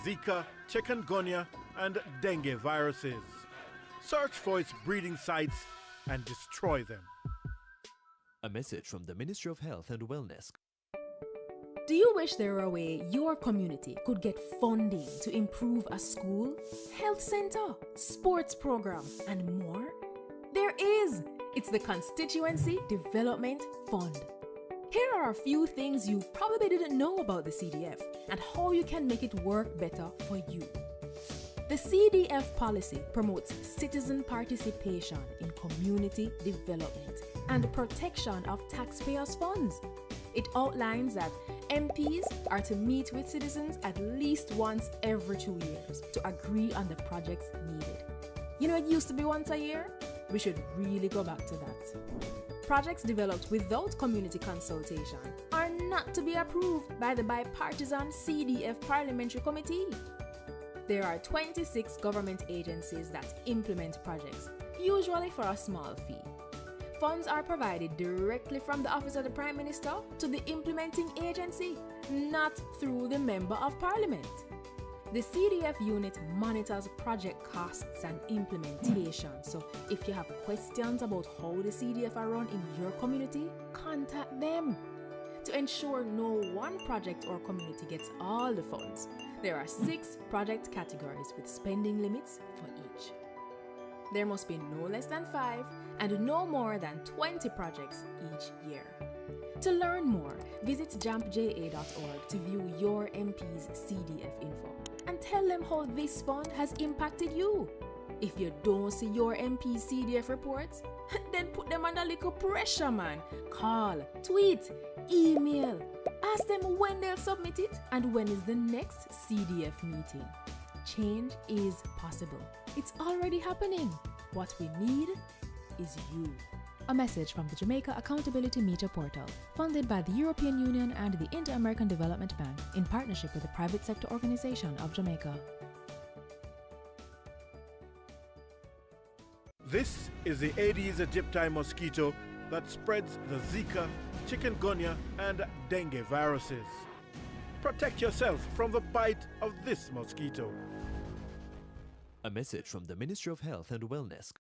Zika, chikungunya, and dengue viruses. Search for its breeding sites and destroy them. A message from the Ministry of Health and Wellness. Do you wish there were a way your community could get funding to improve a school, health center, sports program, and more? There is! It's the Constituency Development Fund. Here are a few things you probably didn't know about the CDF and how you can make it work better for you. The CDF policy promotes citizen participation in community development and protection of taxpayers' funds. It outlines that MPs are to meet with citizens at least once every 2 years to agree on the projects needed. You know, it used to be once a year? We should really go back to that. Projects developed without community consultation are not to be approved by the bipartisan CDF Parliamentary Committee. There are 26 government agencies that implement projects, usually for a small fee. Funds are provided directly from the Office of the Prime Minister to the implementing agency, not through the Member of Parliament. The CDF unit monitors project costs and implementation, so if you have questions about how the CDF are run in your community, contact them. To ensure no one project or community gets all the funds, there are 6 project categories with spending limits for each. There must be no less than 5 and no more than 20 projects each year. To learn more, visit jampja.org to view your MP's CDF info and tell them how this fund has impacted you. If you don't see your MP's CDF reports, then put them under little pressure, man. Call, tweet, email. Ask them when they'll submit it and when is the next CDF meeting. Change is possible. It's already happening. What we need is you. A message from the Jamaica Accountability Meter Portal, funded by the European Union and the Inter-American Development Bank in partnership with the Private Sector Organization of Jamaica. This is the Aedes aegypti mosquito that spreads the Zika, chikungunya, and dengue viruses. Protect yourself from the bite of this mosquito. A message from the Ministry of Health and Wellness.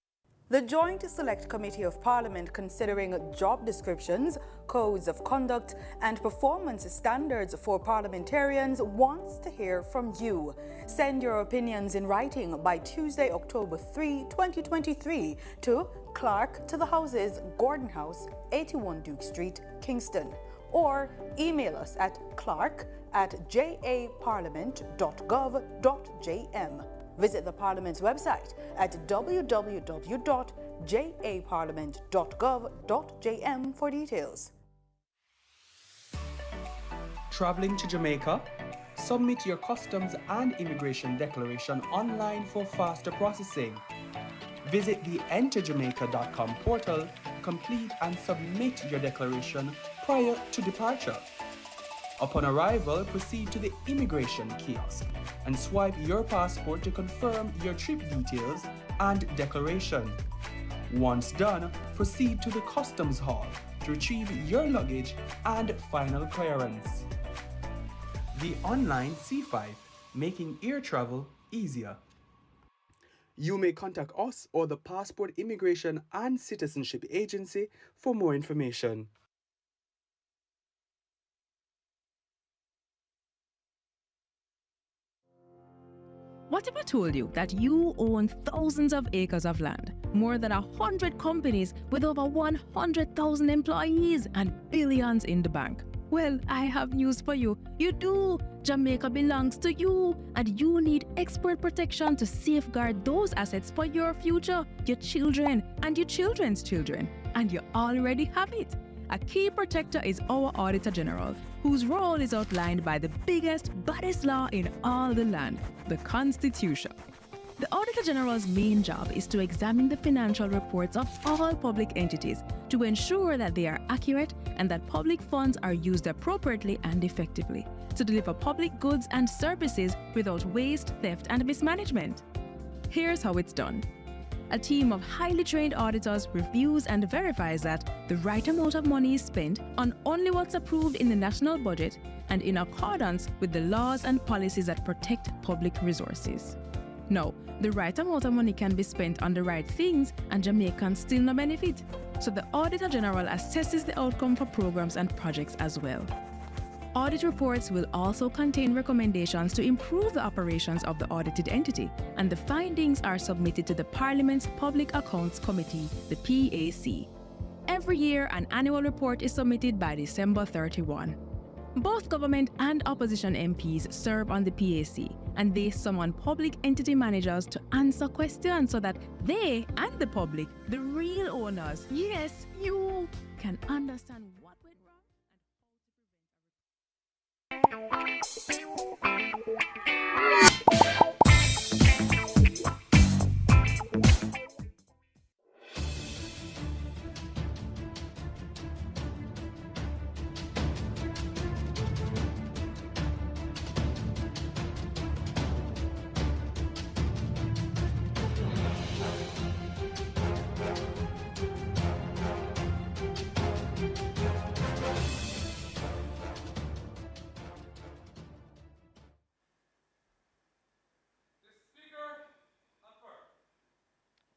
The Joint Select Committee of Parliament considering job descriptions, codes of conduct and performance standards for parliamentarians wants to hear from you. Send your opinions in writing by Tuesday, October 3, 2023 to Clerk to the Houses, Gordon House, 81 Duke Street, Kingston. Or email us at clerk@japarliament.gov.jm. Visit the Parliament's website at www.japarliament.gov.jm for details. Traveling to Jamaica? Submit your customs and immigration declaration online for faster processing. Visit the enterjamaica.com portal, complete and submit your declaration prior to departure. Upon arrival, proceed to the immigration kiosk and swipe your passport to confirm your trip details and declaration. Once done, proceed to the customs hall to retrieve your luggage and final clearance. The online C5, making air travel easier. You may contact us or the Passport Immigration and Citizenship Agency for more information. What if I told you that you own thousands of acres of land, more than 100 companies with over 100,000 employees and billions in the bank? Well, I have news for you. You do. Jamaica belongs to you, and you need expert protection to safeguard those assets for your future, your children, and your children's children. And you already have it. A key protector is our Auditor General, whose role is outlined by the biggest, baddest law in all the land, the Constitution. The Auditor General's main job is to examine the financial reports of all public entities to ensure that they are accurate and that public funds are used appropriately and effectively to deliver public goods and services without waste, theft, and mismanagement. Here's how it's done. A team of highly trained auditors reviews and verifies that the right amount of money is spent on only what's approved in the national budget and in accordance with the laws and policies that protect public resources. Now, the right amount of money can be spent on the right things and Jamaicans still no benefit. So the Auditor General assesses the outcome for programs and projects as well. Audit reports will also contain recommendations to improve the operations of the audited entity, and the findings are submitted to the Parliament's Public Accounts Committee, the PAC. Every year, an annual report is submitted by December 31. Both government and opposition MPs serve on the PAC, and they summon public entity managers to answer questions so that they and the public, the real owners, yes, you, can understand what went wrong and how to prevent a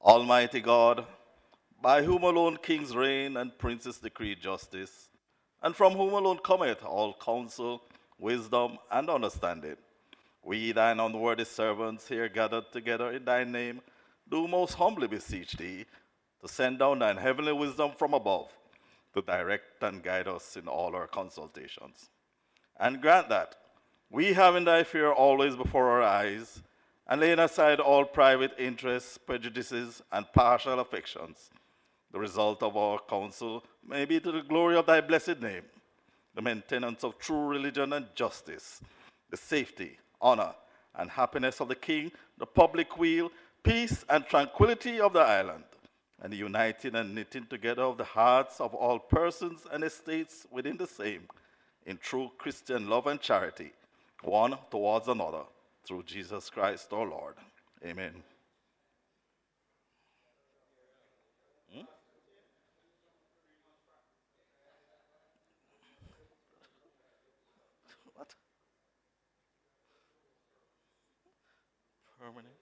Almighty God, by whom alone kings reign and princes decree justice, and from whom alone cometh all counsel, wisdom, and understanding, we, thine unworthy servants, here gathered together in thy name, do most humbly beseech thee to send down thine heavenly wisdom from above to direct and guide us in all our consultations. And grant that we, having thy fear always before our eyes, and laying aside all private interests, prejudices, and partial affections, the result of our counsel may be to the glory of thy blessed name, the maintenance of true religion and justice, the safety, honor, and happiness of the king, the public weal, peace and tranquility of the island, and the uniting and knitting together of the hearts of all persons and estates within the same, in true Christian love and charity, one towards another, through Jesus Christ our Lord. Amen. What? Permanent?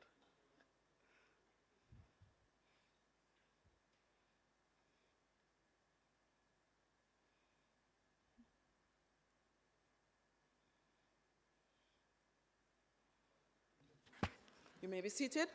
You may be seated.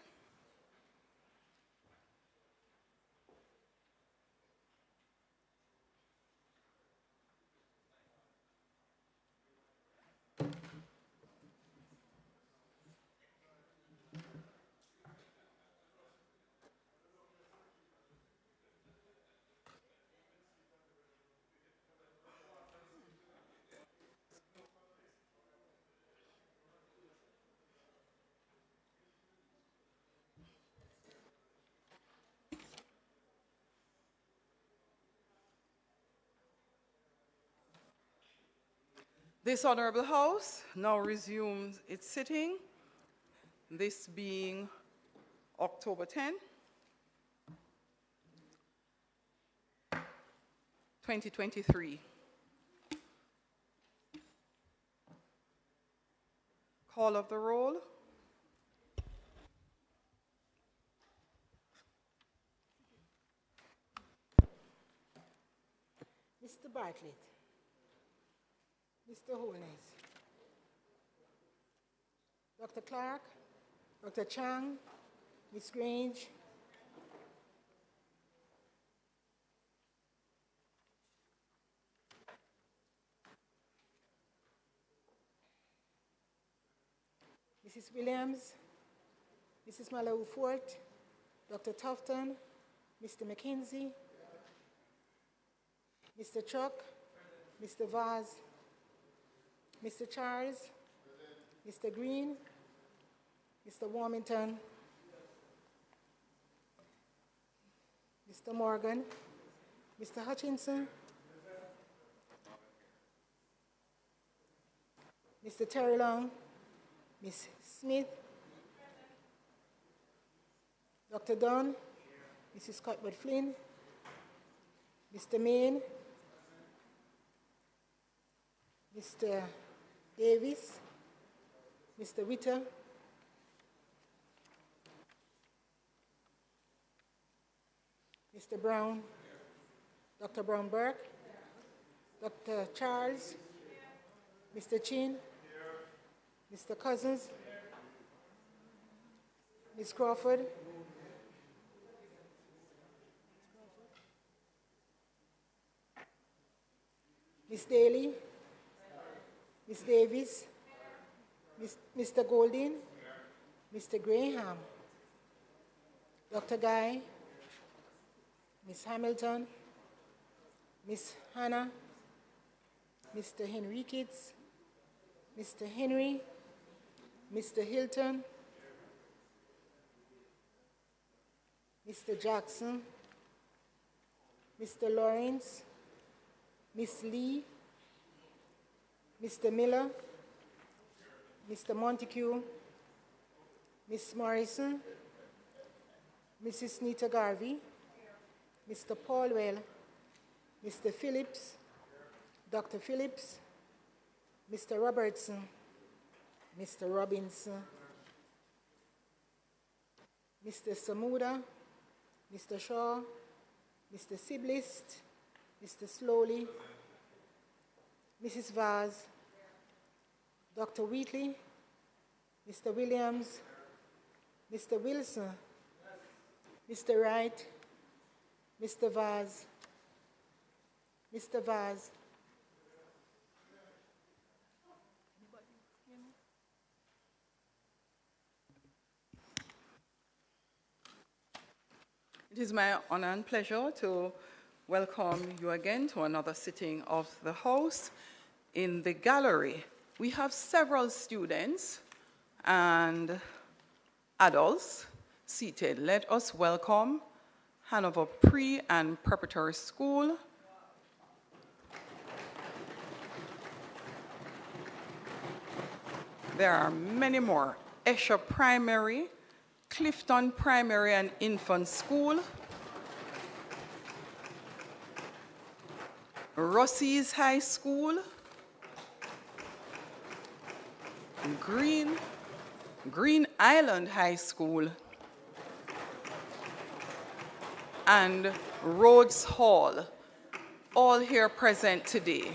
This Honorable House now resumes its sitting, this being October 10, 2023. Call of the roll. Mr. Bartlett, Mr. Holness, Dr. Clark, Dr. Chang, Ms. Grange, Mrs. Williams, Mrs. Malawi Fort, Dr. Tufton, Mr. McKinsey, Mr. Chuck, Mr. Vaz, Mr. Charles, Mr. Green, Mr. Warmington, Mr. Morgan, Mr. Hutchinson, Mr. Terry Long, Ms. Smith, Dr. Dunn, Mrs. Cuthbert Flynn, Mr. Main, Mr. Davis, Mr. Witter, Mr. Brown, Dr. Brown Burke, Dr. Charles, Mr. Chin, Mr. Cousins, Ms. Crawford, Ms. Daly, Ms. Davis, Mr. Golding, Mr. Graham, Dr. Guy, Ms. Hamilton, Ms. Hannah, Mr. Henriquez, Mr. Henry, Mr. Hilton, Mr. Jackson, Mr. Lawrence, Ms. Lee, Mr. Miller, Mr. Montague, Ms. Morrison, Mrs. Nita Garvey, Mr. Paulwell, Mr. Phillips, Dr. Phillips, Mr. Robertson, Mr. Robinson, Mr. Samuda, Mr. Shaw, Mr. Siblist, Mr. Slowly, Mrs. Vaz, Dr. Wheatley, Mr. Williams, Mr. Wilson, Mr. Wright, Mr. Vaz, Mr. Vaz, It is my honor and pleasure to welcome you again to another sitting of the House. In the gallery, we have several students and adults seated. Let us welcome Hanover Pre- and Preparatory School. There are many more. Esher Primary, Clifton Primary and Infant School, Rossies High School, Green Island High School, and Rhodes Hall, all here present today.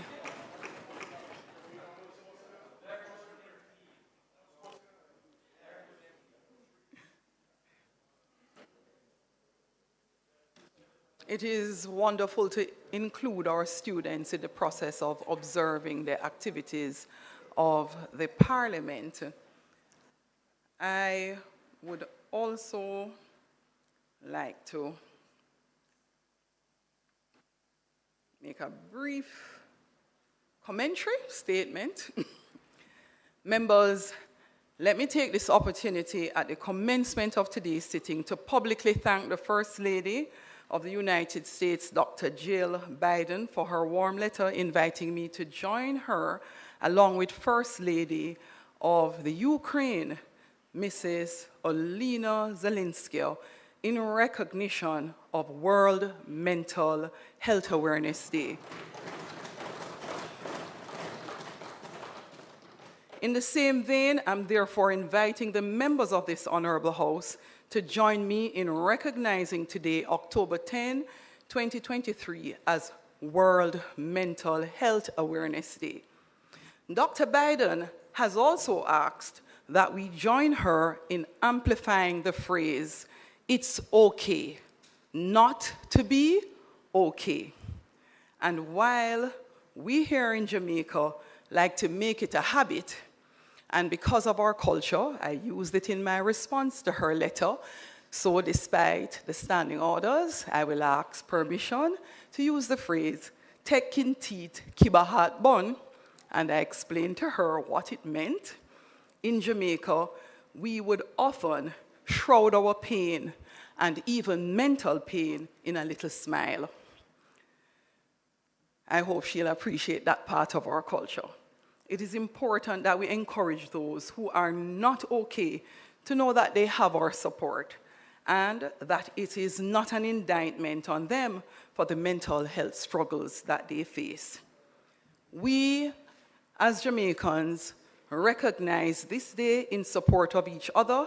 It is wonderful to include our students in the process of observing the activities of the Parliament. I would also like to make a brief commentary statement. Members, let me take this opportunity at the commencement of today's sitting to publicly thank the First Lady of the United States, Dr. Jill Biden, for her warm letter inviting me to join her, along with First Lady of the Ukraine, Mrs. Olena Zelenska, in recognition of World Mental Health Awareness Day. In the same vein, I'm therefore inviting the members of this honorable House to join me in recognizing today, October 10, 2023, as World Mental Health Awareness Day. Dr. Biden has also asked that we join her in amplifying the phrase, "It's okay not to be okay." And while we here in Jamaica like to make it a habit, and because of our culture, I used it in my response to her letter. So despite the standing orders, I will ask permission to use the phrase, "Tekin teeth, kiba heart bun," and I explained to her what it meant. In Jamaica, we would often shroud our pain and even mental pain in a little smile. I hope she'll appreciate that part of our culture. It is important that we encourage those who are not okay to know that they have our support and that it is not an indictment on them for the mental health struggles that they face. We, as Jamaicans, recognize this day in support of each other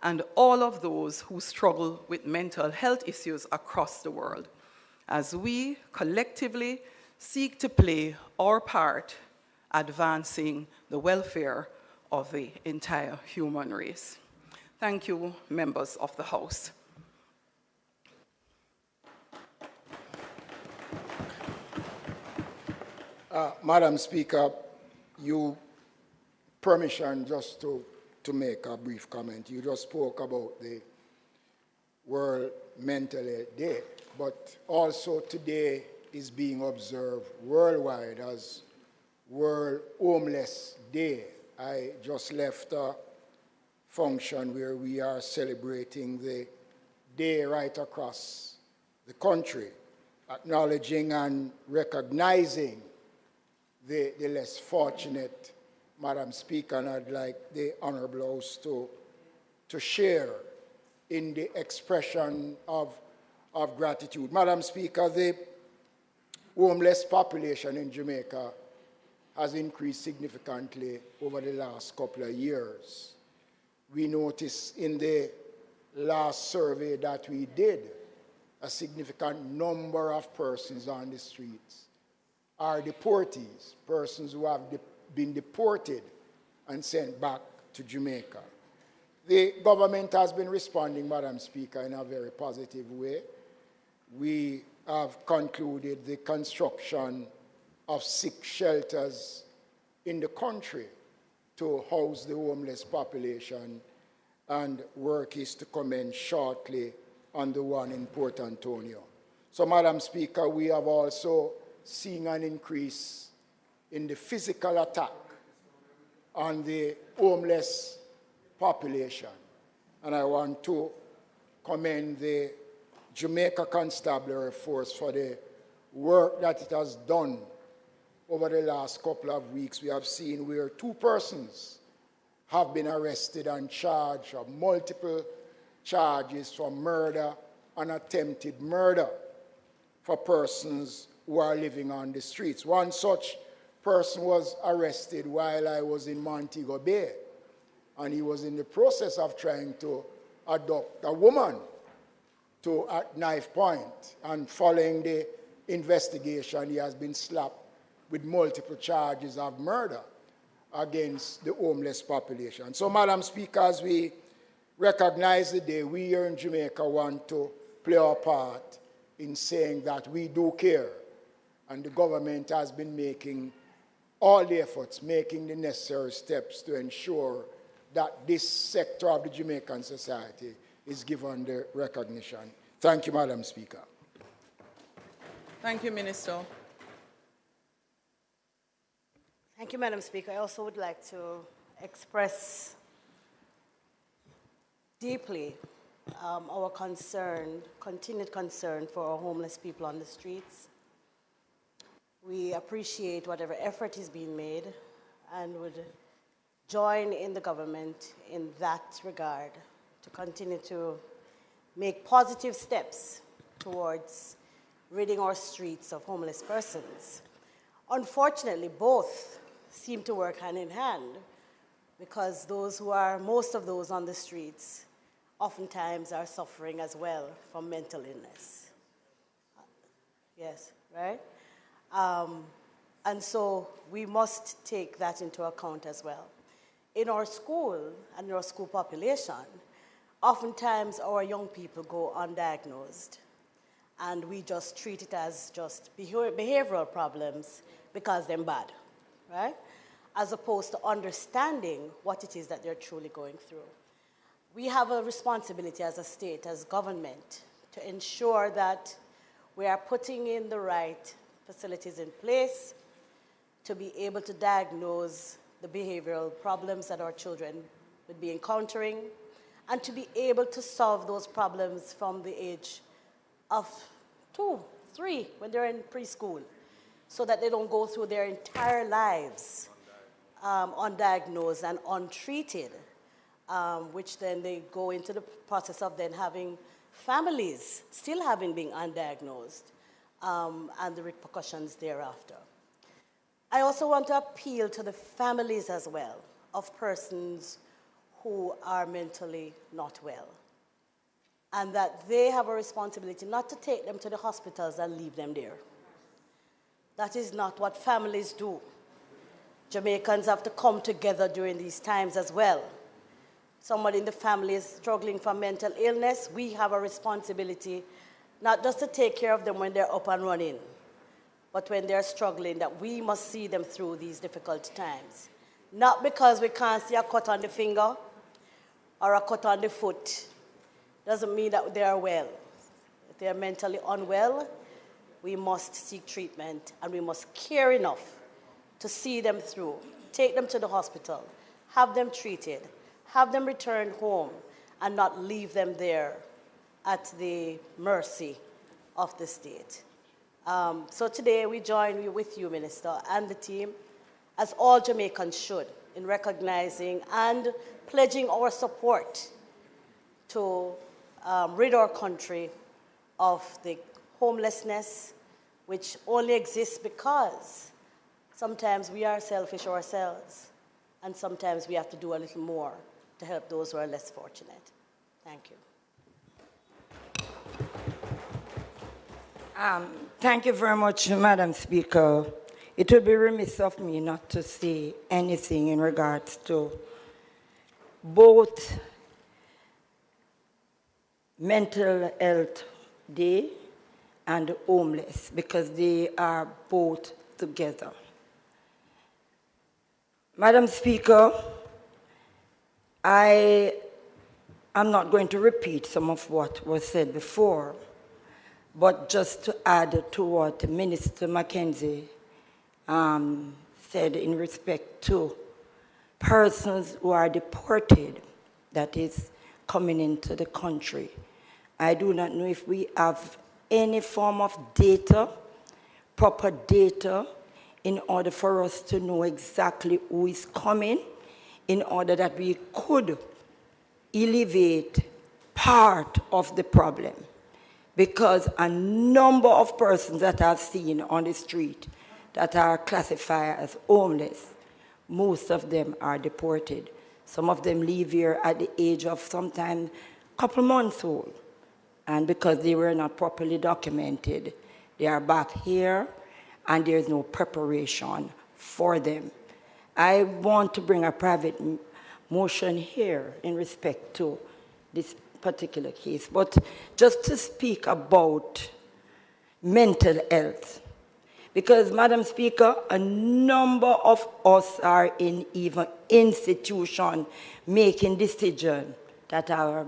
and all of those who struggle with mental health issues across the world, as we collectively seek to play our part advancing the welfare of the entire human race. Thank you, members of the House. Madam Speaker, you permission just to make a brief comment. You just spoke about the World Mental Health Day, but also today is being observed worldwide as World Homeless Day. I just left a function where we are celebrating the day right across the country, acknowledging and recognizing the less fortunate, Madam Speaker, and I'd like the Honourable House to share in the expression of gratitude. Madam Speaker, the homeless population in Jamaica has increased significantly over the last couple of years. We noticed in the last survey that we did, a significant number of persons on the streets are deportees, persons who have been deported and sent back to Jamaica. The government has been responding, Madam Speaker, in a very positive way. We have concluded the construction of 6 shelters in the country to house the homeless population, and work is to commence shortly on the one in Port Antonio. So, Madam Speaker, we have also seen an increase in the physical attack on the homeless population. And I want to commend the Jamaica Constabulary Force for the work that it has done over the last couple of weeks. We have seen where 2 persons have been arrested and charged of multiple charges for murder and attempted murder for persons who are living on the streets. One such person was arrested while I was in Montego Bay, and he was in the process of trying to abduct a woman at knife point, and following the investigation, he has been slapped with multiple charges of murder against the homeless population. So, Madam Speaker, as we recognize the day, we here in Jamaica want to play our part in saying that we do care, and the government has been making all the efforts, making the necessary steps to ensure that this sector of the Jamaican society is given the recognition. Thank you, Madam Speaker. Thank you, Minister. Thank you, Madam Speaker. I also would like to express deeply our concern, continued concern for our homeless people on the streets. We appreciate whatever effort is being made and would join in the government in that regard to continue to make positive steps towards ridding our streets of homeless persons. Unfortunately, both seem to work hand in hand, because most of those on the streets oftentimes are suffering as well from mental illness. Yes, right? And so we must take that into account as well. In our school and in our school population, oftentimes our young people go undiagnosed, and we just treat it as just behavioral problems because they're bad, right? As opposed to understanding what it is that they're truly going through. We have a responsibility as a state, as government, to ensure that we are putting in the right facilities in place to be able to diagnose the behavioral problems that our children would be encountering, and to be able to solve those problems from the age of 2, 3, when they're in preschool, so that they don't go through their entire lives undiagnosed and untreated. which then they go into the process of then having families still having been undiagnosed, and the repercussions thereafter. I also want to appeal to the families as well of persons who are mentally not well, and that they have a responsibility not to take them to the hospitals and leave them there. That is not what families do. Jamaicans have to come together during these times as well. Somebody in the family is struggling from mental illness, we have a responsibility not just to take care of them when they're up and running, but when they're struggling, that we must see them through these difficult times. Not because we can't see a cut on the finger or a cut on the foot. Doesn't mean that they are well. If they are mentally unwell, we must seek treatment, and we must care enough to see them through, take them to the hospital, have them treated, have them return home, and not leave them there at the mercy of the state. So today we join with you, Minister, and the team, as all Jamaicans should, in recognizing and pledging our support to rid our country of the homelessness, which only exists because sometimes we are selfish ourselves, and sometimes we have to do a little more to help those who are less fortunate. Thank you. Thank you very much, Madam Speaker. It would be remiss of me not to say anything in regards to both Mental Health Day and homeless, because they are both together. Madam Speaker, I am not going to repeat some of what was said before, but just to add to what Minister Mackenzie said in respect to persons who are deported, that is, coming into the country. I do not know if we have any form of data, proper data, in order for us to know exactly who is coming, in order that we could alleviate part of the problem. Because a number of persons that I've seen on the street that are classified as homeless, most of them are deported. Some of them leave here at the age of sometimes a couple months old. And because they were not properly documented, they are back here and there's no preparation for them. I want to bring a private motion here in respect to this particular case, but just to speak about mental health. Because, Madam Speaker, a number of us are in even institutions making decisions that are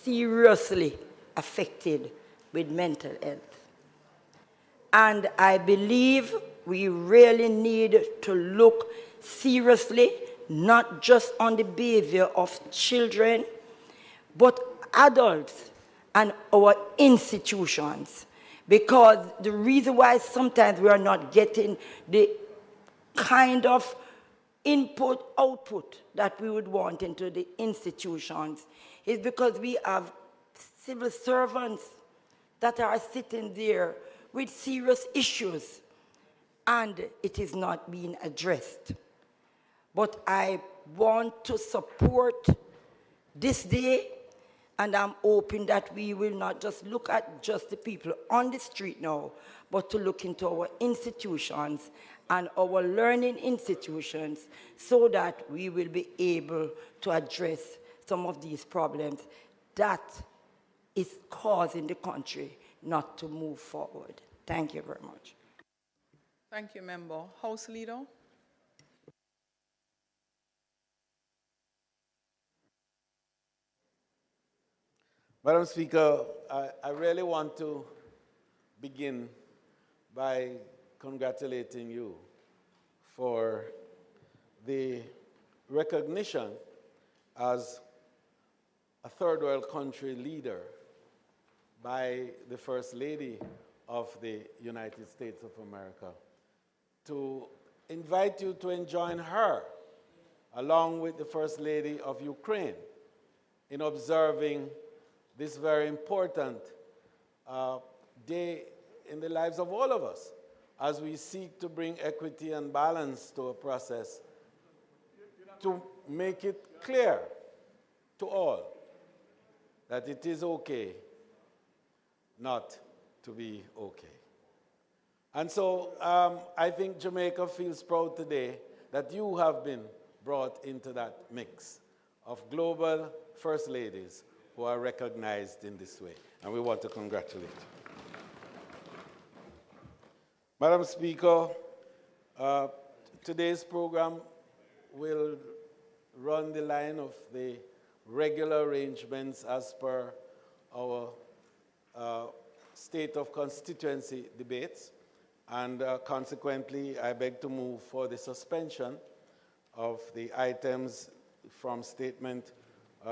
seriously affected with mental health. And I believe we really need to look seriously, not just on the behavior of children, but adults and our institutions. Because the reason why sometimes we are not getting the kind of input, output that we would want into the institutions is because we have civil servants that are sitting there with serious issues and it is not being addressed. But I want to support this day, and I'm hoping that we will not just look at just the people on the street now, but to look into our institutions and our learning institutions so that we will be able to address some of these problems that is causing the country not to move forward. Thank you very much. Thank you, Member. House Leader. Madam Speaker, I really want to begin by congratulating you for the recognition as a third world country leader by the First Lady of the United States of America to invite you to join her along with the First Lady of Ukraine, in observing this very important day in the lives of all of us as we seek to bring equity and balance to a process to make it clear to all that it is okay not to be okay. And so I think Jamaica feels proud today that you have been brought into that mix of global first ladies who are recognized in this way. And we want to congratulate you. Madam Speaker, today's program will run the line of the regular arrangements as per our State of Constituency debates. And consequently, I beg to move for the suspension of the items from statement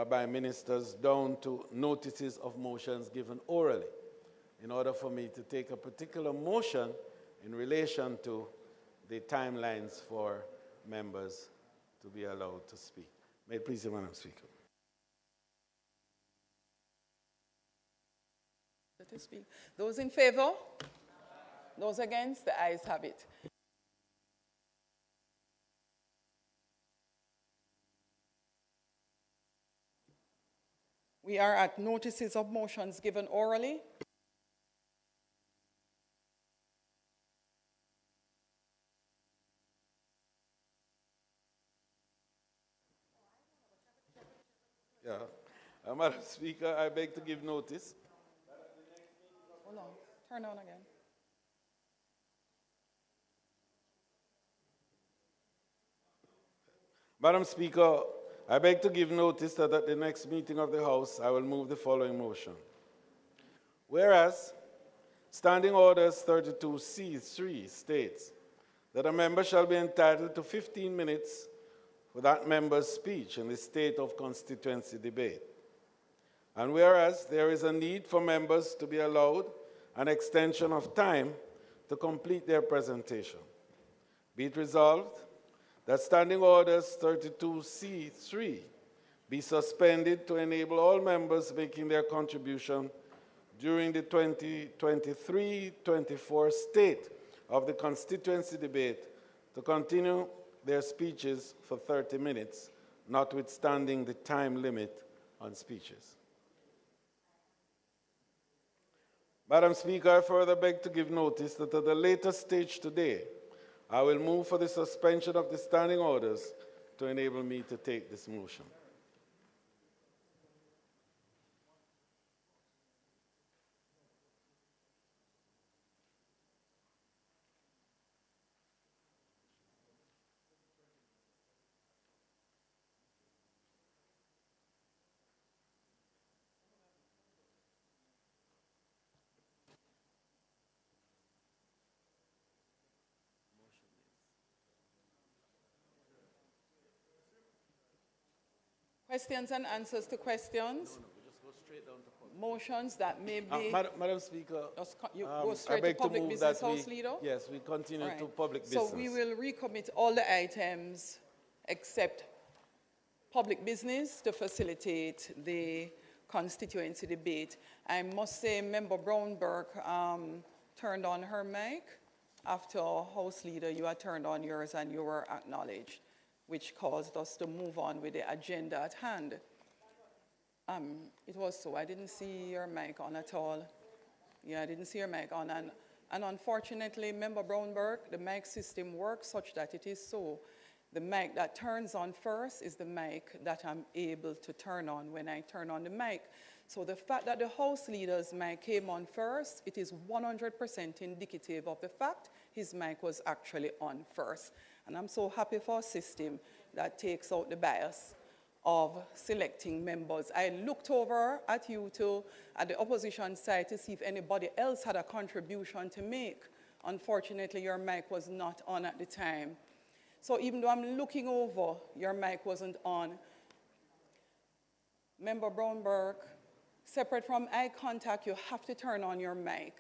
by ministers down to notices of motions given orally, in order for me to take a particular motion in relation to the timelines for members to be allowed to speak. May it please you, Madam Speaker. Those in favor? Those against? The ayes have it. We are at notices of motions given orally. Yeah. Madam Speaker, I beg to give notice. Hold on. Turn on again. Madam Speaker, I beg to give notice that at the next meeting of the House, I will move the following motion. Whereas, Standing Orders 32C3 states that a member shall be entitled to 15 minutes for that member's speech in the State of Constituency debate. And whereas there is a need for members to be allowed an extension of time to complete their presentation, be it resolved that Standing Orders 32C3 be suspended to enable all members making their contribution during the 2023-24 State of the Constituency debate to continue their speeches for 30 minutes, notwithstanding the time limit on speeches. Madam Speaker, I further beg to give notice that at a later stage today, I will move for the suspension of the standing orders to enable me to take this motion. Questions and answers to questions? No, we just go straight down to public. Motions that may be... Madam Speaker, you go straight to public business, House Leader? Yes, we continue to public business. So we will recommit all the items except public business to facilitate the constituency debate. I must say Member Brownberg turned on her mic. After House Leader, you had turned on yours and you were acknowledged, which caused us to move on with the agenda at hand. It was so. I didn't see your mic on at all. Yeah, I didn't see your mic on. And unfortunately, Member Brownberg, the mic system works such that it is so. The mic that turns on first is the mic that I'm able to turn on when I turn on the mic. So the fact that the House Leader's mic came on first, it is 100% indicative of the fact his mic was actually on first. And I'm so happy for a system that takes out the bias of selecting members. I looked over at you two, at the opposition side, to see if anybody else had a contribution to make. Unfortunately, your mic was not on at the time. So even though I'm looking over, your mic wasn't on. Member Brownberg, separate from eye contact, you have to turn on your mic.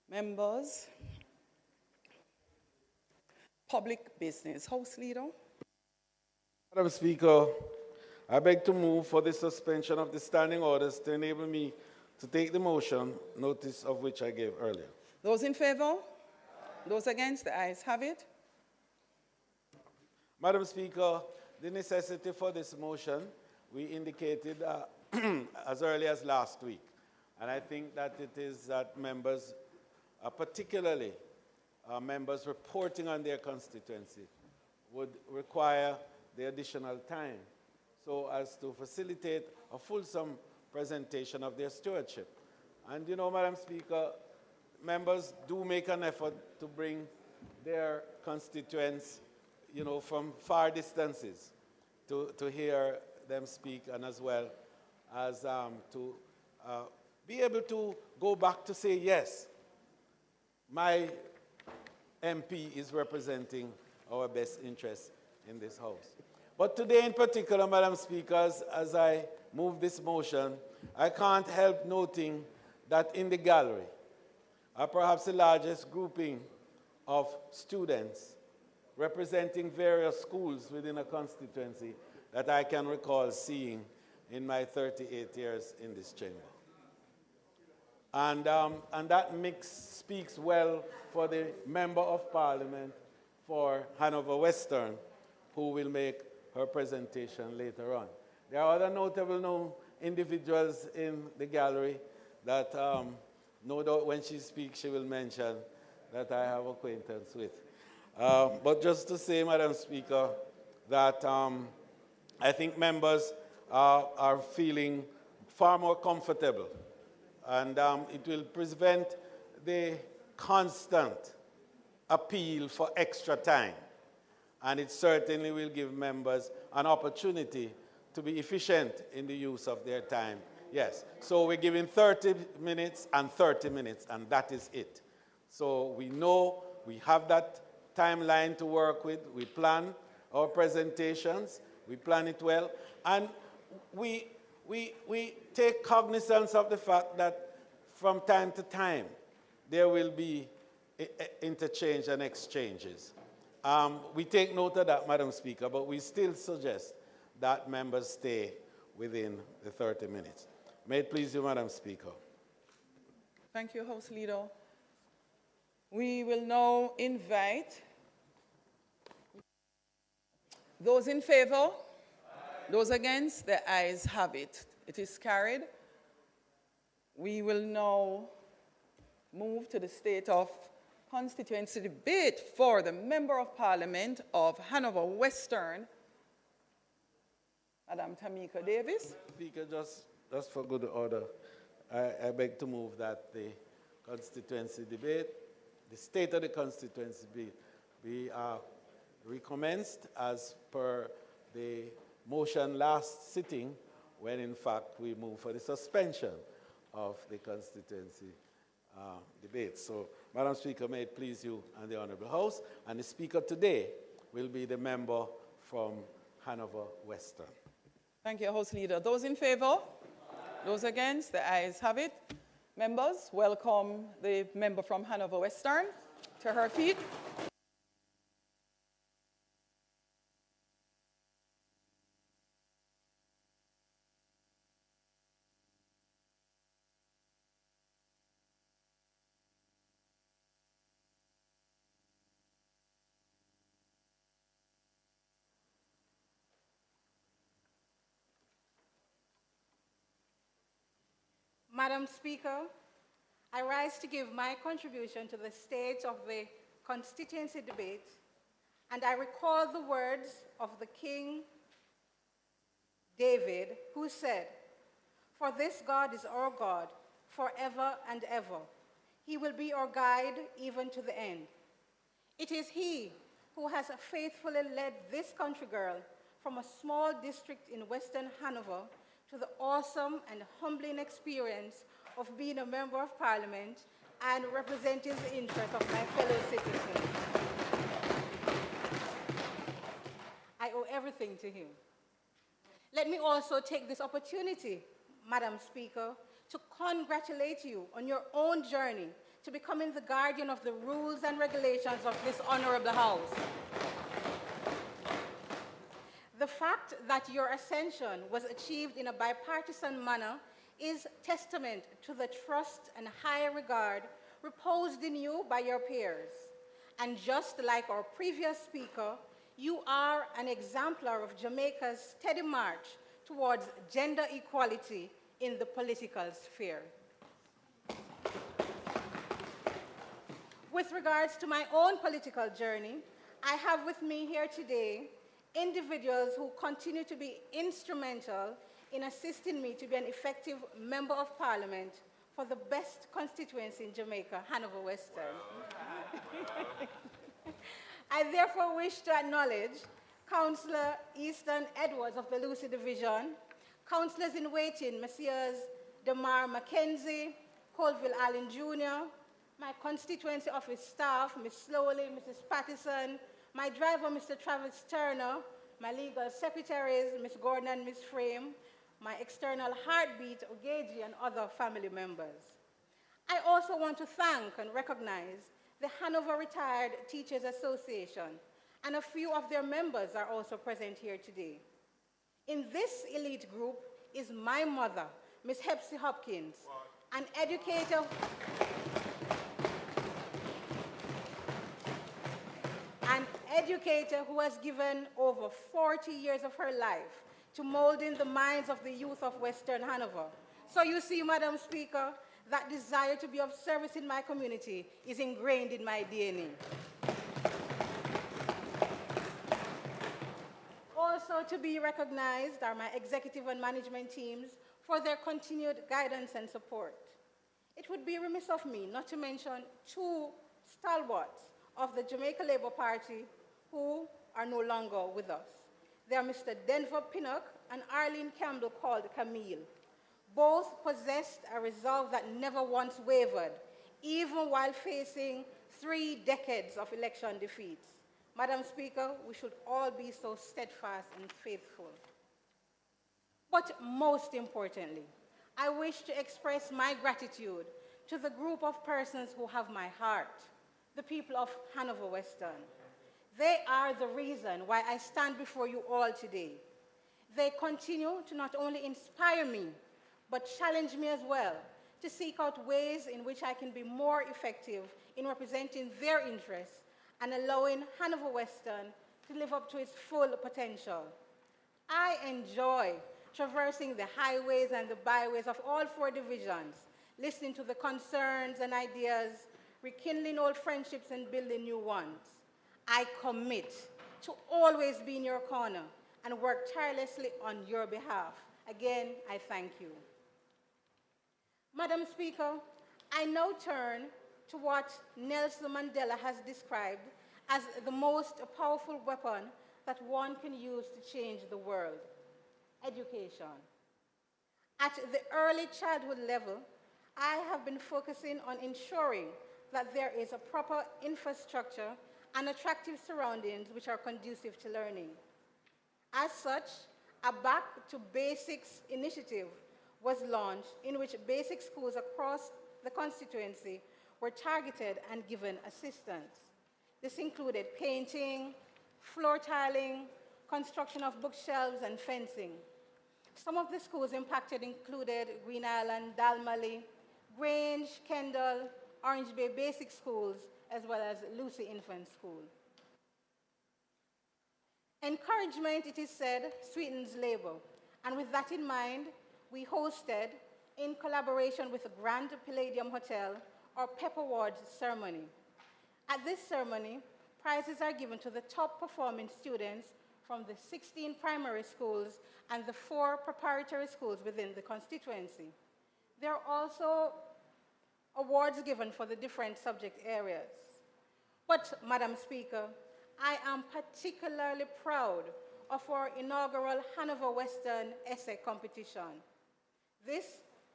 Members, public business. House Leader. Madam Speaker, I beg to move for the suspension of the standing orders to enable me to take the motion, notice of which I gave earlier. Those in favor? Those against? The ayes have it. Madam Speaker, the necessity for this motion, we indicated as early as last week. And I think that it is that members, particularly members reporting on their constituency, would require the additional time so as to facilitate a fulsome presentation of their stewardship. And you know, Madam Speaker, members do make an effort to bring their constituents, you know, from far distances to hear them speak, and as well as to be able to go back to say, yes, my MP is representing our best interests in this House. But today in particular, Madam Speaker, as I move this motion, I can't help noting that in the gallery are perhaps the largest grouping of students representing various schools within a constituency that I can recall seeing in my 38 years in this chamber. And that mix speaks well for the Member of Parliament for Hanover Western, who will make her presentation later on. There are other notable known individuals in the gallery that no doubt when she speaks she will mention that I have acquaintance with. But just to say, Madam Speaker, that I think members are feeling far more comfortable, and it will prevent the constant appeal for extra time, and it certainly will give members an opportunity to be efficient in the use of their time. Yes, so we're giving 30 minutes and 30 minutes, and that is it. So we know we have that timeline to work with. We plan our presentations, we plan it well, and we take cognizance of the fact that from time to time there will be interchange and exchanges. We take note of that, Madam Speaker, but we still suggest that members stay within the 30 minutes. May it please you, Madam Speaker. Thank you, House Leader. We will now invite those in favor, those against, the ayes have it. It is carried. We will now move to the state of constituency debate for the Member of Parliament of Hanover Western, Madam Tamika Davis. Speaker, just for good order, I beg to move that the constituency debate, the state of the constituency be recommenced as per the motion last sitting, when in fact we move for the suspension of the constituency debate. So, Madam Speaker, may it please you and the Honourable House, and the Speaker today will be the member from Hanover Western. Thank you, House Leader. Those in favor? Those against? The ayes have it. Members, welcome the member from Hanover Western to her feet. Madam Speaker, I rise to give my contribution to the state of the constituency debate, and I recall the words of the King David, who said, "For this God is our God forever and ever. He will be our guide even to the end." It is he who has faithfully led this country girl from a small district in Western Hanover to the awesome and humbling experience of being a Member of Parliament and representing the interests of my fellow citizens. I owe everything to him. Let me also take this opportunity, Madam Speaker, to congratulate you on your own journey to becoming the guardian of the rules and regulations of this honorable house. The fact that your ascension was achieved in a bipartisan manner is testament to the trust and high regard reposed in you by your peers. And just like our previous speaker, you are an exemplar of Jamaica's steady march towards gender equality in the political sphere. With regards to my own political journey, I have with me here today individuals who continue to be instrumental in assisting me to be an effective Member of Parliament for the best constituency in Jamaica, Hanover Western. I therefore wish to acknowledge Councillor Easton Edwards of the Lucy Division, Councillors in Waiting, Messieurs Demar Mackenzie, Colville Allen Jr., my constituency office staff, Ms. Slowly, Mrs. Pattison, my driver, Mr. Travis Turner, my legal secretaries, Ms. Gordon and Ms. Frame, my external heartbeat, Ogeji, and other family members. I also want to thank and recognize the Hanover Retired Teachers Association, and a few of their members are also present here today. In this elite group is my mother, Ms. Hepsi Hopkins, an educator who has given over 40 years of her life to molding the minds of the youth of Western Hanover. So you see, Madam Speaker, that desire to be of service in my community is ingrained in my DNA. Also to be recognized are my executive and management teams for their continued guidance and support. It would be remiss of me not to mention two stalwarts of the Jamaica Labour Party who are no longer with us. They are Mr. Denver Pinnock and Arlene Campbell, called Camille. Both possessed a resolve that never once wavered, even while facing 3 decades of election defeats. Madam Speaker, we should all be so steadfast and faithful. But most importantly, I wish to express my gratitude to the group of persons who have my heart, the people of Hanover Western. They are the reason why I stand before you all today. They continue to not only inspire me, but challenge me as well to seek out ways in which I can be more effective in representing their interests and allowing Hanover Western to live up to its full potential. I enjoy traversing the highways and the byways of all 4 divisions, listening to the concerns and ideas, rekindling old friendships and building new ones. I commit to always be in your corner and work tirelessly on your behalf. Again, I thank you. Madam Speaker, I now turn to what Nelson Mandela has described as the most powerful weapon that one can use to change the world: education. At the early childhood level, I have been focusing on ensuring that there is a proper infrastructure and attractive surroundings which are conducive to learning. As such, a Back to Basics initiative was launched in which basic schools across the constituency were targeted and given assistance. This included painting, floor tiling, construction of bookshelves, and fencing. Some of the schools impacted included Green Island, Dalmally, Grange, Kendall, Orange Bay Basic Schools, as well as Lucy Infant School. Encouragement, it is said, sweetens labor. And with that in mind, we hosted, in collaboration with the Grand Palladium Hotel, our PEP Awards ceremony. At this ceremony, prizes are given to the top performing students from the 16 primary schools and the 4 preparatory schools within the constituency. There are also awards given for the different subject areas. But, Madam Speaker, I am particularly proud of our inaugural Hanover Western essay competition. This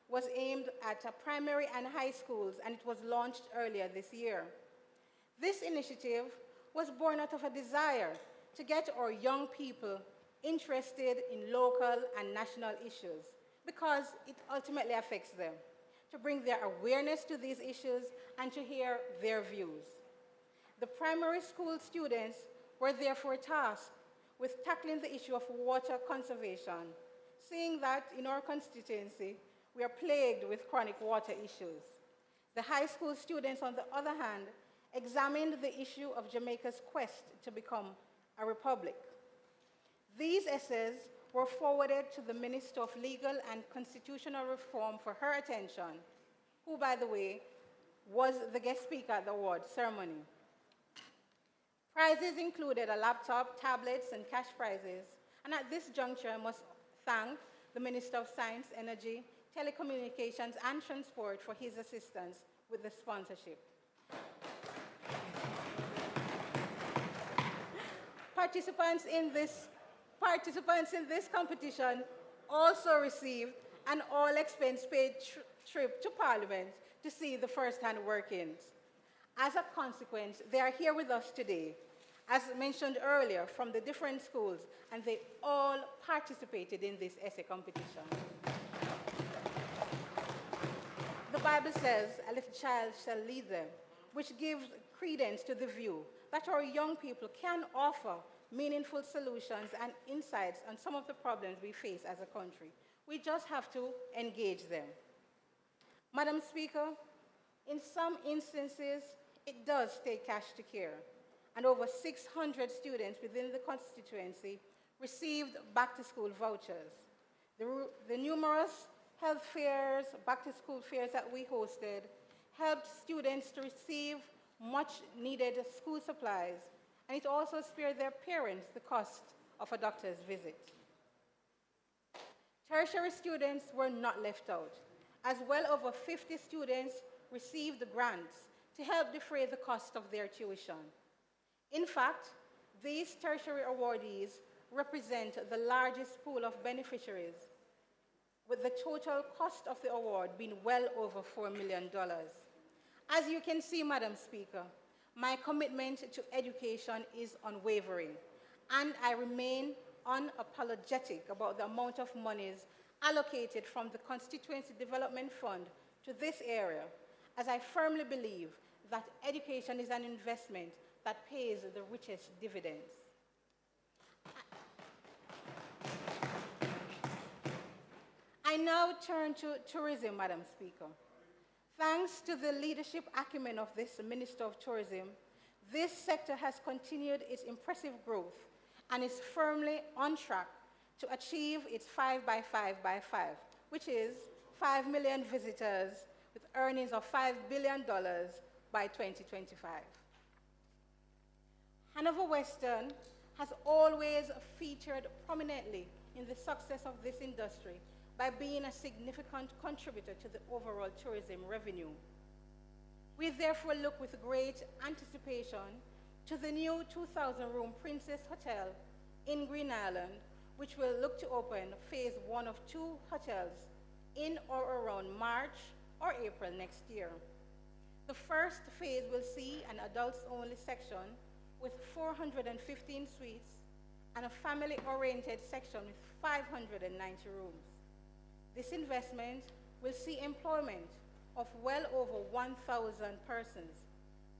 was aimed at primary and high schools, and it was launched earlier this year. This initiative was born out of a desire to get our young people interested in local and national issues, because it ultimately affects them. to bring their awareness to these issues and to hear their views. The primary school students were therefore tasked with tackling the issue of water conservation, seeing that in our constituency, we are plagued with chronic water issues. The high school students, on the other hand, examined the issue of Jamaica's quest to become a republic. These essays were forwarded to the Minister of Legal and Constitutional Reform for her attention, who, by the way, was the guest speaker at the award ceremony. Prizes included a laptop, tablets, and cash prizes. And at this juncture, I must thank the Minister of Science, Energy, Telecommunications, and Transport for his assistance with the sponsorship. Participants in this competition also received an all-expense-paid trip to Parliament to see the first-hand workings. As a consequence, they are here with us today, as mentioned earlier, from the different schools, and they all participated in this essay competition. The Bible says, "A little child shall lead them," which gives credence to the view that our young people can offer meaningful solutions and insights on some of the problems we face as a country. We just have to engage them. Madam Speaker, in some instances, it does take cash to care, and over 600 students within the constituency received back-to-school vouchers. The numerous health fairs, back-to-school fairs that we hosted helped students to receive much-needed school supplies, and it also spared their parents the cost of a doctor's visit. Tertiary students were not left out, as well over 50 students received grants to help defray the cost of their tuition. In fact, these tertiary awardees represent the largest pool of beneficiaries, with the total cost of the award being well over $4 million. As you can see, Madam Speaker, my commitment to education is unwavering, and I remain unapologetic about the amount of monies allocated from the Constituency Development Fund to this area, as I firmly believe that education is an investment that pays the richest dividends. I now turn to tourism, Madam Speaker. Thanks to the leadership acumen of this Minister of Tourism, this sector has continued its impressive growth and is firmly on track to achieve its 5x5x5, which is 5 million visitors with earnings of $5 billion by 2025. Hanover Western has always featured prominently in the success of this industry by being a significant contributor to the overall tourism revenue. We therefore look with great anticipation to the new 2,000-room Princess Hotel in Green Island, which will look to open phase 1 of 2 hotels in or around March or April next year. The first phase will see an adults-only section with 415 suites and a family-oriented section with 590 rooms. This investment will see employment of well over 1,000 persons,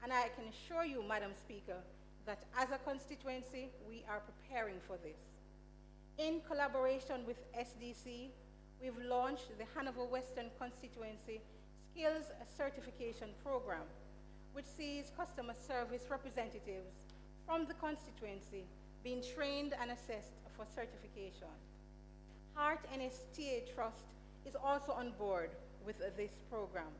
and I can assure you, Madam Speaker, that as a constituency, we are preparing for this. In collaboration with SDC, we've launched the Hanover Western Constituency Skills Certification Program, which sees customer service representatives from the constituency being trained and assessed for certification. Heart NSTA Trust is also on board with this program.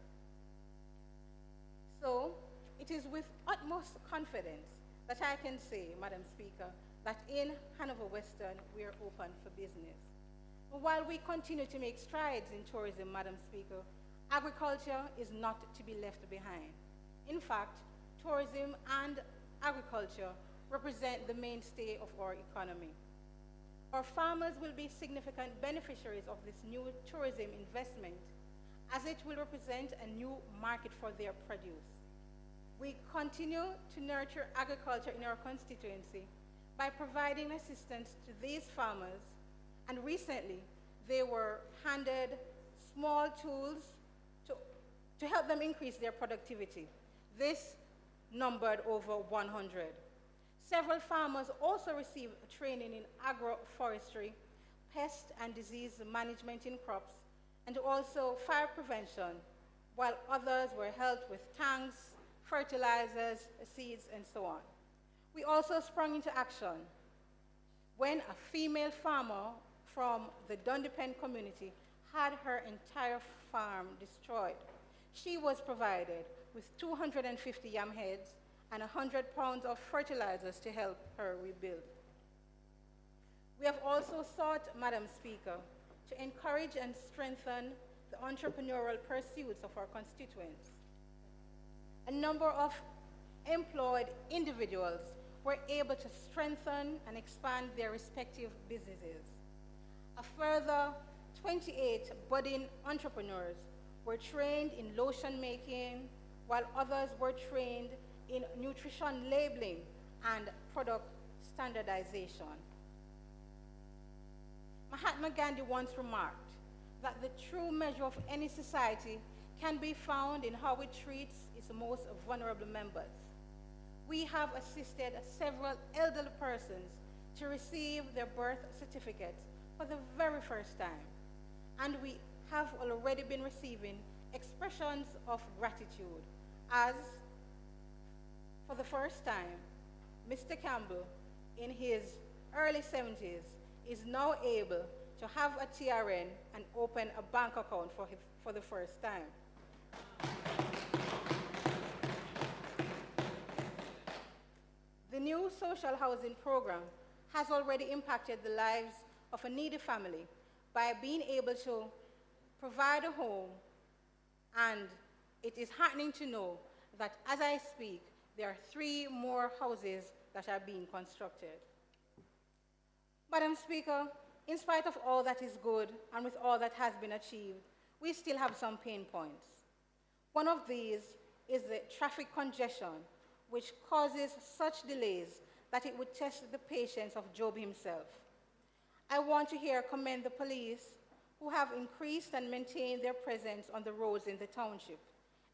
So, it is with utmost confidence that I can say, Madam Speaker, that in Hanover Western, we are open for business. But while we continue to make strides in tourism, Madam Speaker, agriculture is not to be left behind. In fact, tourism and agriculture represent the mainstay of our economy. Our farmers will be significant beneficiaries of this new tourism investment, as it will represent a new market for their produce. We continue to nurture agriculture in our constituency by providing assistance to these farmers, and recently they were handed small tools to to help them increase their productivity. This numbered over 100. Several farmers also received training in agroforestry, pest and disease management in crops, and also fire prevention, while others were helped with tanks, fertilizers, seeds, and so on. We also sprung into action when a female farmer from the Dundepen community had her entire farm destroyed. She was provided with 250 yam heads and 100 pounds of fertilizers to help her rebuild. We have also sought, Madam Speaker, to encourage and strengthen the entrepreneurial pursuits of our constituents. A number of employed individuals were able to strengthen and expand their respective businesses. A further 28 budding entrepreneurs were trained in lotion making, while others were trained in nutrition labeling and product standardization. Mahatma Gandhi once remarked that the true measure of any society can be found in how it treats its most vulnerable members. We have assisted several elderly persons to receive their birth certificates for the very first time, and we have already been receiving expressions of gratitude as, for the first time, Mr. Campbell, in his early 70s, is now able to have a TRN and open a bank account for the first time. The new social housing program has already impacted the lives of a needy family by being able to provide a home, and it is heartening to know that as I speak, there are 3 more houses that are being constructed. Madam Speaker, in spite of all that is good and with all that has been achieved, we still have some pain points. One of these is the traffic congestion, which causes such delays that it would test the patience of Job himself. I want to here commend the police who have increased and maintained their presence on the roads in the township,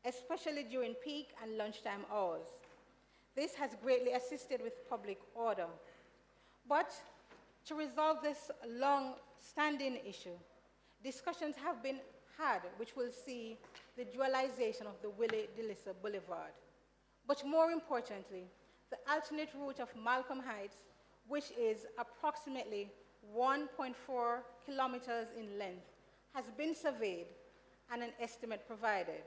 especially during peak and lunchtime hours. This has greatly assisted with public order. But to resolve this long-standing issue, discussions have been had which will see the dualization of the Willie DeLissa Boulevard. But more importantly, the alternate route of Malcolm Heights, which is approximately 1.4 kilometers in length, has been surveyed and an estimate provided.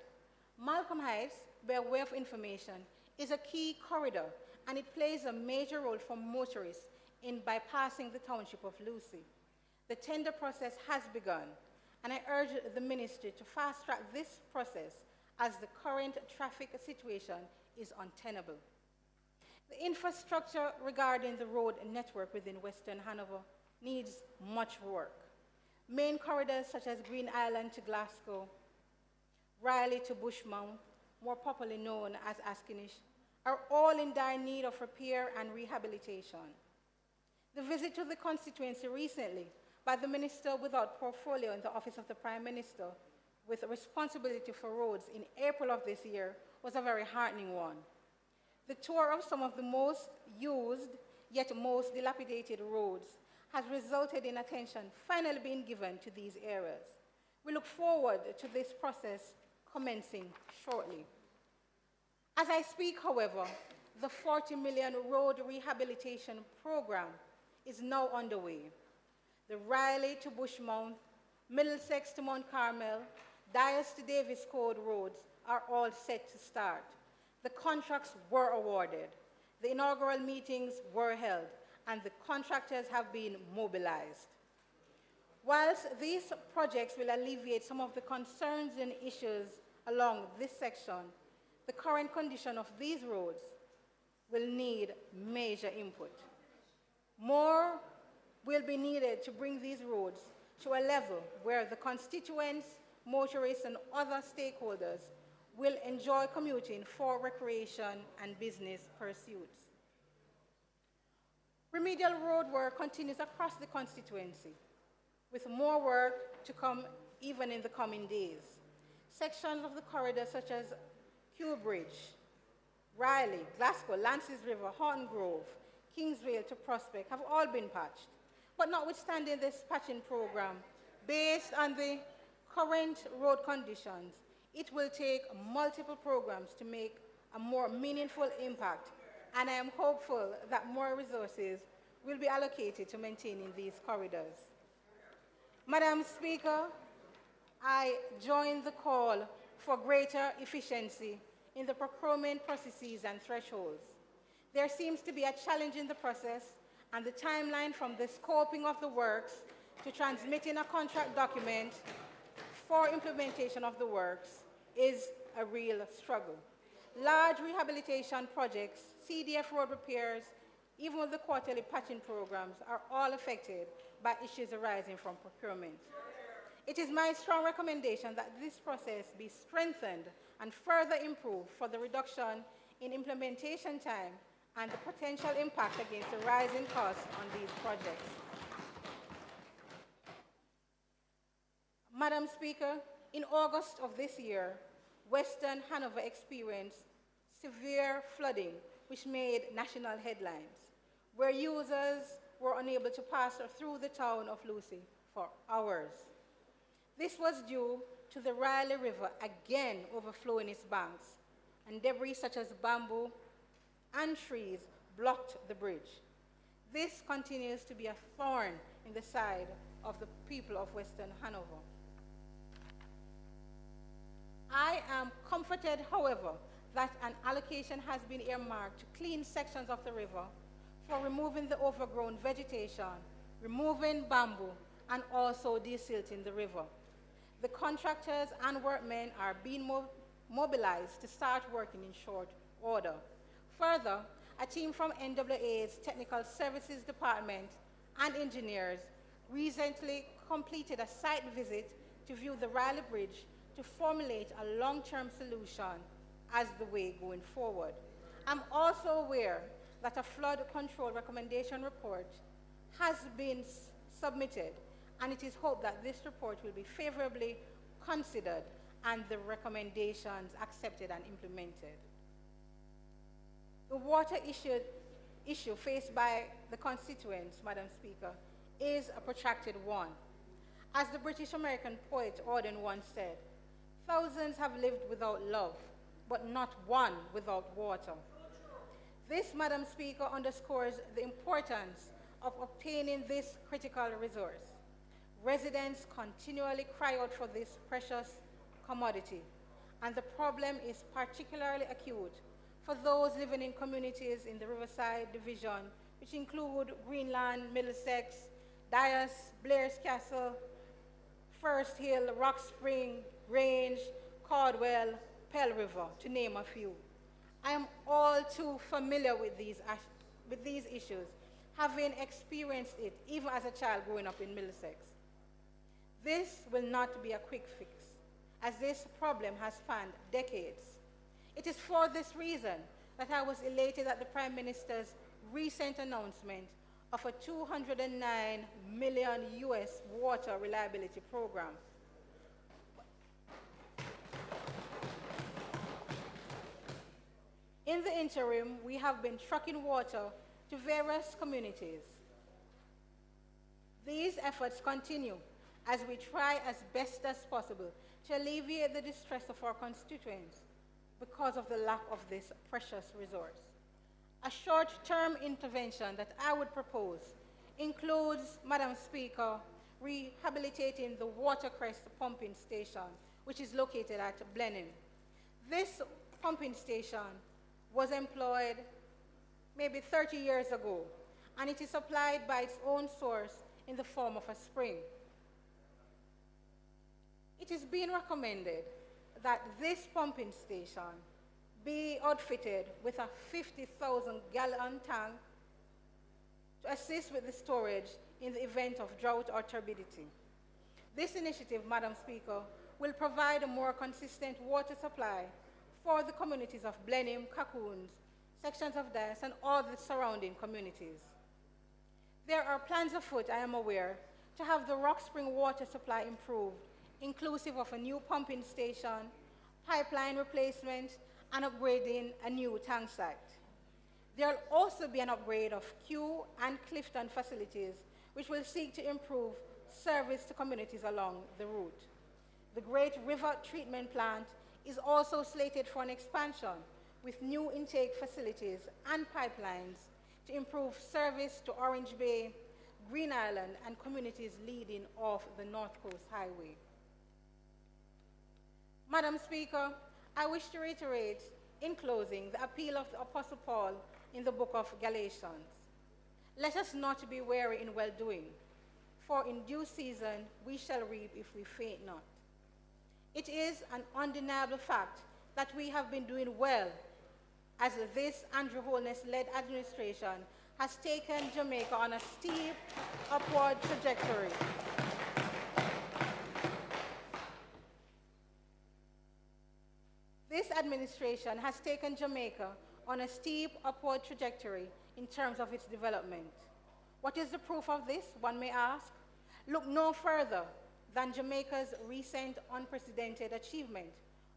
Malcolm Heights, by way of information, is a key corridor, and it plays a major role for motorists in bypassing the township of Lucy. The tender process has begun, and I urge the ministry to fast-track this process as the current traffic situation is untenable. The infrastructure regarding the road network within Western Hanover needs much work. Main corridors such as Green Island to Glasgow, Riley to Bushmount, more popularly known as Askinish, are all in dire need of repair and rehabilitation. The visit to the constituency recently by the minister without portfolio in the office of the Prime Minister with responsibility for roads in April of this year was a very heartening one. The tour of some of the most used yet most dilapidated roads has resulted in attention finally being given to these areas. We look forward to this process commencing shortly. As I speak, however, the 40 million road rehabilitation program is now underway. The Riley to Bushmount, Middlesex to Mount Carmel, Dyers to Davis Code roads are all set to start. The contracts were awarded. The inaugural meetings were held, and the contractors have been mobilized. Whilst these projects will alleviate some of the concerns and issues along this section, the current condition of these roads will need major input. More will be needed to bring these roads to a level where the constituents, motorists, and other stakeholders will enjoy commuting for recreation and business pursuits. Remedial road work continues across the constituency, with more work to come even in the coming days. Sections of the corridor such as Kew Bridge, Riley, Glasgow, Lances River, Horton Grove, Kingsvale to Prospect have all been patched. But notwithstanding this patching program, based on the current road conditions, it will take multiple programs to make a more meaningful impact, and I am hopeful that more resources will be allocated to maintaining these corridors. Madam Speaker, I join the call for greater efficiency in the procurement processes and thresholds. There seems to be a challenge in the process, and the timeline from the scoping of the works to transmitting a contract document for implementation of the works is a real struggle. Large rehabilitation projects, CDF road repairs, even with the quarterly patching programs are all affected by issues arising from procurement. It is my strong recommendation that this process be strengthened and further improved for the reduction in implementation time and the potential impact against the rising costs on these projects. Madam Speaker, in August of this year, Western Hanover experienced severe flooding, which made national headlines, where users were unable to pass through the town of Lucy for hours. This was due to the Riley River again overflowing its banks, and debris such as bamboo and trees blocked the bridge. This continues to be a thorn in the side of the people of Western Hanover. I am comforted, however, that an allocation has been earmarked to clean sections of the river for removing the overgrown vegetation, removing bamboo, and also desilting the river. The contractors and workmen are being mobilized to start working in short order. Further, a team from NWA's Technical Services Department and engineers recently completed a site visit to view the Riley Bridge to formulate a long-term solution as the way going forward. I'm also aware that a flood control recommendation report has been submitted, and it is hoped that this report will be favorably considered and the recommendations accepted and implemented. The water issue faced by the constituents, Madam Speaker, is a protracted one. As the British American poet Auden once said, thousands have lived without love, but not one without water. This, Madam Speaker, underscores the importance of obtaining this critical resource. Residents continually cry out for this precious commodity, and the problem is particularly acute for those living in communities in the Riverside Division, which include Greenland, Middlesex, Dias, Blair's Castle, First Hill, Rock Spring, Grange, Caldwell, Pell River, to name a few. I am all too familiar with these issues, having experienced it even as a child growing up in Middlesex. This will not be a quick fix, as this problem has spanned decades. It is for this reason that I was elated at the Prime Minister's recent announcement of a $209 million US water reliability program. In the interim, we have been trucking water to various communities. These efforts continue as we try as best as possible to alleviate the distress of our constituents because of the lack of this precious resource. A short-term intervention that I would propose includes, Madam Speaker, rehabilitating the Watercrest pumping station, which is located at Blenheim. This pumping station was employed maybe 30 years ago, and it is supplied by its own source in the form of a spring. It is being recommended that this pumping station be outfitted with a 50,000-gallon tank to assist with the storage in the event of drought or turbidity. This initiative, Madam Speaker, will provide a more consistent water supply for the communities of Blenheim, Cocoons, sections of Dias, and all the surrounding communities. There are plans afoot, I am aware, to have the Rock Spring water supply improved inclusive of a new pumping station, pipeline replacement, and upgrading a new tank site. There will also be an upgrade of Kew and Clifton facilities, which will seek to improve service to communities along the route. The Great River Treatment Plant is also slated for an expansion with new intake facilities and pipelines to improve service to Orange Bay, Green Island, and communities leading off the North Coast Highway. Madam Speaker, I wish to reiterate in closing the appeal of the Apostle Paul in the book of Galatians. Let us not be weary in well-doing, for in due season we shall reap if we faint not. It is an undeniable fact that we have been doing well as this Andrew Holness-led administration has taken Jamaica on a steep upward trajectory. This administration has taken Jamaica on a steep upward trajectory in terms of its development. What is the proof of this, one may ask? Look no further than Jamaica's recent unprecedented achievement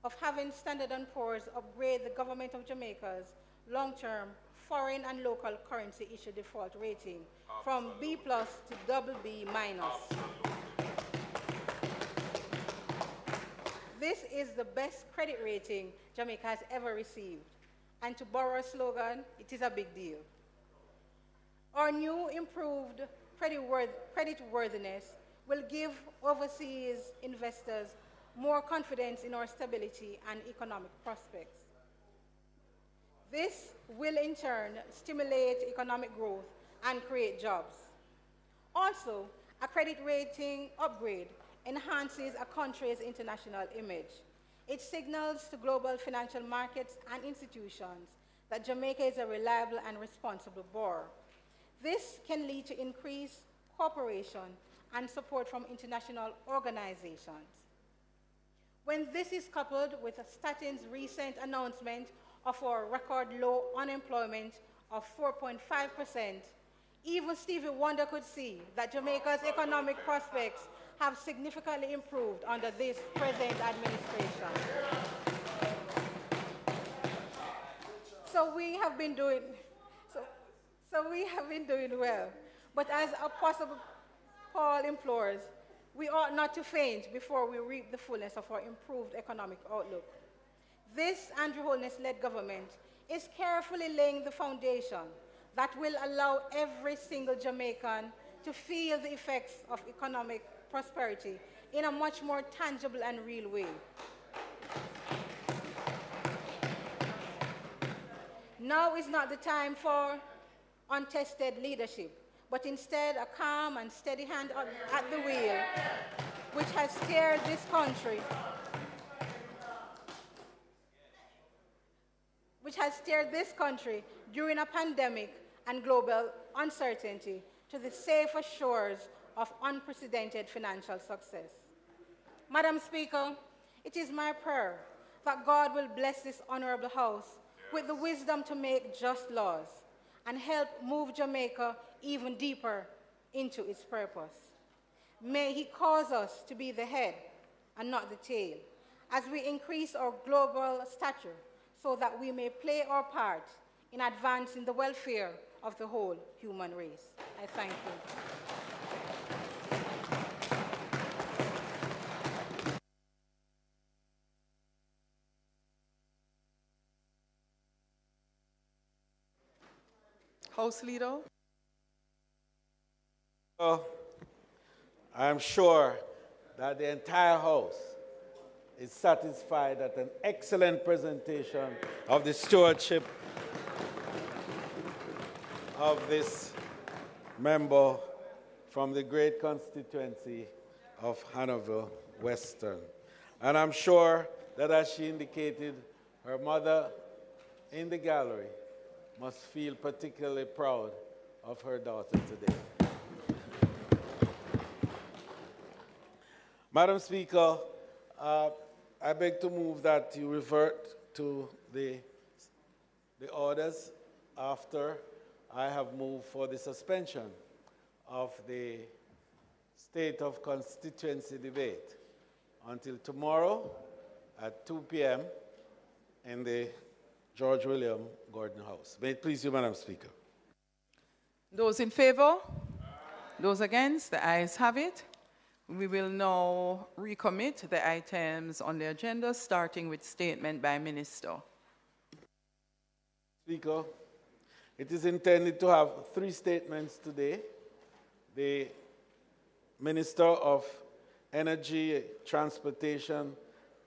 of having Standard & Poor's upgrade the government of Jamaica's long-term foreign and local currency issue default rating from B+ to BB-. This is the best credit rating Jamaica has ever received. And to borrow a slogan, it is a big deal. Our new improved creditworthiness will give overseas investors more confidence in our stability and economic prospects. This will in turn stimulate economic growth and create jobs. Also, a credit rating upgrade enhances a country's international image. It signals to global financial markets and institutions that Jamaica is a reliable and responsible borrower. This can lead to increased cooperation and support from international organizations. When this is coupled with Statin's recent announcement of our record low unemployment of 4.5%, even Stevie Wonder could see that Jamaica's economic prospects have significantly improved under this present administration. So we have been doing well. But as Apostle Paul implores, we ought not to faint before we reap the fullness of our improved economic outlook. This Andrew Holness-led government is carefully laying the foundation that will allow every single Jamaican to feel the effects of economic prosperity in a much more tangible and real way. Now is not the time for untested leadership, but instead a calm and steady hand at the wheel, which has steered this country during a pandemic and global uncertainty to the safer shores of unprecedented financial success. Madam Speaker, it is my prayer that God will bless this honorable House with the wisdom to make just laws and help move Jamaica even deeper into its purpose. May He cause us to be the head and not the tail as we increase our global stature so that we may play our part in advancing the welfare of the whole human race. I thank you. House Leader. I'm sure that the entire House is satisfied at an excellent presentation of the stewardship of this member from the great constituency of Hanover Western. And I'm sure that, as she indicated, her mother in the gallery must feel particularly proud of her daughter today. Madam Speaker, I beg to move that you revert to the orders after I have moved for the suspension of the State of Constituency debate until tomorrow at 2 p.m. in the George William Gordon House. May it please you, Madam Speaker. Those in favor? Those against? The ayes have it. We will now recommit the items on the agenda, starting with statement by Minister. Speaker, it is intended to have 3 statements today. The Minister of Energy, Transportation,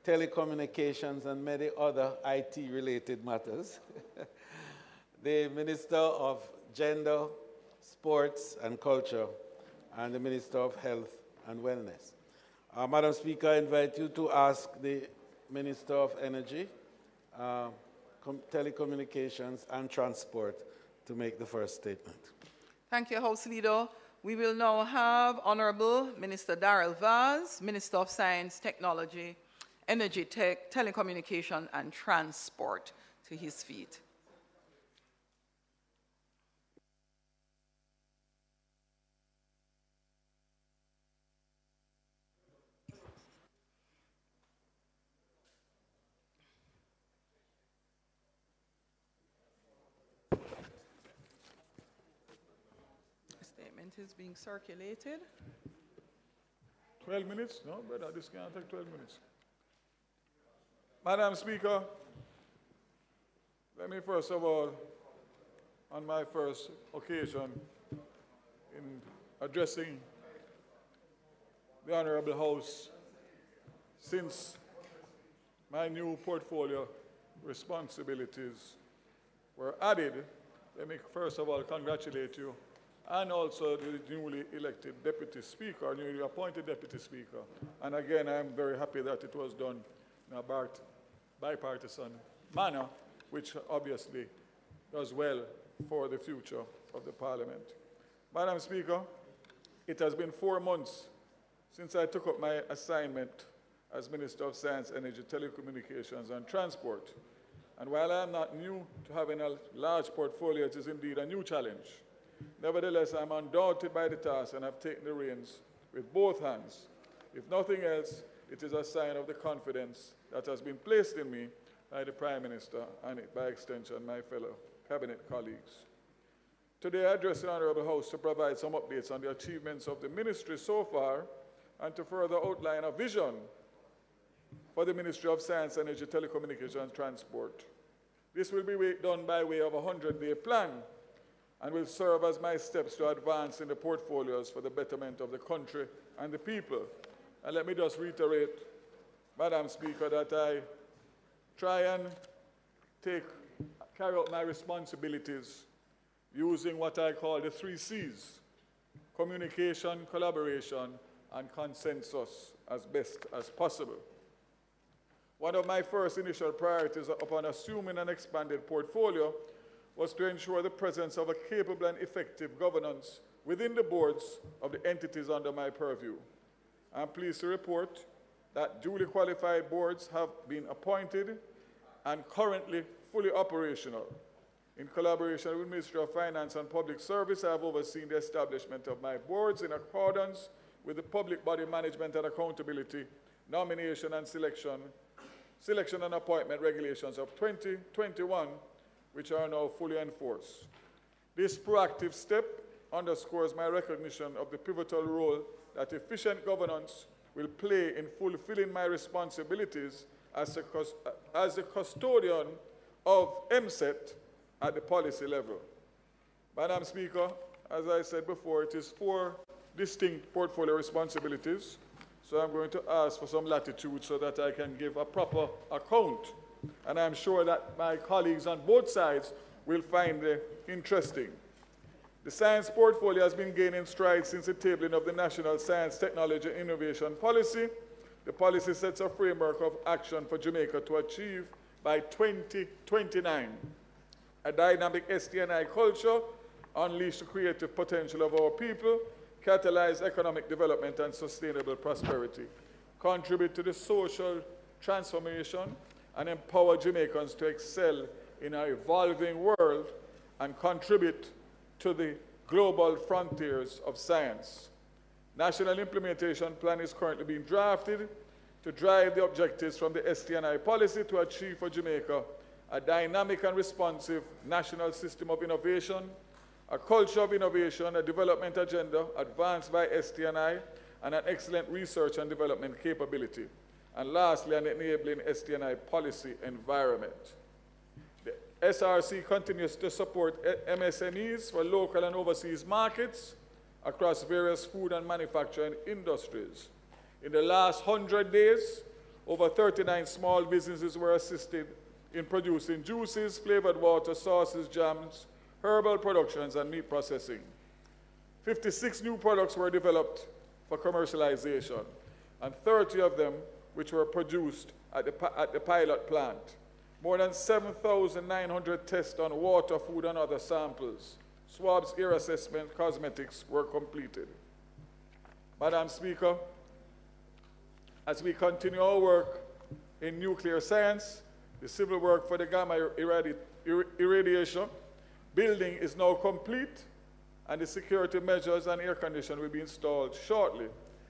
Telecommunications, and many other IT-related matters. The Minister of Gender, Sports, and Culture, and the Minister of Health and Wellness. Madam Speaker, I invite you to ask the Minister of Energy, Telecommunications, and Transport to make the first statement. Thank you, House Leader. We will now have Honorable Minister Darrell Vaz, Minister of Science, Technology, Energy, Telecommunication, and Transport, to his feet. Is being circulated. 12 minutes? No, brother, this can't take 12 minutes. Madam Speaker, let me first of all, on my first occasion in addressing the Honorable House since my new portfolio responsibilities were added, let me first of all congratulate you and also the newly elected Deputy Speaker, newly appointed Deputy Speaker. And again, I'm very happy that it was done in a bipartisan manner, which obviously does well for the future of the Parliament. Madam Speaker, it has been 4 months since I took up my assignment as Minister of Science, Energy, Telecommunications, and Transport. And while I am not new to having a large portfolio, it is indeed a new challenge. Nevertheless, I'm undaunted by the task and have taken the reins with both hands. If nothing else, it is a sign of the confidence that has been placed in me by the Prime Minister and, by extension, my fellow Cabinet colleagues. Today, I address the Honourable House to provide some updates on the achievements of the Ministry so far and to further outline a vision for the Ministry of Science, Energy, Telecommunications, and Transport. This will be done by way of a 100-day plan and will serve as my steps to advance in the portfolios for the betterment of the country and the people. And let me just reiterate, Madam Speaker, that I try and carry out my responsibilities using what I call the 3 C's: communication, collaboration, and consensus as best as possible. One of my first initial priorities upon assuming an expanded portfolio was to ensure the presence of a capable and effective governance within the boards of the entities under my purview. I'm pleased to report that duly qualified boards have been appointed and currently fully operational. In collaboration with the Ministry of Finance and Public Service, I have overseen the establishment of my boards in accordance with the Public Body Management and Accountability, Nomination and Selection and Appointment Regulations of 2021, which are now fully enforced. This proactive step underscores my recognition of the pivotal role that efficient governance will play in fulfilling my responsibilities as a custodian of MSET at the policy level. Madam Speaker, as I said before, it is 4 distinct portfolio responsibilities, so I'm going to ask for some latitude so that I can give a proper account. And I'm sure that my colleagues on both sides will find it interesting. The science portfolio has been gaining strides since the tabling of the National Science, Technology, and Innovation Policy. The policy sets a framework of action for Jamaica to achieve by 2029 a dynamic STNI culture, unleash the creative potential of our people, catalyze economic development and sustainable prosperity, contribute to the social transformation, and empower Jamaicans to excel in our evolving world and contribute to the global frontiers of science. National Implementation Plan is currently being drafted to drive the objectives from the STNI policy to achieve for Jamaica a dynamic and responsive national system of innovation, a culture of innovation, a development agenda advanced by STNI, and an excellent research and development capability. And lastly, an enabling STNI policy environment. The SRC continues to support MSMEs for local and overseas markets across various food and manufacturing industries. In the last 100 days, over 39 small businesses were assisted in producing juices, flavored water, sauces, jams, herbal productions, and meat processing. 56 new products were developed for commercialization, and 30 of them which were produced at the pilot plant. More than 7,900 tests on water, food, and other samples, swabs, ear assessment, cosmetics were completed. Madam Speaker, as we continue our work in nuclear science, the civil work for the gamma irradiation building is now complete, and the security measures and air conditioning will be installed shortly.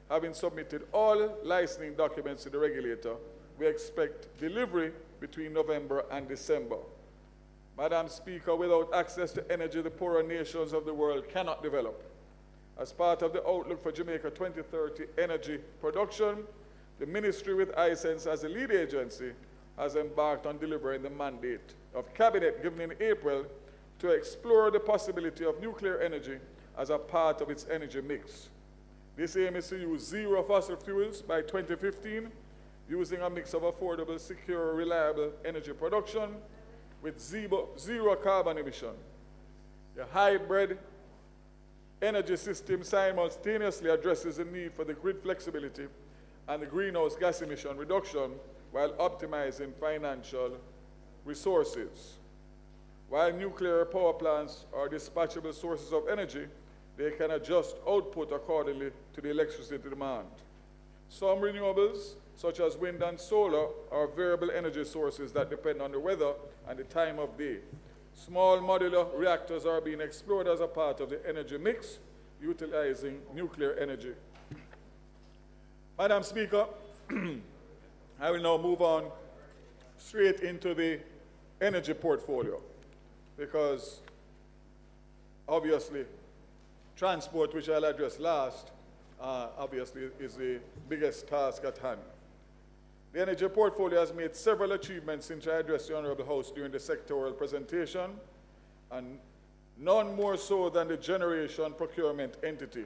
Having submitted all licensing documents to the regulator, we expect delivery between November and December. Madam Speaker, without access to energy, the poorer nations of the world cannot develop. As part of the Outlook for Jamaica 2030 energy production, the Ministry, with iSense as a lead agency, has embarked on delivering the mandate of Cabinet given in April to explore the possibility of nuclear energy as a part of its energy mix. This aim is to use zero fossil fuels by 2015, using a mix of affordable, secure, reliable energy production with zero carbon emission. The hybrid energy system simultaneously addresses the need for the grid flexibility and the greenhouse gas emission reduction while optimizing financial resources. While nuclear power plants are dispatchable sources of energy, they can adjust output accordingly to the electricity demand. Some renewables, such as wind and solar, are variable energy sources that depend on the weather and the time of day. Small modular reactors are being explored as a part of the energy mix, utilizing nuclear energy. Madam Speaker, I will now move on straight into the energy portfolio, because obviously transport, which I'll address last, obviously is the biggest task at hand. The energy portfolio has made several achievements since I addressed the Honorable House during the sectoral presentation, and none more so than the generation procurement entity.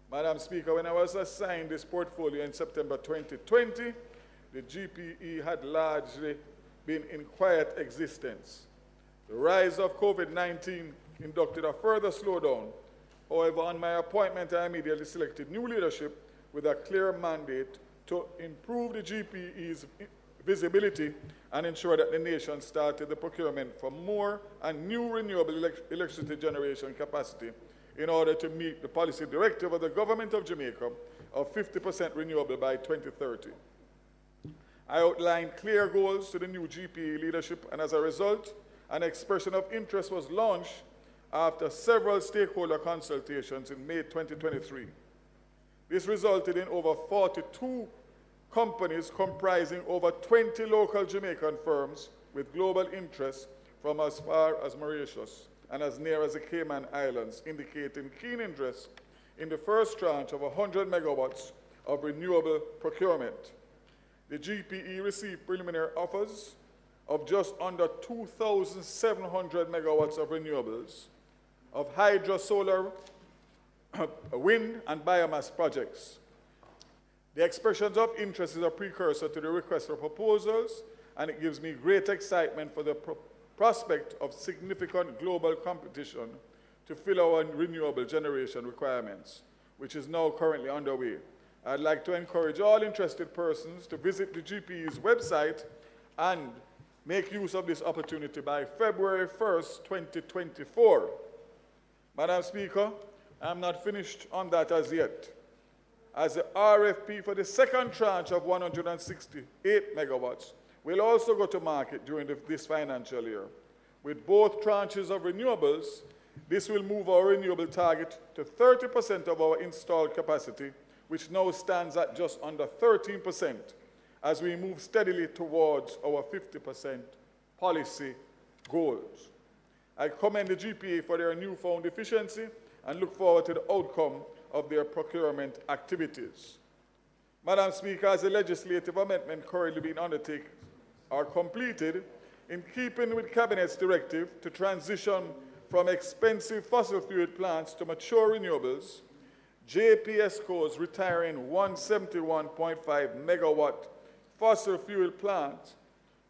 Madam Speaker, when I was assigned this portfolio in September 2020, the GPE had largely been in quiet existence. The rise of COVID-19 inducted a further slowdown. However, on my appointment, I immediately selected new leadership with a clear mandate to improve the GPE's visibility and ensure that the nation started the procurement for more and new renewable electricity generation capacity in order to meet the policy directive of the Government of Jamaica of 50% renewable by 2030. I outlined clear goals to the new GPE leadership, and as a result, an expression of interest was launched after several stakeholder consultations in May 2023. This resulted in over 42 companies comprising over 20 local Jamaican firms with global interests from as far as Mauritius and as near as the Cayman Islands, indicating keen interest in the first tranche of 100 megawatts of renewable procurement. The GPE received preliminary offers of just under 2,700 megawatts of renewables, of hydro, solar, wind, and biomass projects. The expressions of interest is a precursor to the request for proposals, and it gives me great excitement for the prospect of significant global competition to fill our renewable generation requirements, which is now currently underway. I'd like to encourage all interested persons to visit the GPE's website and make use of this opportunity by February 1st, 2024. Madam Speaker, I'm not finished on that as yet. As the RFP for the second tranche of 168 megawatts will also go to market during this financial year. With both tranches of renewables, this will move our renewable target to 30% of our installed capacity, which now stands at just under 13%, as we move steadily towards our 50% policy goals. I commend the GPA for their newfound efficiency and look forward to the outcome of their procurement activities. Madam Speaker, as the legislative amendment currently being undertaken are completed, in keeping with Cabinet's directive to transition from expensive fossil fuel plants to mature renewables, JPSCO's retiring 171.5 megawatt fossil fuel plant,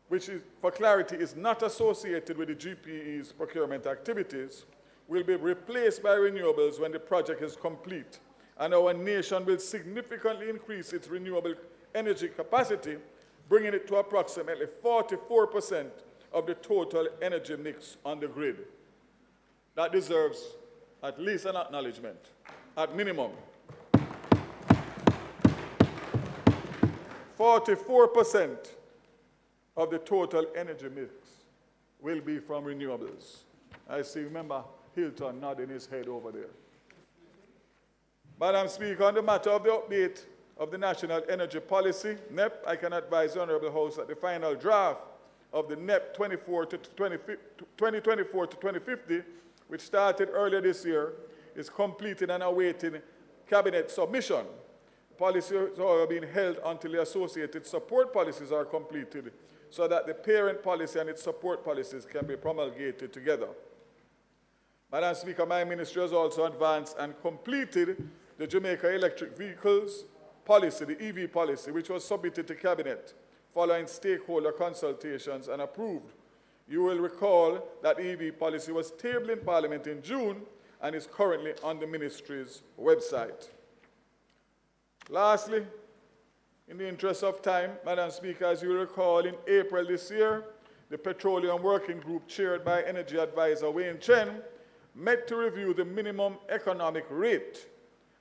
which is, for clarity, is not associated with the GPE's procurement activities, will be replaced by renewables when the project is complete, and our nation will significantly increase its renewable energy capacity, bringing it to approximately 44% of the total energy mix on the grid. That deserves at least an acknowledgement, at minimum. 44% of the total energy mix will be from renewables. I see, remember, Hilton nodding his head over there. Madam Speaker, on the matter of the update of the National Energy Policy, NEP, I can advise the Honourable House that the final draft of the NEP 2024 to 2050, which started earlier this year, is completed and awaiting Cabinet submission. Policies are being held until the associated support policies are completed so that the parent policy and its support policies can be promulgated together. Madam Speaker, my ministry has also advanced and completed the Jamaica Electric Vehicles Policy, the EV policy, which was submitted to Cabinet following stakeholder consultations and approved. You will recall that the EV policy was tabled in Parliament in June and is currently on the ministry's website. Lastly, in the interest of time, Madam Speaker, as you recall, in April this year, the Petroleum Working Group, chaired by Energy Advisor Wayne Chen, met to review the minimum economic rate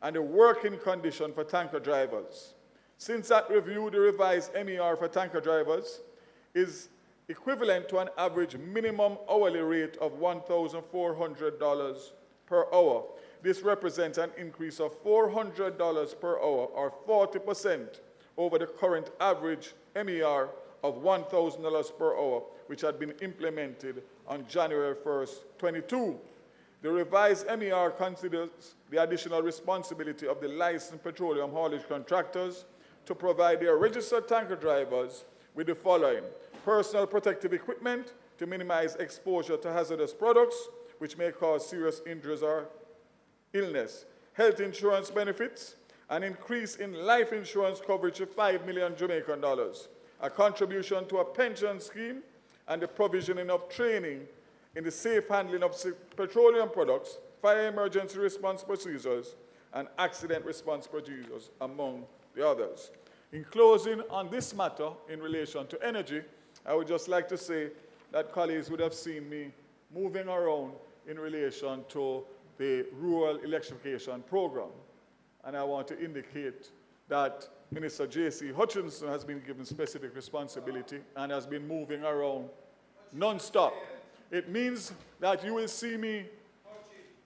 and the working condition for tanker drivers. Since that review, the revised MER for tanker drivers is equivalent to an average minimum hourly rate of $1,400 per hour. This represents an increase of $400 per hour, or 40%, over the current average MER of $1,000 per hour, which had been implemented on January 1st, 2022. The revised MER considers the additional responsibility of the licensed petroleum haulage contractors to provide their registered tanker drivers with the following: personal protective equipment to minimize exposure to hazardous products, which may cause serious injuries or illness, health insurance benefits, an increase in life insurance coverage of $5 million Jamaican dollars, a contribution to a pension scheme, and the provisioning of training in the safe handling of petroleum products, fire emergency response procedures, and accident response procedures, among the others. In closing on this matter in relation to energy, I would just like to say that colleagues would have seen me moving around in relation to the rural electrification program. And I want to indicate that Minister J.C. Hutchinson has been given specific responsibility and has been moving around non-stop. It means that you will see me,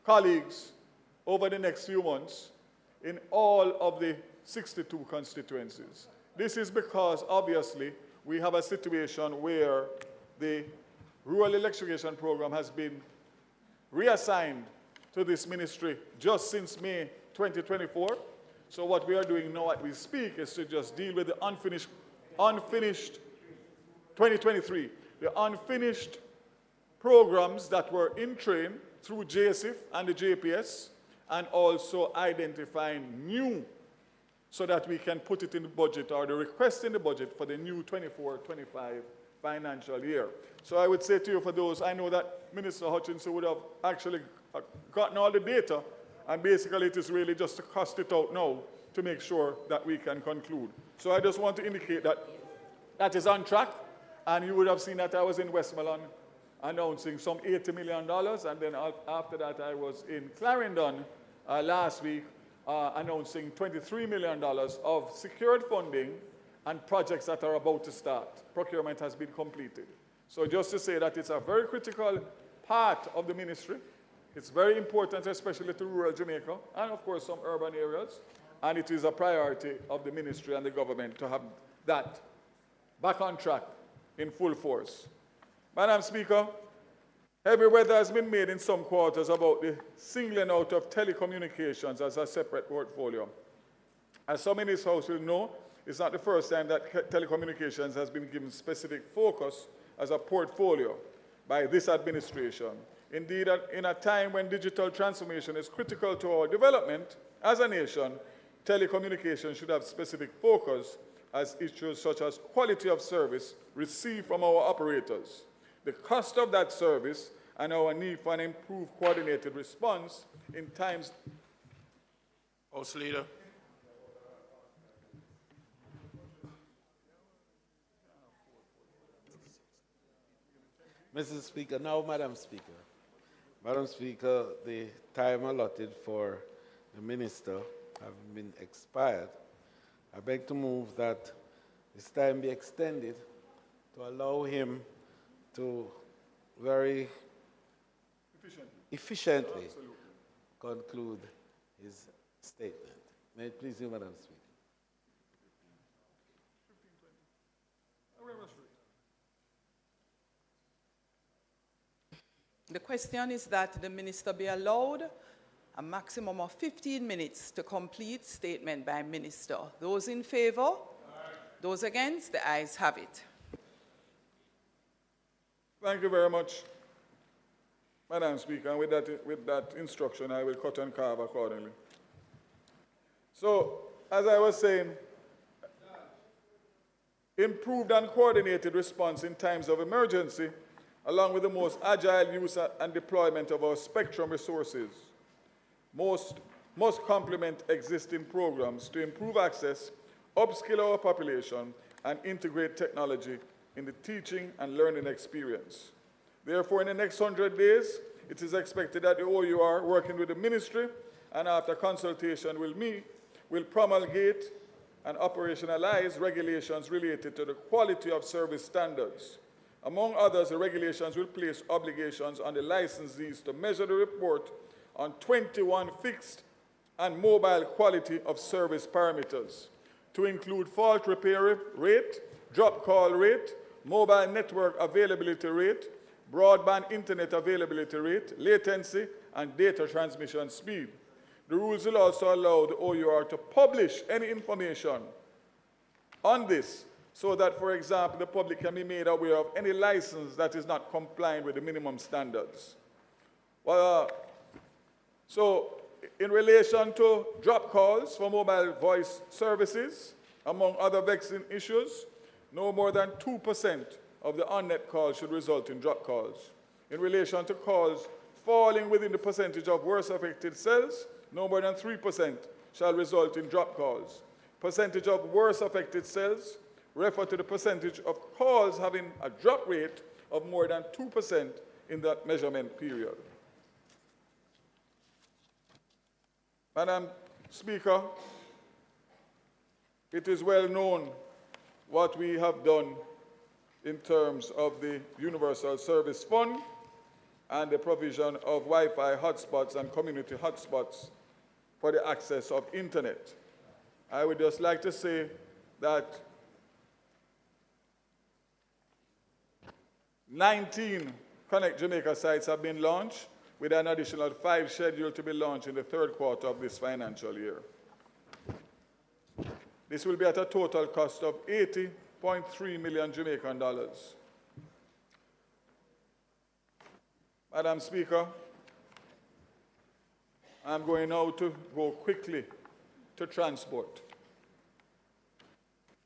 colleagues, over the next few months in all of the 62 constituencies. This is because, obviously, we have a situation where the rural electrification program has been reassigned to this ministry just since May 2024. So what we are doing now as we speak is to just deal with the unfinished 2023, the unfinished programs that were in train through JSIF and the JPS, and also identifying new so that we can put it in the budget, or the request in the budget for the new 24-25 financial year. So I would say to you, for those, I know that Minister Hutchinson would have actually gotten all the data, and basically it is really just to cost it out now to make sure that we can conclude. So I just want to indicate that that is on track, and you would have seen that I was in Westmoreland announcing some $80 million, and then after that I was in Clarendon last week announcing $23 million of secured funding and projects that are about to start. Procurement has been completed. So just to say that it's a very critical part of the ministry. It's very important, especially to rural Jamaica, and of course some urban areas, and it is a priority of the ministry and the government to have that back on track in full force. Madam Speaker, heavy weather has been made in some quarters about the singling out of telecommunications as a separate portfolio. As some in this House will know, it's not the first time that telecommunications has been given specific focus as a portfolio by this administration. Indeed, in a time when digital transformation is critical to our development as a nation, telecommunications should have specific focus as issues such as quality of service received from our operators, the cost of that service, and our need for an improved coordinated response in times. House Leader. Mr. Speaker, now Madam Speaker. Madam Speaker, the time allotted for the Minister having been expired, I beg to move that this time be extended to allow him to very efficiently conclude his statement. May it please you, Madam Speaker. The question is that the Minister be allowed a maximum of 15 minutes to complete statement by Minister. Those in favor? Aye. Those against? The ayes have it. Thank you very much, Madam Speaker. And with that instruction, I will cut and carve accordingly. So, as I was saying, improved and coordinated response in times of emergency, along with the most agile use and deployment of our spectrum resources, must complement existing programs to improve access, upskill our population, and integrate technology in the teaching and learning experience. Therefore, in the next 100 days, it is expected that the OUR, working with the Ministry and after consultation will promulgate and operationalize regulations related to the quality of service standards. Among others, the regulations will place obligations on the licensees to measure the report on 21 fixed and mobile quality of service parameters, to include fault repair rate, drop call rate, mobile network availability rate, broadband internet availability rate, latency, and data transmission speed. The rules will also allow the OUR to publish any information on this, so that, for example, the public can be made aware of any license that is not complying with the minimum standards. So, in relation to drop calls for mobile voice services, among other vexing issues, no more than 2% of the on-net calls should result in drop calls. In relation to calls falling within the percentage of worst affected cells, no more than 3% shall result in drop calls. Percentage of worst affected cells refer to the percentage of calls having a drop rate of more than 2% in that measurement period. Madam Speaker, it is well known what we have done in terms of the Universal Service Fund and the provision of Wi-Fi hotspots and community hotspots for the access of internet. I would just like to say that 19 Connect Jamaica sites have been launched, with an additional 5 scheduled to be launched in the third quarter of this financial year. This will be at a total cost of 80.3 million Jamaican dollars. Madam Speaker, I'm going now to go quickly to transport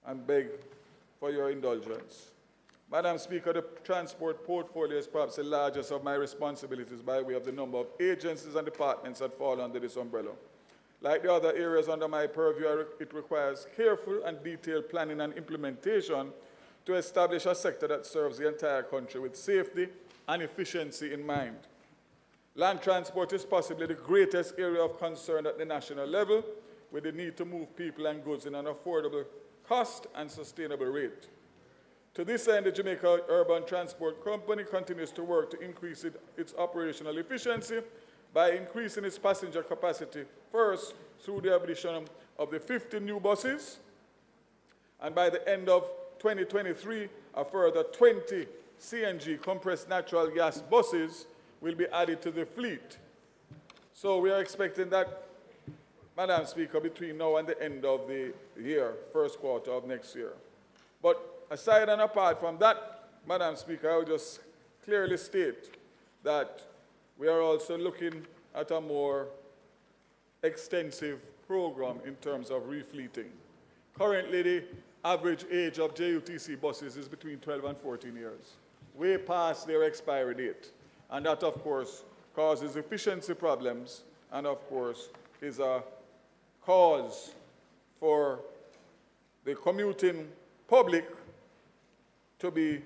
and beg for your indulgence. Madam Speaker, the transport portfolio is perhaps the largest of my responsibilities by way of the number of agencies and departments that fall under this umbrella. Like the other areas under my purview, it requires careful and detailed planning and implementation to establish a sector that serves the entire country with safety and efficiency in mind. Land transport is possibly the greatest area of concern at the national level, with the need to move people and goods in an affordable cost and sustainable rate. To this end, the Jamaica Urban Transport Company continues to work to increase its operational efficiency by increasing its passenger capacity, first through the addition of the 50 new buses, and by the end of 2023, a further 20 CNG compressed natural gas buses will be added to the fleet. So we are expecting that, Madam Speaker, between now and the end of the year, first quarter of next year. But aside and apart from that, Madam Speaker, I will just clearly state that we are also looking at a more extensive program in terms of refleeting. Currently, the average age of JUTC buses is between 12 and 14 years, way past their expiry date. And that, of course, causes efficiency problems and, of course, is a cause for the commuting public to be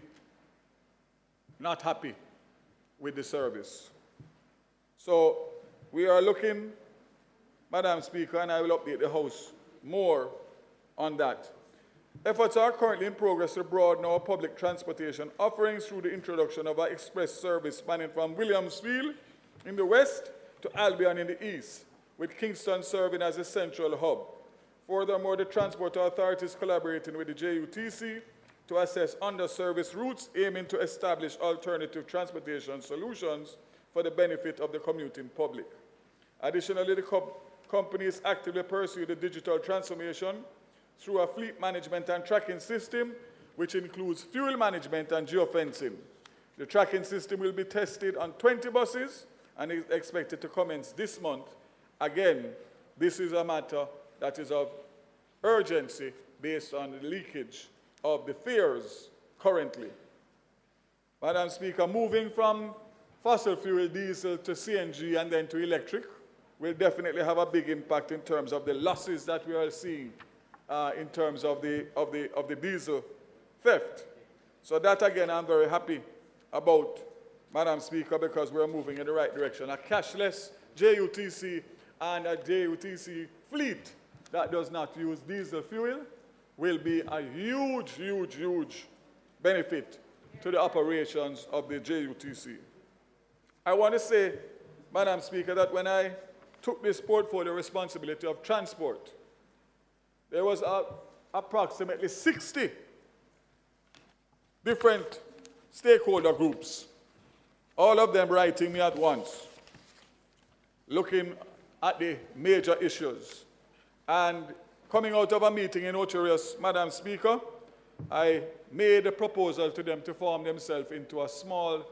not happy with the service. So we are looking, Madam Speaker, and I will update the House more on that. Efforts are currently in progress to broaden our public transportation offerings through the introduction of an express service spanning from Williamsfield in the west to Albion in the east, with Kingston serving as a central hub. Furthermore, the Transport Authority is collaborating with the JUTC to assess under-service routes, aiming to establish alternative transportation solutions for the benefit of the commuting public. Additionally, the company is actively pursuing the digital transformation through a fleet management and tracking system, which includes fuel management and geofencing. The tracking system will be tested on 20 buses and is expected to commence this month. Again, this is a matter that is of urgency based on the leakage of the fares currently. Madam Speaker, moving from fossil fuel diesel to CNG and then to electric will definitely have a big impact in terms of the losses that we are seeing in terms of the diesel theft. So that, again, I'm very happy about, Madam Speaker, because we're moving in the right direction. A cashless JUTC and a JUTC fleet that does not use diesel fuel will be a huge, huge, huge benefit to the operations of the JUTC. I want to say, Madam Speaker, that when I took this portfolio responsibility of transport, there was approximately 60 different stakeholder groups, all of them writing me at once, looking at the major issues. And coming out of a meeting in Ocherius, Madam Speaker, I made a proposal to them to form themselves into a small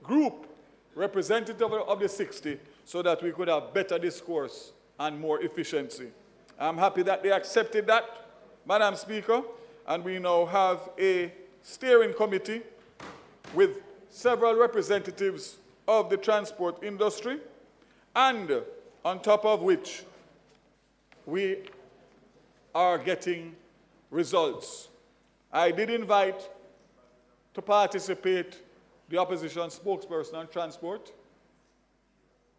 group representative of the 60 so that we could have better discourse and more efficiency. I'm happy that they accepted that, Madam Speaker, and we now have a steering committee with several representatives of the transport industry, and on top of which we are getting results. I did invite to participate the opposition spokesperson on transport,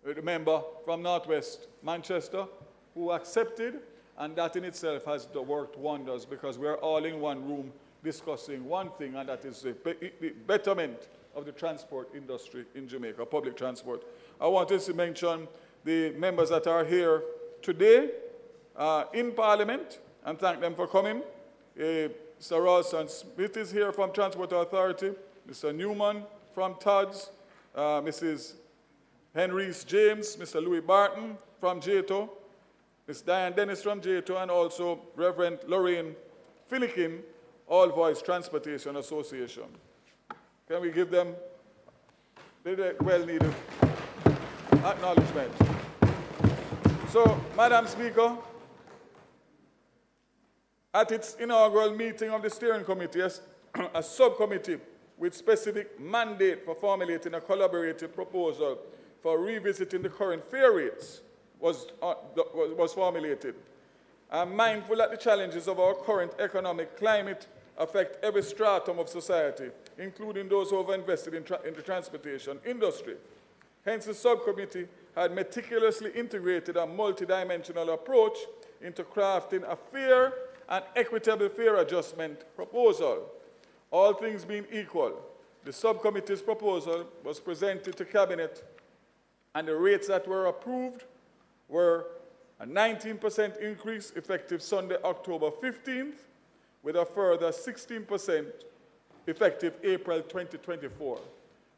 a member from Northwest Manchester, who accepted, and that in itself has worked wonders because we're all in one room discussing one thing, and that is the betterment of the transport industry in Jamaica, public transport. I wanted to mention the members that are here today in Parliament and thank them for coming. Mr. Ralston Smith is here from Transport Authority, Mr. Newman from TODS, Mrs. Henrice James, Mr. Louis Barton from JATO, Ms. Diane Dennis from JATO, and also Reverend Lorraine Finikin, All Voice Transportation Association. Can we give them the well-needed acknowledgement? So, Madam Speaker, at its inaugural meeting of the steering committee, a subcommittee with specific mandate for formulating a collaborative proposal for revisiting the current fare rates was formulated. I'm mindful that the challenges of our current economic climate affect every stratum of society, including those who have invested in the transportation industry. Hence, the subcommittee had meticulously integrated a multidimensional approach into crafting a fair and equitable fare adjustment proposal. All things being equal, the subcommittee's proposal was presented to Cabinet, and the rates that were approved were a 19% increase effective Sunday, October 15th, with a further 16% effective April 2024.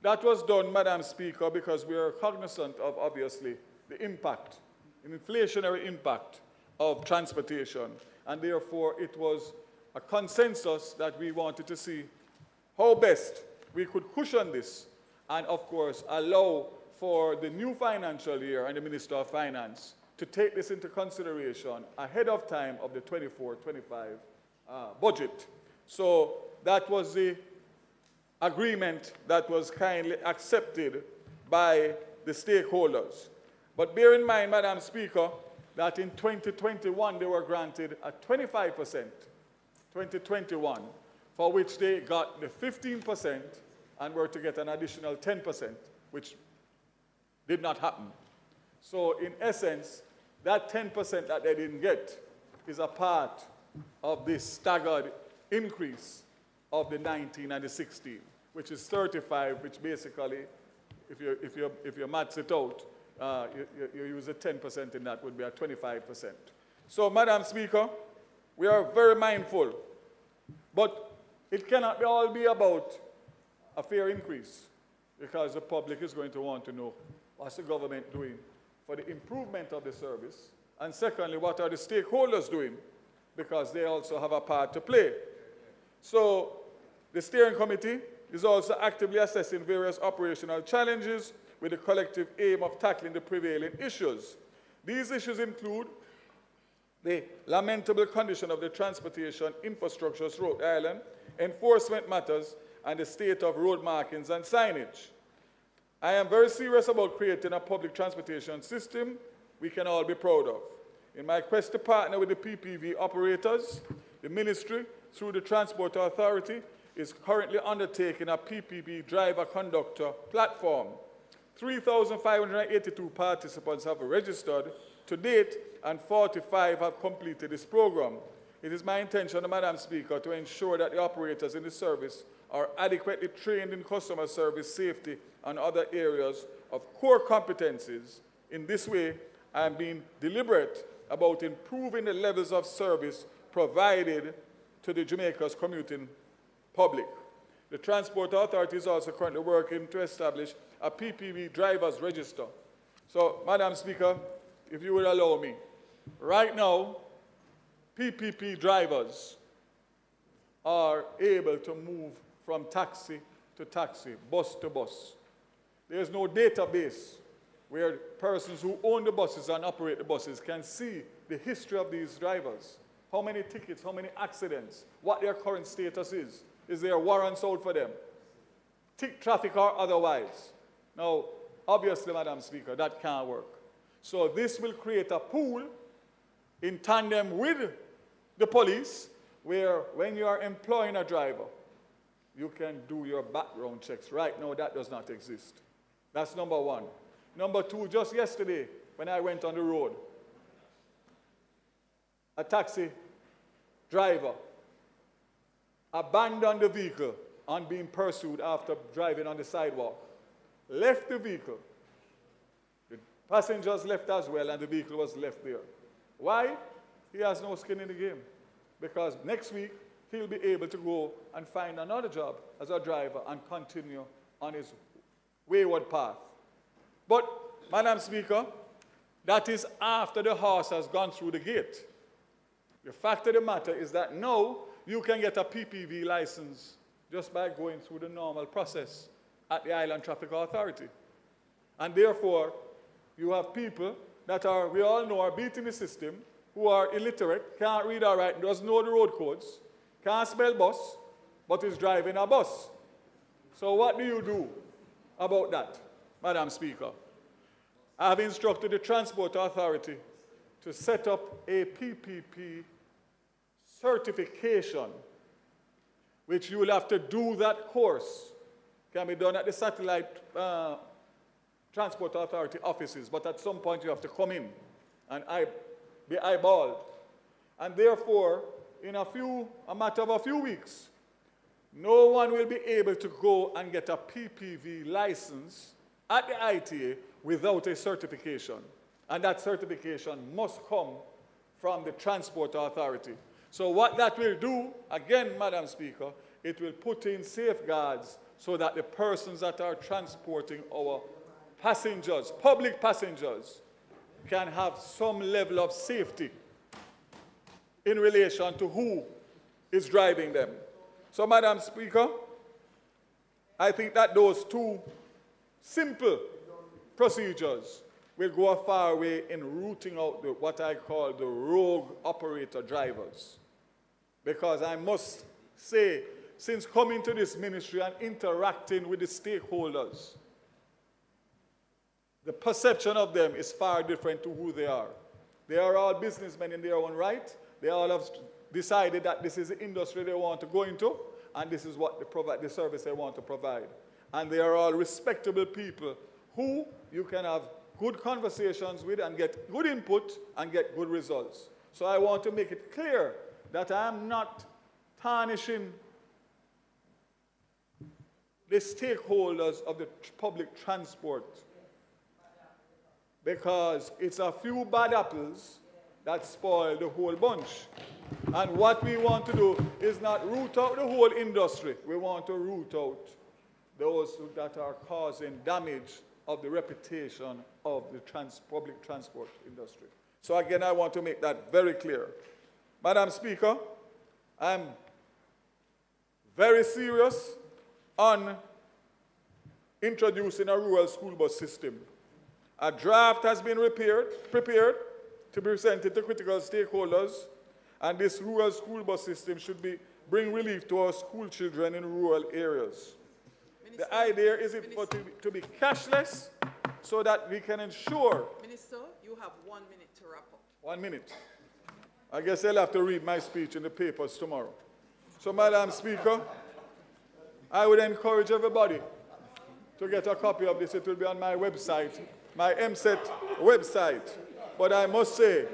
That was done, Madam Speaker, because we are cognizant of, obviously, the impact, an inflationary impact of transportation, and therefore it was a consensus that we wanted to see how best we could cushion this and, of course, allow for the new financial year and the Minister of Finance to take this into consideration ahead of time of the 24-25 budget. So that was the agreement that was kindly accepted by the stakeholders. But bear in mind, Madam Speaker, that in 2021 they were granted a 25%, 2021, for which they got the 15% and were to get an additional 10%, which did not happen. So in essence, that 10% that they didn't get is a part of this staggered increase of the 19 and the 16, which is 35, which basically, if you maths it out, you use a 10% in that would be a 25%. So, Madam Speaker, we are very mindful, but it cannot all be about a fair increase, because the public is going to want to know what's the government doing for the improvement of the service, and secondly, what are the stakeholders doing, because they also have a part to play. So the steering committee is also actively assessing various operational challenges with the collective aim of tackling the prevailing issues. These issues include the lamentable condition of the transportation infrastructure throughout the island, enforcement matters, and the state of road markings and signage. I am very serious about creating a public transportation system we can all be proud of. In my quest to partner with the PPV operators, the Ministry, through the Transport Authority, is currently undertaking a PPV driver-conductor platform. 3,582 participants have registered to date, and 45 have completed this program. It is my intention, Madam Speaker, to ensure that the operators in the service are adequately trained in customer service, safety, and other areas of core competencies. In this way, I am being deliberate about improving the levels of service provided to the Jamaica's commuting public. The Transport Authority is also currently working to establish a PPV drivers register. So, Madam Speaker, if you would allow me, right now, PPP drivers are able to move from taxi to taxi, bus to bus. There's no database where persons who own the buses and operate the buses can see the history of these drivers. How many tickets, how many accidents, what their current status is there warrants out for them, tick traffic or otherwise. Now, obviously, Madam Speaker, that can't work. So this will create a pool in tandem with the police, where when you are employing a driver, you can do your background checks. Right now, that does not exist. That's number one. Number two, just yesterday, when I went on the road, a taxi driver abandoned the vehicle on being pursued after driving on the sidewalk, left the vehicle. The passengers left as well, and the vehicle was left there. Why? He has no skin in the game. Because next week, he'll be able to go and find another job as a driver and continue on his wayward path. But, Madam Speaker, that is after the horse has gone through the gate. The fact of the matter is that now you can get a PPV license just by going through the normal process at the Island Traffic Authority. And therefore, you have people that are, we all know, are beating the system, who are illiterate, can't read or write, doesn't know the road codes, can't spell bus, but is driving a bus. So what do you do about that, Madam Speaker? I have instructed the Transport Authority to set up a PPP certification, which you will have to do that course. Can be done at the Satellite Transport Authority offices, but at some point you have to come in and be eyeballed. And therefore, in a matter of a few weeks, no one will be able to go and get a PPV license at the ITA without a certification. And that certification must come from the Transport Authority. So what that will do, again, Madam Speaker, it will put in safeguards so that the persons that are transporting our passengers, public passengers, can have some level of safety in relation to who is driving them. So, Madam Speaker, I think that those two simple procedures will go a far way in rooting out what I call the rogue operator drivers. Because I must say, since coming to this ministry and interacting with the stakeholders, the perception of them is far different to who they are. They are all businessmen in their own right. They all have decided that this is the industry they want to go into, and this is what the service they want to provide. And they are all respectable people who you can have good conversations with and get good input and get good results. So I want to make it clear that I am not tarnishing the stakeholders of the public transport, because it's a few bad apples that spoil the whole bunch. And what we want to do is not root out the whole industry. We want to root out those that are causing damage of the reputation of the public transport industry. So again, I want to make that very clear. Madam Speaker, I'm very serious on introducing a rural school bus system. A draft has been prepared to be presented to critical stakeholders, and this rural school bus system should bring relief to our school children in rural areas. Minister, the idea is to be cashless so that we can ensure... Minister, you have 1 minute to wrap up. 1 minute. I guess I'll have to read my speech in the papers tomorrow. So, Madam Speaker, I would encourage everybody to get a copy of this. It will be on my website, my MSET website. But I must say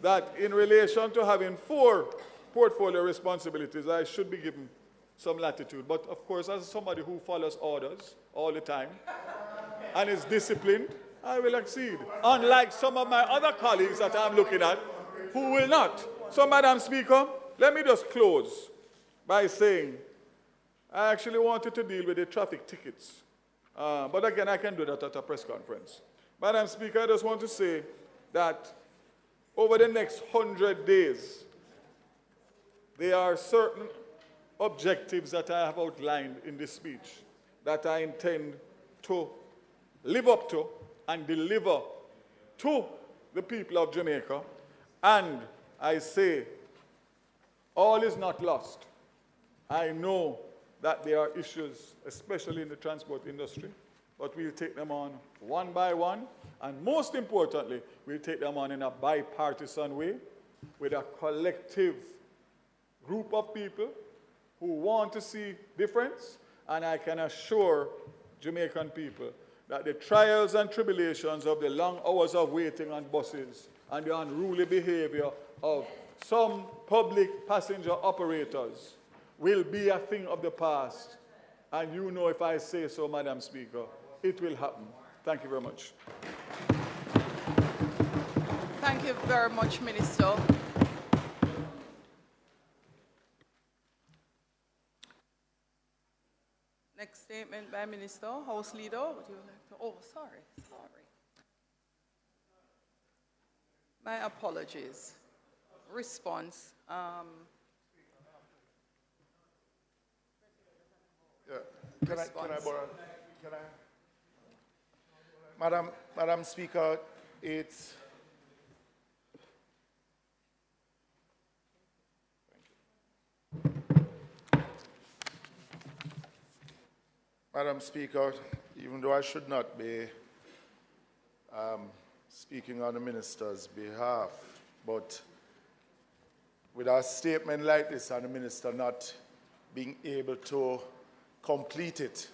that in relation to having 4 portfolio responsibilities, I should be given some latitude. But of course, as somebody who follows orders all the time and is disciplined, I will accede. Unlike some of my other colleagues that I'm looking at who will not. So, Madam Speaker, let me just close by saying I actually wanted to deal with the traffic tickets. But again, I can do that at a press conference. Madam Speaker, I just want to say that over the next 100 days, there are certain objectives that I have outlined in this speech that I intend to live up to and deliver to the people of Jamaica. And I say, all is not lost. I know that there are issues, especially in the transport industry, but we'll take them on one by one, and most importantly, we'll take them on in a bipartisan way with a collective group of people who want to see difference, and I can assure Jamaican people that the trials and tribulations of the long hours of waiting on buses and the unruly behavior of some public passenger operators will be a thing of the past. And you know, if I say so, Madam Speaker, it will happen. Thank you very much. Thank you very much, Minister. Next statement by Minister. House Leader, would you like to? Oh, sorry. My apologies. Response. Can I borrow? Can I? Madam Speaker, it's... Madam Speaker, even though I should not be speaking on the minister's behalf, but with a statement like this and the minister not being able to complete it,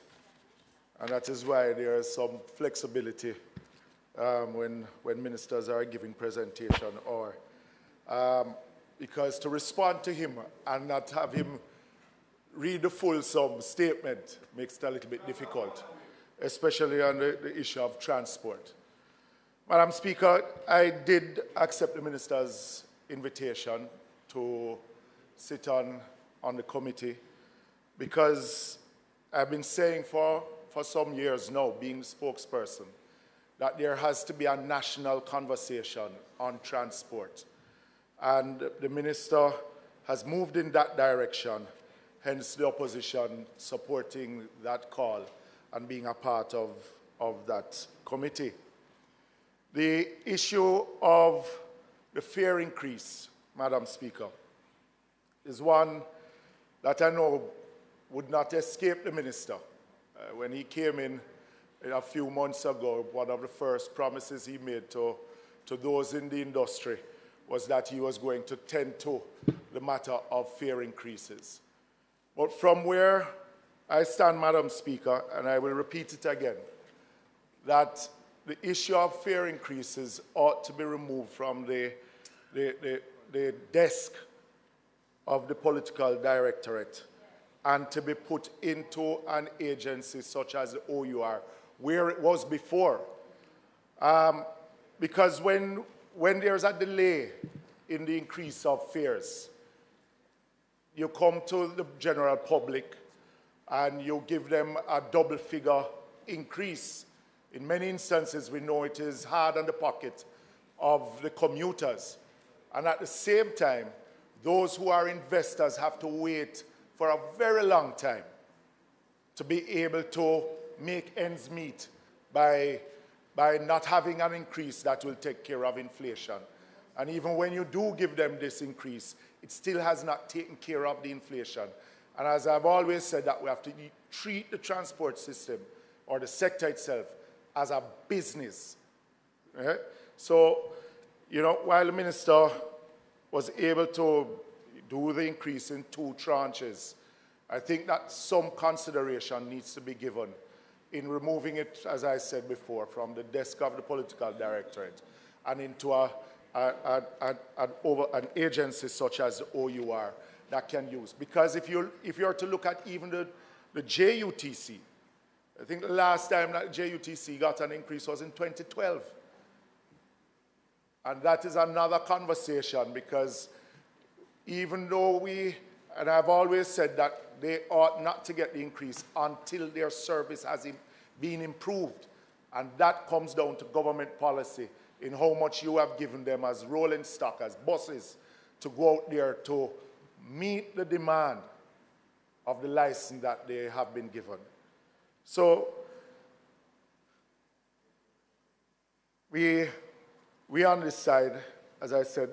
and that is why there is some flexibility when ministers are giving presentation, or because to respond to him and not have him read the full statement makes it a little bit difficult, especially on the issue of transport. Madam Speaker, I did accept the minister's invitation to sit on the committee because I've been saying for some years now, being the spokesperson, that there has to be a national conversation on transport. And the minister has moved in that direction, hence the opposition supporting that call and being a part of that committee. The issue of the fare increase, Madam Speaker, is one that I know would not escape the minister. When he came in a few months ago, one of the first promises he made to those in the industry was that he was going to tend to the matter of fare increases. But from where I stand, Madam Speaker, and I will repeat it again, that the issue of fare increases ought to be removed from the desk of the political directorate and to be put into an agency such as the OUR, where it was before. Because when there's a delay in the increase of fares, you come to the general public and you give them a double figure increase. In many instances, we know it is hard on the pocket of the commuters. And at the same time, those who are investors have to wait for a very long time to be able to make ends meet by not having an increase that will take care of inflation. And even when you do give them this increase, it still has not taken care of the inflation. And as I've always said, that we have to treat the transport system or the sector itself as a business. Right? So, you know, while the minister was able to do the increase in 2 tranches, I think that some consideration needs to be given in removing it, as I said before, from the desk of the political directorate and into an agency such as the OUR that can use. Because if you're to look at even the JUTC, I think the last time that JUTC got an increase was in 2012. And that is another conversation, because even though and I've always said that they ought not to get the increase until their service has been improved. And that comes down to government policy in how much you have given them as rolling stock, as buses, to go out there to meet the demand of the license that they have been given. So we on this side, as I said,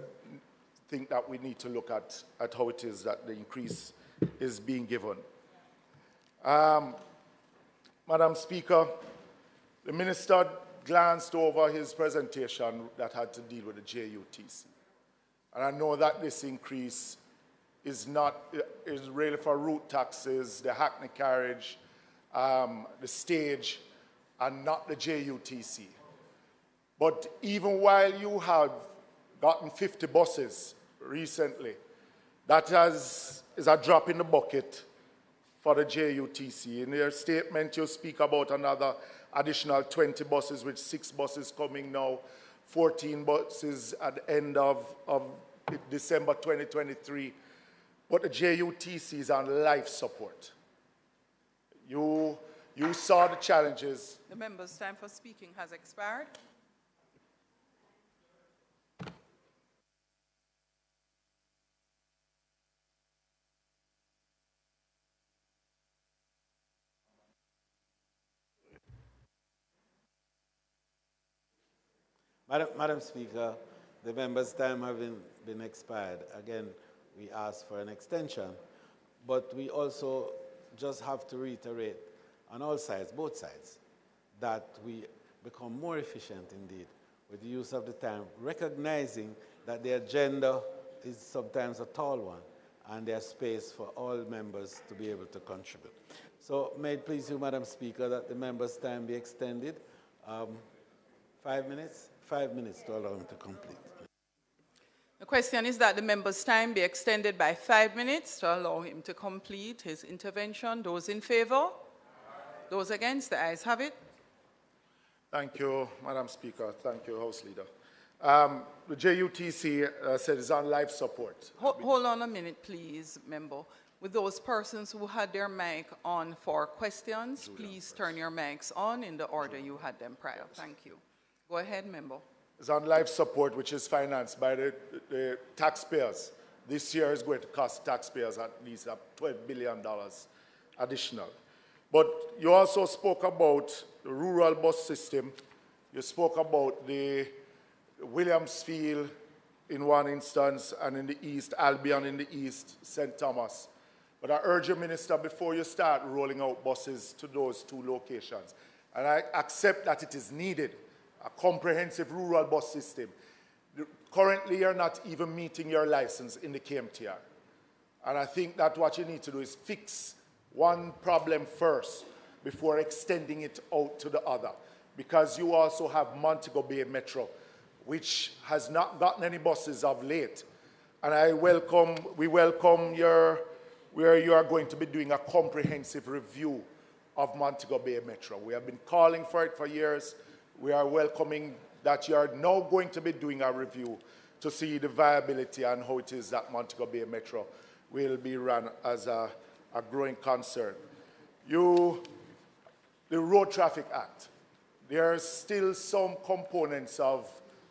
think that we need to look at how it is that the increase is being given. Madam Speaker, the minister glanced over his presentation that had to deal with the JUTC. And I know that this increase is really for route taxes, the hackney carriage, the stage, and not the JUTC. But even while you have gotten 50 buses recently, that is a drop in the bucket for the JUTC. In your statement, you speak about another additional 20 buses, with 6 buses coming now, 14 buses at the end of December 2023. But the JUTC is on life support. You saw the challenges. The member's time for speaking has expired. Madam Speaker, the member's time having been expired, again, we ask for an extension, but we also just have to reiterate on all sides, both sides, that we become more efficient indeed with the use of the time, recognizing that the agenda is sometimes a tall one, and there's space for all members to be able to contribute. So may it please you, Madam Speaker, that the member's time be extended 5 minutes? 5 minutes to allow him to complete. The question is that the member's time be extended by 5 minutes to allow him to complete his intervention. Those in favor? Those against? The ayes have it. Thank you, Madam Speaker. Thank you, House Leader. The JUTC said it's on life support. Hold on a minute, please, member. With those persons who had their mic on for questions, please turn your mics on in the order you had them prior. Thank you. Go ahead, member. It's on life support, which is financed by the taxpayers. This year is going to cost taxpayers at least $12 billion additional. But you also spoke about the rural bus system. You spoke about the Williamsfield in one instance, and in the east, Albion in the east, St. Thomas. But I urge you, Minister, before you start rolling out buses to those two locations, and I accept that it is needed, a comprehensive rural bus system. Currently, you're not even meeting your license in the KMTR. And I think that what you need to do is fix one problem first before extending it out to the other. Because you also have Montego Bay Metro, which has not gotten any buses of late. And we welcome where you are going to be doing a comprehensive review of Montego Bay Metro. We have been calling for it for years. We are welcoming that you are now going to be doing a review to see the viability and how it is that Montego Bay Metro will be run as a growing concern. The Road Traffic Act. There are still some components of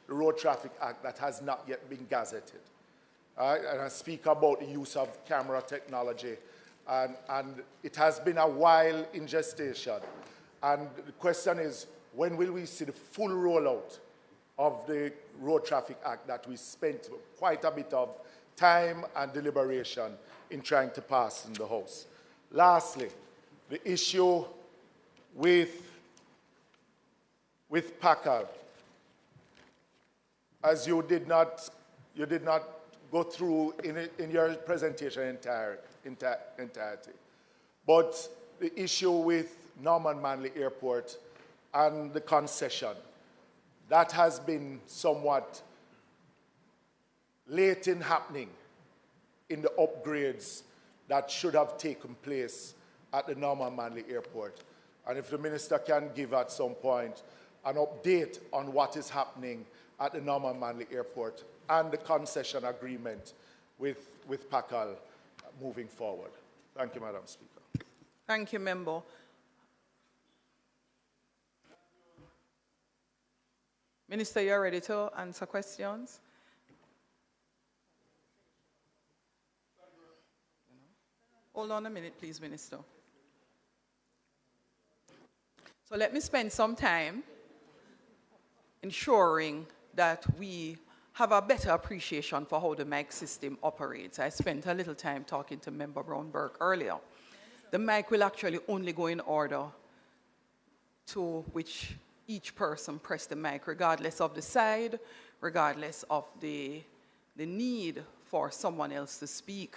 the Road Traffic Act that has not yet been gazetted. And I speak about the use of camera technology. And it has been a while in gestation. And the question is, when will we see the full rollout of the Road Traffic Act that we spent quite a bit of time and deliberation in trying to pass in the House? Lastly, the issue with PACAL. As you did not go through in your presentation entirety. But the issue with Norman Manley Airport and the concession, that has been somewhat late in happening in the upgrades that should have taken place at the Norman Manley Airport. And if the minister can give at some point an update on what is happening at the Norman Manley Airport and the concession agreement with PACAL moving forward. Thank you, Madam Speaker. Thank you, member. Minister, you're ready to answer questions? Hold on a minute, please, Minister. So let me spend some time ensuring that we have a better appreciation for how the mic system operates. I spent a little time talking to Member Brownberg earlier. The mic will actually only go in order to which each person press the mic, regardless of the side, regardless of the need for someone else to speak.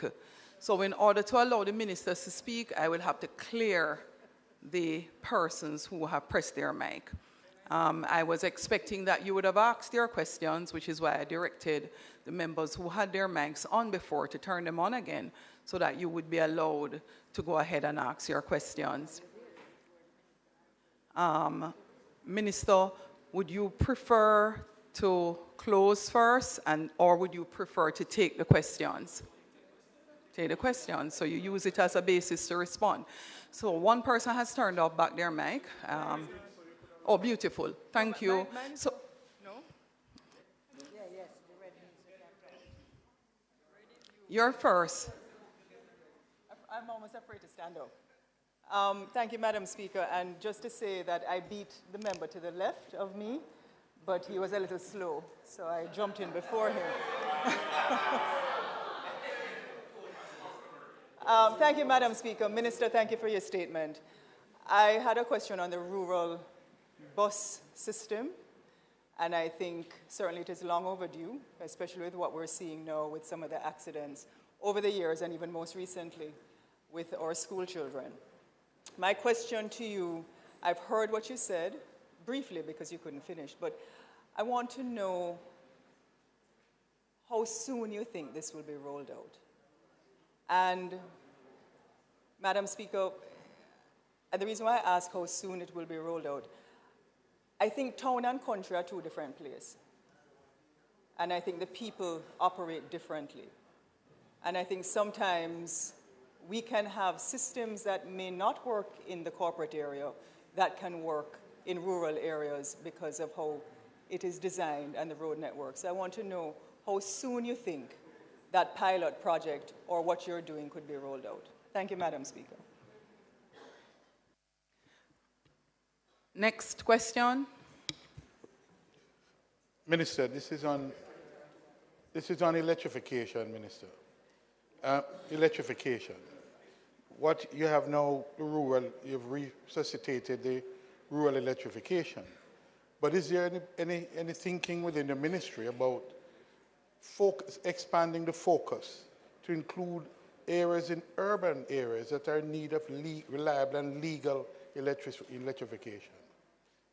So in order to allow the ministers to speak, I will have to clear the persons who have pressed their mic. I was expecting that you would have asked your questions, which is why I directed the members who had their mics on before to turn them on again, so that you would be allowed to go ahead and ask your questions. Minister, would you prefer to close first, or would you prefer to take the questions? Take the questions, so you use it as a basis to respond. So one person has turned off back their mic. Oh, beautiful. Thank you. So, no? You're first. I'm almost afraid to stand up. Thank you, Madam Speaker. And just to say that I beat the member to the left of me, but he was a little slow, so I jumped in before him. Thank you, Madam Speaker. Minister, thank you for your statement. I had a question on the rural bus system, and I think certainly it is long overdue, especially with what we're seeing now with some of the accidents over the years and even most recently with our school children. My question to you, I've heard what you said briefly because you couldn't finish, but I want to know how soon you think this will be rolled out. And Madam Speaker, and the reason why I ask how soon it will be rolled out, I think town and country are two different places. and I think the people operate differently. And I think sometimes we can have systems that may not work in the corporate area that can work in rural areas because of how it is designed and the road networks. I want to know how soon you think that pilot project or what you're doing could be rolled out. Thank you, Madam Speaker. Next question. Minister, this is on electrification, Minister. Electrification. What you have now, the rural, you've resuscitated the rural electrification. But is there any thinking within the ministry about expanding the focus to include areas in urban areas that are in need of reliable and legal electrification?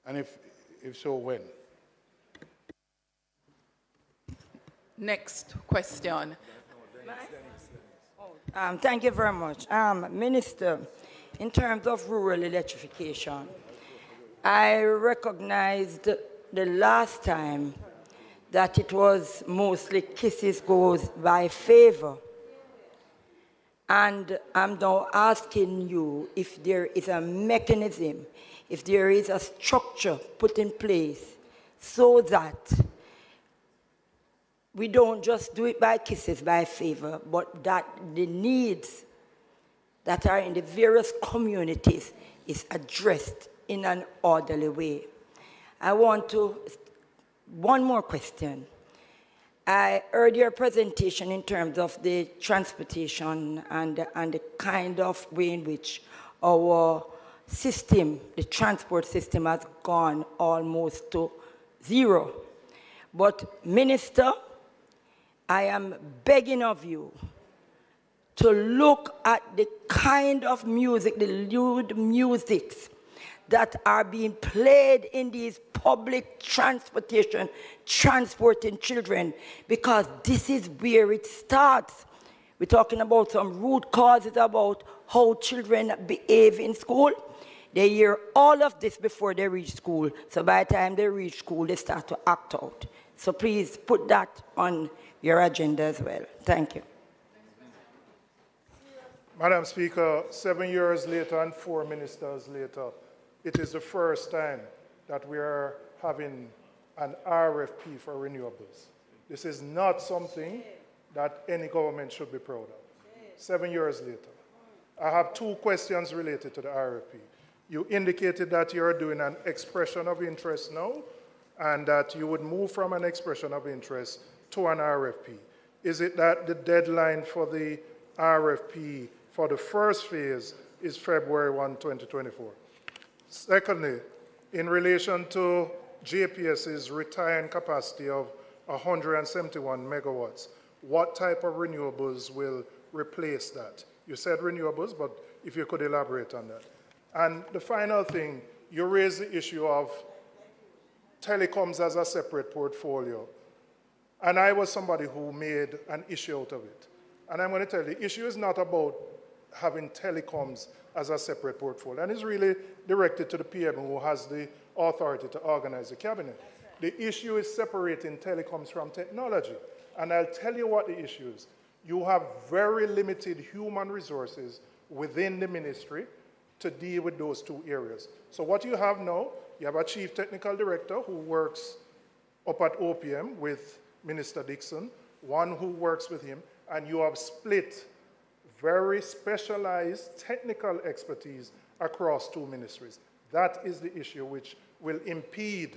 And if so, when? Next question. Thank you very much. Minister, in terms of rural electrification, I recognized the last time that it was mostly kisses goes by favor. And I'm now asking you if there is a mechanism, if there is a structure put in place so that we don't just do it by kisses, by favor, but that the needs that are in the various communities is addressed in an orderly way. One more question. I heard your presentation in terms of the transportation and the kind of way in which our system, the transport system, has gone almost to zero. But, Minister, I am begging of you to look at the kind of music, the lewd musics that are being played in these public transporting children, because this is where it starts. We're talking about some root causes about how children behave in school. They hear all of this before they reach school. So by the time they reach school, they start to act out. So please put that on your agenda as well. Thank you. Madam Speaker, 7 years later and 4 ministers later, it is the first time that we are having an RFP for renewables. This is not something that any government should be proud of. 7 years later. I have 2 questions related to the RFP. You indicated that you're doing an expression of interest now, and that you would move from an expression of interest to an RFP. Is it that the deadline for the RFP for the first phase is February 1, 2024? Secondly, in relation to JPS's retiring capacity of 171 megawatts, what type of renewables will replace that? You said renewables, but if you could elaborate on that. And the final thing, you raised the issue of telecoms as a separate portfolio. And I was somebody who made an issue out of it. And I'm going to tell you, the issue is not about having telecoms as a separate portfolio. And it's really directed to the PM who has the authority to organize the cabinet. The issue is separating telecoms from technology. And I'll tell you what the issue is. You have very limited human resources within the ministry to deal with those 2 areas. So what you have now, you have a chief technical director who works up at OPM with Minister Dixon, one who works with him, and you have split very specialized technical expertise across 2 ministries. That is the issue which will impede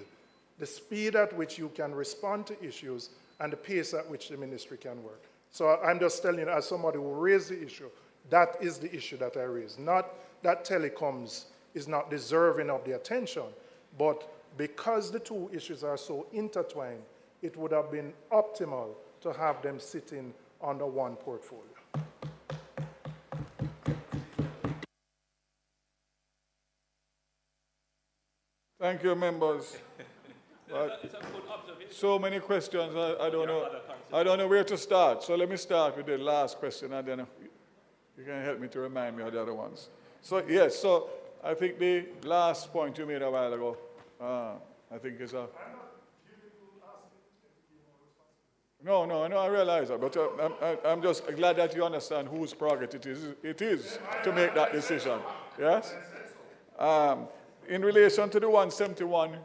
the speed at which you can respond to issues and the pace at which the ministry can work. So I'm just telling you, as somebody who raised the issue, that is the issue that I raised. Not that telecoms is not deserving of the attention, but because the 2 issues are so intertwined, it would have been optimal to have them sitting under one portfolio. Thank you, members. So many questions, I don't know where to start. So let me start with the last question, and then you can help me to remind me of the other ones. So yes, so I think the last point you made a while ago, I think is a... No, I realize that, but I'm just glad that you understand whose prerogative it is to make that decision. Yes? In relation to the 171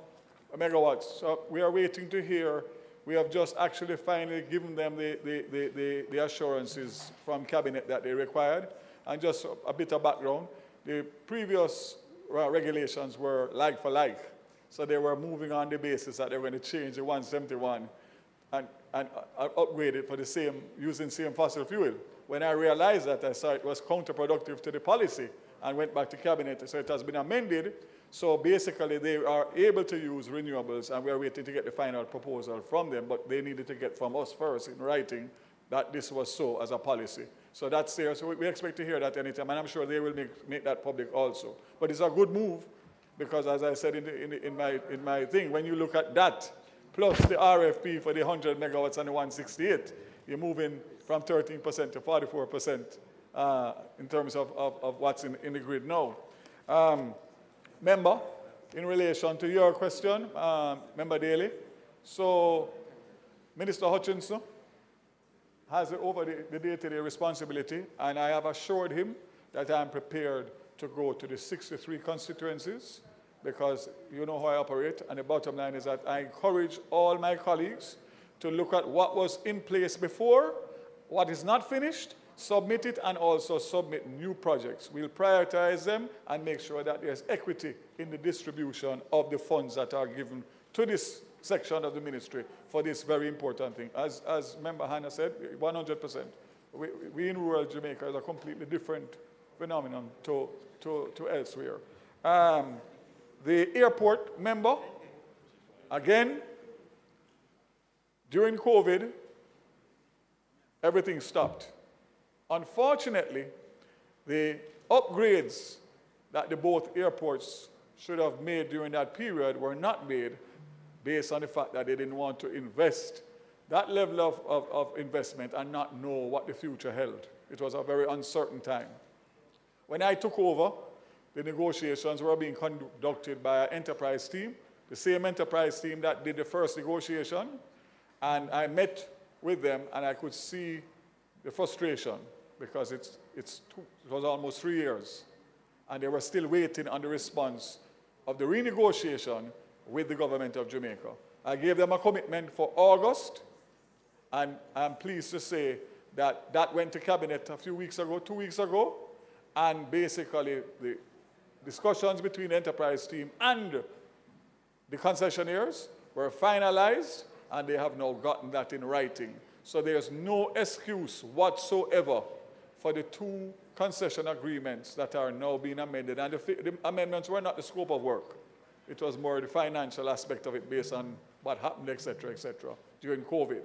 megawatts, so we are waiting to hear. We have just actually finally given them the assurances from Cabinet that they required. And just a bit of background, the previous regulations were like for like. So they were moving on the basis that they were going to change the 171 and upgrade it for the same, using same fossil fuel. When I realized that, I saw it was counterproductive to the policy and went back to Cabinet. So it has been amended. So basically, they are able to use renewables, and we are waiting to get the final proposal from them, but they needed to get from us first in writing that this was so as a policy. So that's there. So we expect to hear that anytime, and I'm sure they will make that public also. But it's a good move, because as I said in my thing, when you look at that, plus the RFP for the 100 megawatts and the 168, you're moving from 13% to 44% in terms of what's in the grid now. Member, in relation to your question, Member Daly, so Minister Hutchinson has over the day-to-day responsibility, and I have assured him that I am prepared to go to the 63 constituencies, because you know how I operate, and the bottom line is that I encourage all my colleagues to look at what was in place before, what is not finished, submit it, and also submit new projects. We'll prioritize them and make sure that there's equity in the distribution of the funds that are given to this section of the ministry for this very important thing. As Member Hannah said, 100%. We in rural Jamaica is a completely different phenomenon to elsewhere. The airport, member, again, during COVID, everything stopped. Unfortunately, the upgrades that the both airports should have made during that period were not made based on the fact that they didn't want to invest that level of investment and not know what the future held. It was a very uncertain time. When I took over, the negotiations were being conducted by an enterprise team, the same enterprise team that did the first negotiation, and I met with them and I could see the frustration because it was almost 3 years and they were still waiting on the response of the renegotiation with the government of Jamaica. I gave them a commitment for August, and I'm pleased to say that that went to Cabinet a few weeks ago, 2 weeks ago, and basically the discussions between the enterprise team and the concessionaires were finalized, and they have now gotten that in writing. So there's no excuse whatsoever for the two concession agreements that are now being amended. And the amendments were not the scope of work. It was more the financial aspect of it based on what happened, et cetera, during COVID.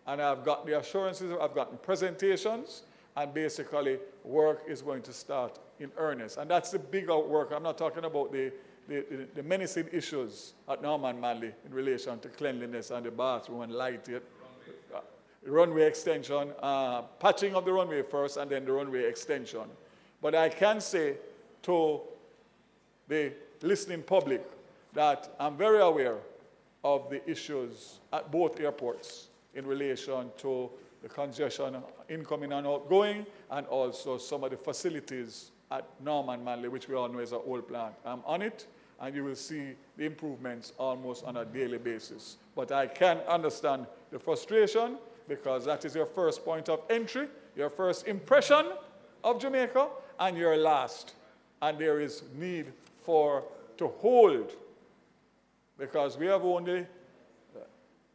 And I've got the assurances, I've gotten presentations, and basically work is going to start in earnest. And that's the bigger work. I'm not talking about the menacing issues at Norman Manley in relation to cleanliness and the bathroom and light, runway extension, patching of the runway first and then the runway extension. But I can say to the listening public that I'm very aware of the issues at both airports in relation to the congestion incoming and outgoing, and also some of the facilities at Norman Manley, which we all know is an old plant. I'm on it, and you will see the improvements almost on a daily basis. But I can understand the frustration, because that is your first point of entry, your first impression of Jamaica, and your last. And there is need to hold, because we have only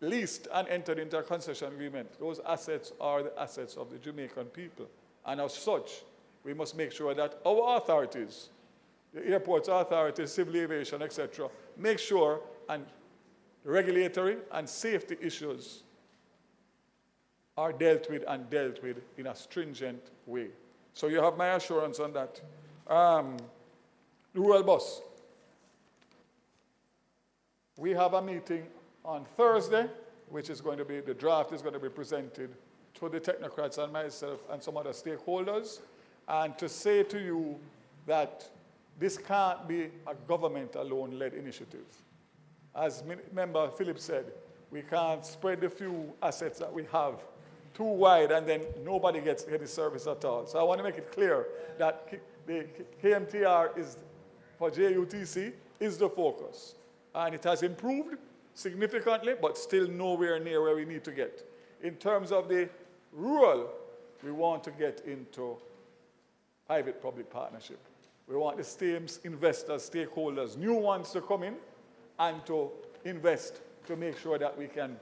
leased and entered into a concession agreement. Those assets are the assets of the Jamaican people. And as such, we must make sure that our authorities, the airports authorities, civil aviation, etc., make sure and the regulatory and safety issues are dealt with in a stringent way. So you have my assurance on that. The rural bus. We have a meeting on Thursday, which is going to be, the draft is going to be presented to the technocrats and myself and some other stakeholders, and to say to you that this can't be a government alone-led initiative. As Member Phillips said, We can't spread the few assets that we have too wide and then nobody gets any service at all. So I want to make it clear that the KMTR is, for JUTC, is the focus. And it has improved significantly, but still nowhere near where we need to get. In terms of the rural, we want to get into private-public partnership. We want the same investors, stakeholders, new ones to come in and to invest to make sure that we can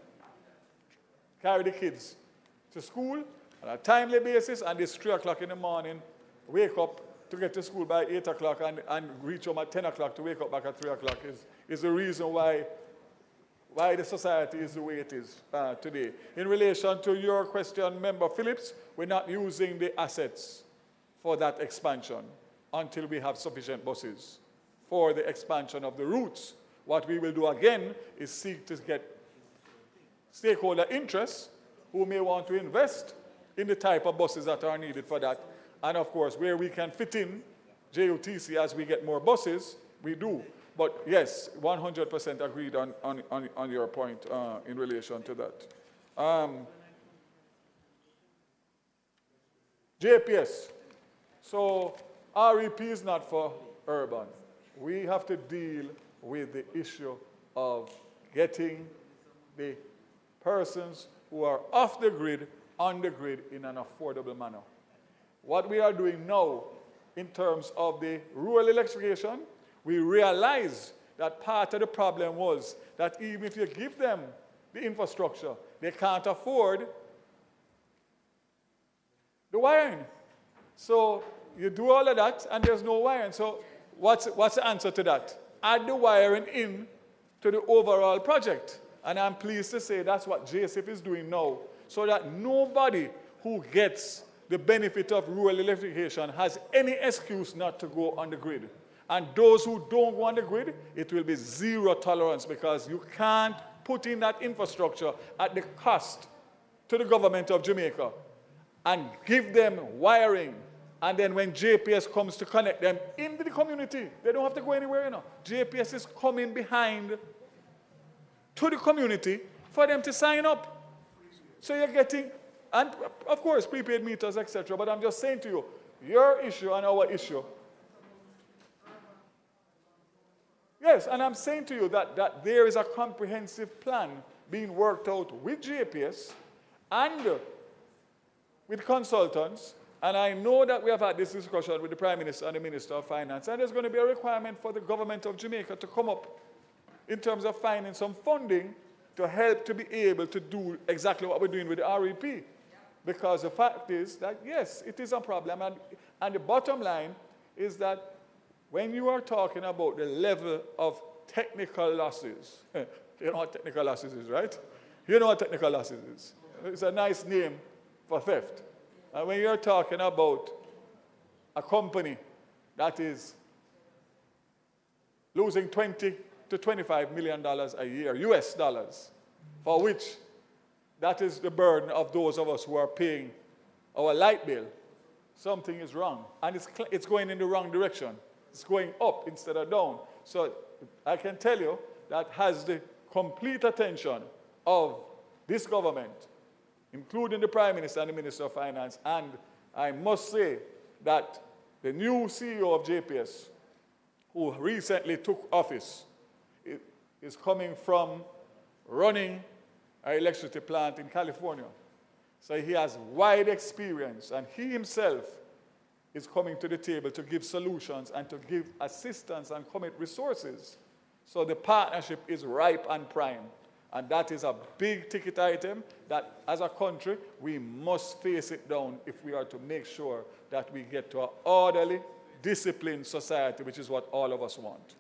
carry the kids to school on a timely basis, and it's 3 o'clock in the morning, wake up to get to school by 8 o'clock and reach home at 10 o'clock to wake up back at 3 o'clock is the reason why the society is the way it is today. In relation to your question, Member Phillips, we're not using the assets for that expansion until we have sufficient buses for the expansion of the routes. What we will do again is seek to get stakeholder interests who may want to invest in the type of buses that are needed for that. And of course, where we can fit in JUTC as we get more buses, we do. But yes, 100% agreed on your point in relation to that. JPS. So REP is not for urban. We have to deal with the issue of getting the persons who are off the grid on the grid in an affordable manner. What we are doing now in terms of the rural electrification, we realize that part of the problem was that even if you give them the infrastructure, they can't afford the wiring. So you do all of that and there's no wiring. So what's the answer to that? Add the wiring in to the overall project. And I'm pleased to say that's what JISTV is doing now, so that nobody who gets the benefit of rural electrification has any excuse not to go on the grid. And those who don't go on the grid, it will be zero tolerance, because you can't put in that infrastructure at the cost to the government of Jamaica and give them wiring. And then when JPS comes to connect them into the community, they don't have to go anywhere, you know. JPS is coming behind to the community for them to sign up. So you're getting, and of course, prepaid meters, etc. But I'm just saying to you, your issue and our issue. Yes, and I'm saying to you that there is a comprehensive plan being worked out with JPS and with consultants. And I know that we have had this discussion with the Prime Minister and the Minister of Finance, and there's going to be a requirement for the government of Jamaica to come up in terms of finding some funding to help to be able to do exactly what we're doing with the REP. Because the fact is that, yes, it is a problem. And the bottom line is that when you are talking about the level of technical losses, you know what technical losses is, right? You know what technical losses is. It's a nice name for theft. And when you're talking about a company that is losing $20 to $25 million a year, US dollars, for which that is the burden of those of us who are paying our light bill, something is wrong. And it's going in the wrong direction. It's going up instead of down. So I can tell you that has the complete attention of this government, including the Prime Minister and the Minister of Finance. And I must say that the new CEO of JPS, who recently took office, is coming from running an electricity plant in California. So he has wide experience, and he himself is coming to the table to give solutions and to give assistance and commit resources. So the partnership is ripe and prime. And that is a big ticket item that, as a country, we must face it down if we are to make sure that we get to an orderly, disciplined society, which is what all of us want.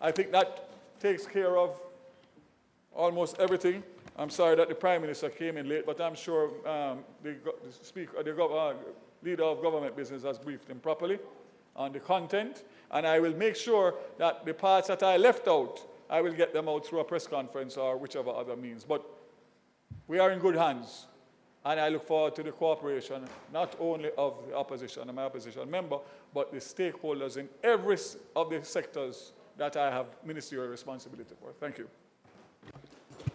I think that takes care of almost everything. I'm sorry that the Prime Minister came in late, but I'm sure the leader of government business has briefed him properly on the content. And I will make sure that the parts that I left out, I will get them out through a press conference or whichever other means. But we are in good hands. And I look forward to the cooperation, not only of the opposition and my opposition member, but the stakeholders in every of the sectors that I have ministerial responsibility for. Thank you.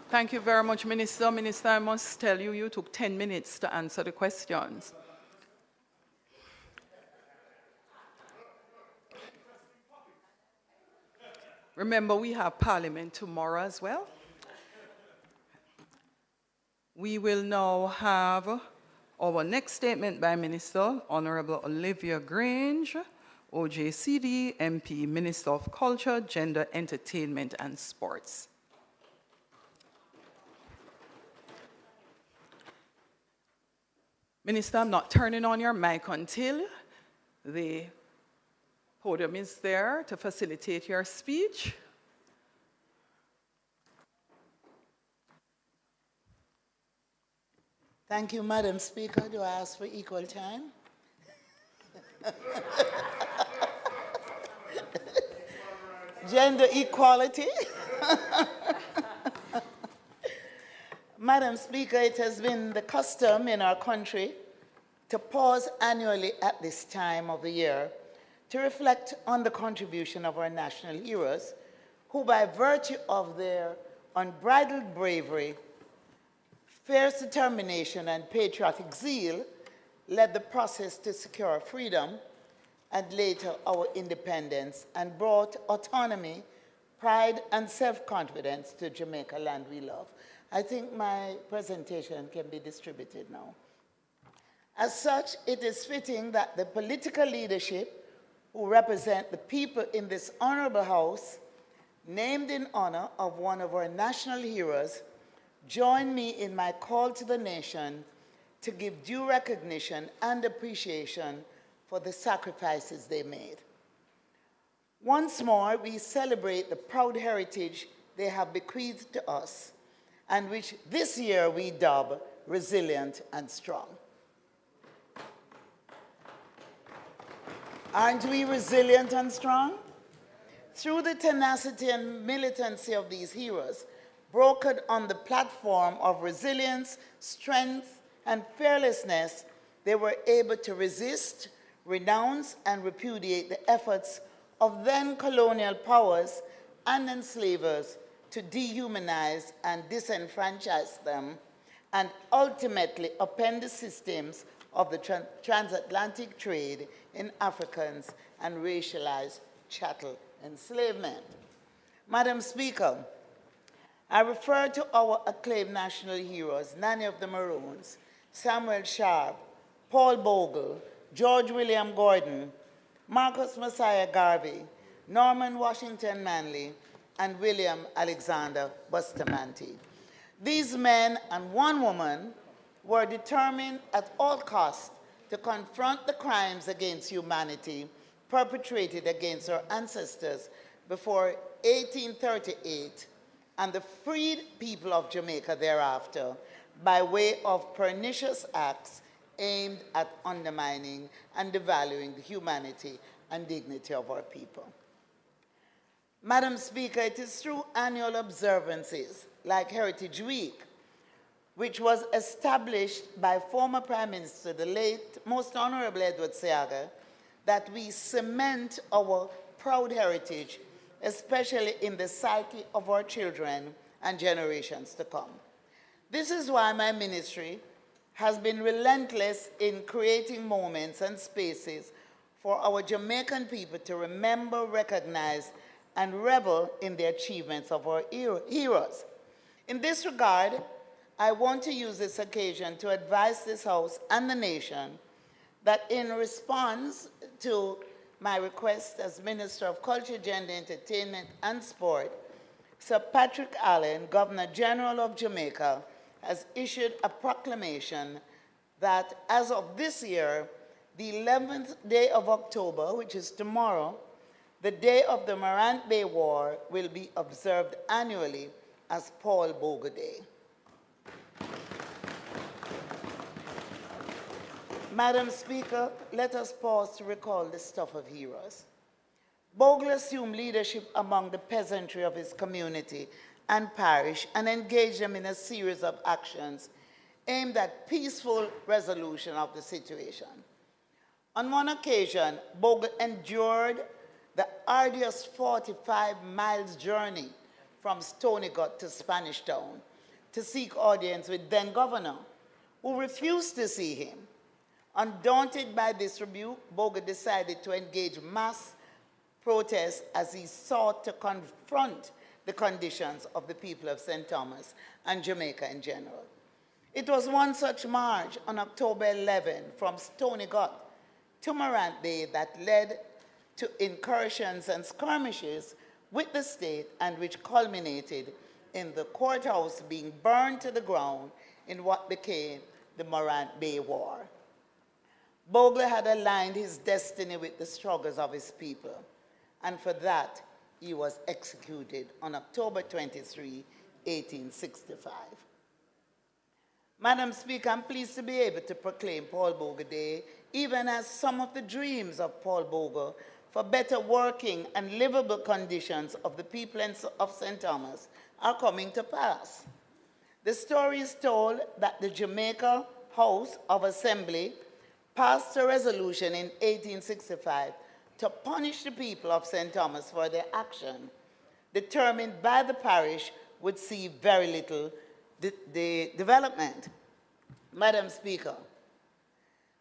Thank you very much, Minister. Minister, I must tell you, you took 10 minutes to answer the questions. Remember, we have Parliament tomorrow as well. We will now have our next statement by Minister, Honorable Olivia Grange, OJCD, MP, Minister of Culture, Gender, Entertainment and Sports. Minister, I'm not turning on your mic until the podium is there to facilitate your speech. Thank you, Madam Speaker. Do I ask for equal time? Gender equality. Madam Speaker, it has been the custom in our country to pause annually at this time of the year to reflect on the contribution of our national heroes, who by virtue of their unbridled bravery, fierce determination, and patriotic zeal led the process to secure freedom and later our independence and brought autonomy, pride, and self-confidence to Jamaica, land we love. I think my presentation can be distributed now. As such, it is fitting that the political leadership who represent the people in this honorable house, named in honor of one of our national heroes, join me in my call to the nation to give due recognition and appreciation for the sacrifices they made. Once more, we celebrate the proud heritage they have bequeathed to us, and which this year we dub resilient and strong. Aren't we resilient and strong? Through the tenacity and militancy of these heroes, brokered on the platform of resilience, strength, and fearlessness, they were able to resist, renounce, and repudiate the efforts of then colonial powers and enslavers to dehumanize and disenfranchise them, and ultimately upend the systems of the transatlantic trade in Africans and racialized chattel enslavement. Madam Speaker, I refer to our acclaimed national heroes, Nanny of the Maroons, Samuel Sharp, Paul Bogle, George William Gordon, Marcus Messiah Garvey, Norman Washington Manley, and William Alexander Bustamante. These men and one woman were determined at all costs to confront the crimes against humanity perpetrated against our ancestors before 1838 and the freed people of Jamaica thereafter by way of pernicious acts aimed at undermining and devaluing the humanity and dignity of our people. Madam Speaker, it is through annual observances like Heritage Week, which was established by former Prime Minister, the late Most Honorable Edward Seaga, that we cement our proud heritage, especially in the psyche of our children and generations to come. This is why my ministry has been relentless in creating moments and spaces for our Jamaican people to remember, recognize, and revel in the achievements of our heroes. In this regard, I want to use this occasion to advise this House and the nation that in response to my request as Minister of Culture, Gender, Entertainment, and Sport, Sir Patrick Allen, Governor General of Jamaica, has issued a proclamation that as of this year, the 11th day of October, which is tomorrow, the day of the Morant Bay War, will be observed annually as Paul Bogle Day. Madam Speaker, let us pause to recall the stuff of heroes. Bogle assumed leadership among the peasantry of his community and parish and engaged them in a series of actions aimed at peaceful resolution of the situation. On one occasion, Bogle endured the arduous 45 miles journey from Stony Gut to Spanish Town, to seek audience with then governor, who refused to see him. Undaunted by this rebuke, Bogle decided to engage mass protests as he sought to confront the conditions of the people of St. Thomas and Jamaica in general. It was one such march on October 11 from Stony Gut to Morant Bay that led to incursions and skirmishes with the state and which culminated in the courthouse being burned to the ground in what became the Morant Bay War. Bogle had aligned his destiny with the struggles of his people, and for that, he was executed on October 23, 1865. Madam Speaker, I'm pleased to be able to proclaim Paul Bogle Day, even as some of the dreams of Paul Bogle for better working and livable conditions of the people of St. Thomas are coming to pass. The story is told that the Jamaica House of Assembly passed a resolution in 1865 to punish the people of St. Thomas for their action, determined by the parish would see very little development. Madam Speaker,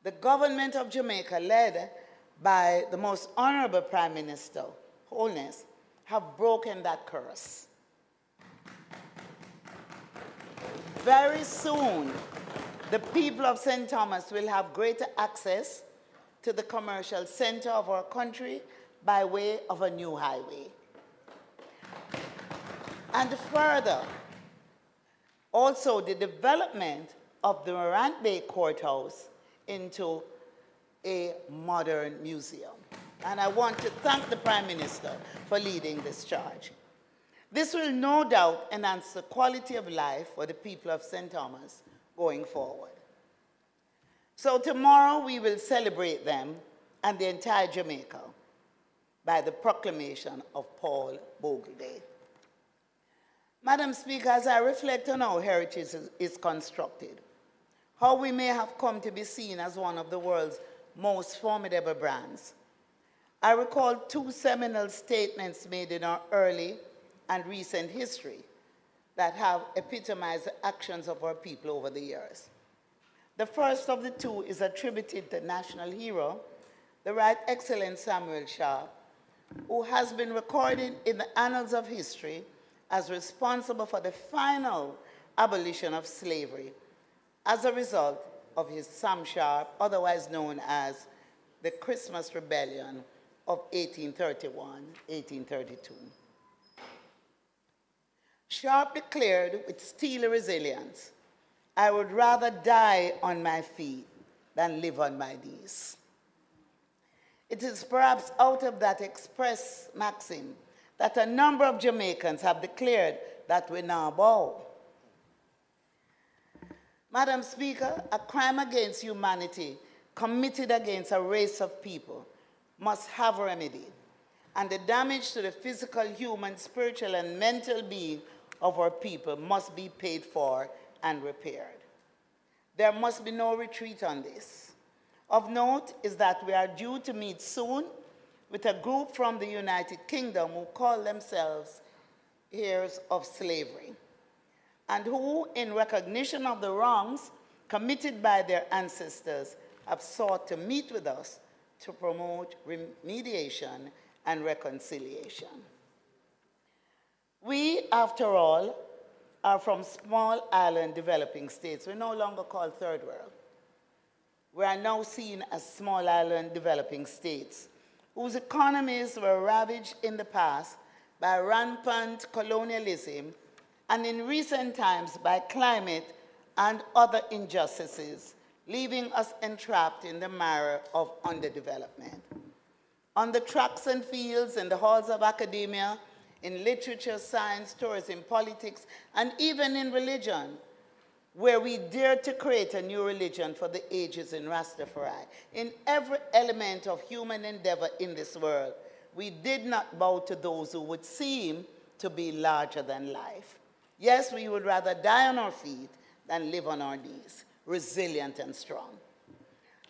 the government of Jamaica, led by the most honorable Prime Minister, Homelessness, have broken that curse. Very soon, the people of St. Thomas will have greater access to the commercial center of our country by way of a new highway. And further, also the development of the Morant Bay Courthouse into a modern museum. And I want to thank the Prime Minister for leading this charge. This will no doubt enhance the quality of life for the people of St. Thomas going forward. So tomorrow we will celebrate them and the entire Jamaica by the proclamation of Paul Bogle Day. Madam Speaker, as I reflect on how heritage is constructed, how we may have come to be seen as one of the world's most formidable brands, I recall two seminal statements made in our early and recent history that have epitomized the actions of our people over the years. The first of the two is attributed to national hero, the Right Excellent Samuel Sharp, who has been recorded in the annals of history as responsible for the final abolition of slavery as a result of his Sam Sharp, otherwise known as the Christmas Rebellion of 1831-1832. Sharp declared with steely resilience, "I would rather die on my feet than live on my knees." It is perhaps out of that express maxim that a number of Jamaicans have declared that we now bow. Madam Speaker, a crime against humanity committed against a race of people must have a remedy, and the damage to the physical, human, spiritual, and mental being of our people must be paid for and repaired. There must be no retreat on this. Of note is that we are due to meet soon with a group from the United Kingdom who call themselves heirs of slavery, and who, in recognition of the wrongs committed by their ancestors, have sought to meet with us to promote remediation and reconciliation. We, after all, are from small island developing states. We're no longer called third world. We are now seen as small island developing states whose economies were ravaged in the past by rampant colonialism and in recent times by climate and other injustices, leaving us entrapped in the mire of underdevelopment. On the tracks and fields, in the halls of academia, in literature, science, tourism, politics, and even in religion, where we dared to create a new religion for the ages in Rastafari. In every element of human endeavor in this world, we did not bow to those who would seem to be larger than life. Yes, we would rather die on our feet than live on our knees, resilient and strong.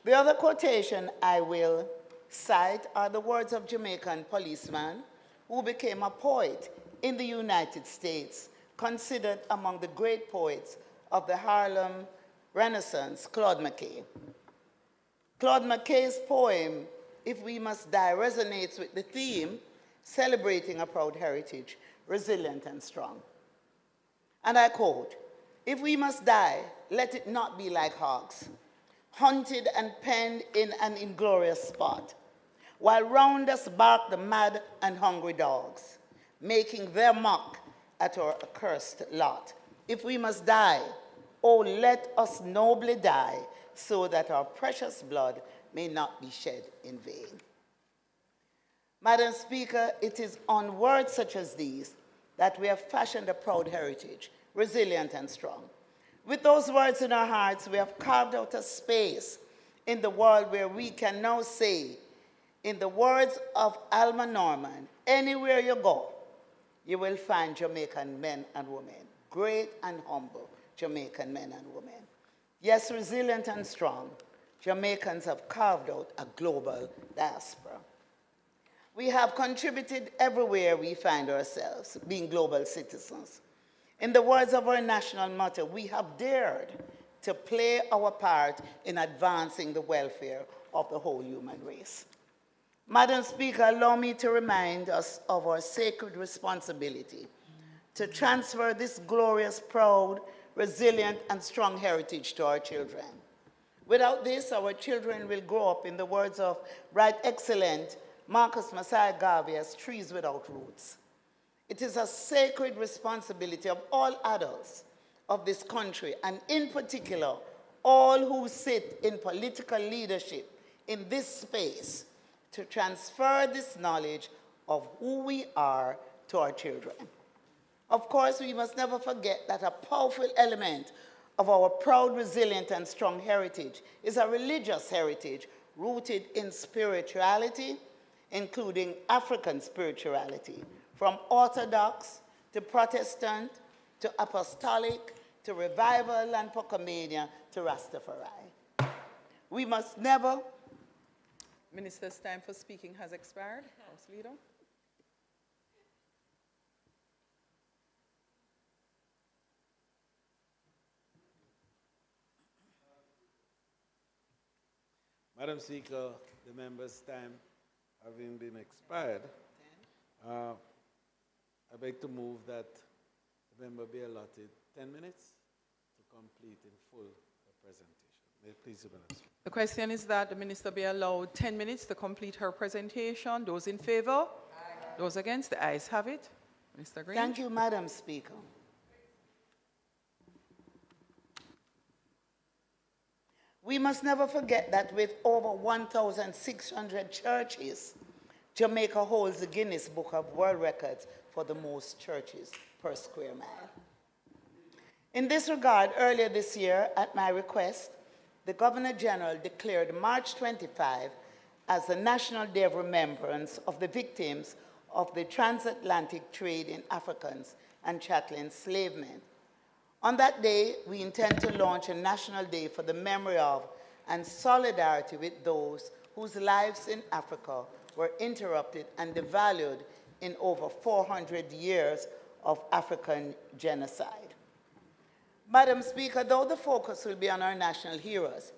The other quotation I will cite are the words of Jamaican policeman who became a poet in the United States considered among the great poets of the Harlem Renaissance, Claude McKay. Claude McKay's poem, If We Must Die, resonates with the theme, celebrating a proud heritage, resilient and strong. And I quote, "If we must die, let it not be like hogs, hunted and penned in an inglorious spot, while round us bark the mad and hungry dogs, making their mock at our accursed lot. If we must die, oh, let us nobly die, so that our precious blood may not be shed in vain." Madam Speaker, it is on words such as these that we have fashioned a proud heritage, resilient and strong. With those words in our hearts, we have carved out a space in the world where we can now say, in the words of Alma Norman, anywhere you go, you will find Jamaican men and women, great and humble Jamaican men and women. Yes, resilient and strong, Jamaicans have carved out a global diaspora. We have contributed everywhere we find ourselves, being global citizens. In the words of our national motto, we have dared to play our part in advancing the welfare of the whole human race. Madam Speaker, allow me to remind us of our sacred responsibility to transfer this glorious, proud, resilient, and strong heritage to our children. Without this, our children will grow up, in the words of Right Excellent Marcus Messiah Garvey, as trees without roots. It is a sacred responsibility of all adults of this country, and in particular, all who sit in political leadership in this space, to transfer this knowledge of who we are to our children. Of course, we must never forget that a powerful element of our proud, resilient, and strong heritage is a religious heritage rooted in spirituality, including African spirituality, from Orthodox to Protestant to Apostolic to Revival and Pocomania to Rastafari. We must never... Minister's time for speaking has expired. House Leader. Madam Speaker, the member's time having been expired, I beg to move that the member be allotted 10 minutes to complete in full her presentation. May it please the Minister. The question is that the Minister be allowed 10 minutes to complete her presentation. Those in favor? Aye. Those against? The ayes have it. Minister Green. Thank you, Madam Speaker. We must never forget that with over 1,600 churches, Jamaica holds the Guinness Book of World Records for the most churches per square mile. In this regard, earlier this year, at my request, the Governor General declared March 25 as the National Day of Remembrance of the victims of the transatlantic trade in Africans and chattel enslavement. On that day, we intend to launch a national day for the memory of and solidarity with those whose lives in Africa were interrupted and devalued in over 400 years of African genocide. Madam Speaker, though the focus will be on our national heroes,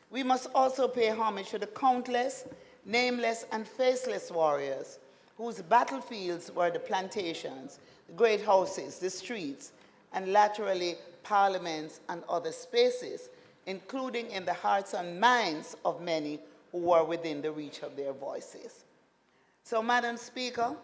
we must also pay homage to the countless, nameless, and faceless warriors whose battlefields were the plantations, the great houses, the streets, and laterally parliaments and other spaces, including in the hearts and minds of many who were within the reach of their voices. So, Madam Speaker,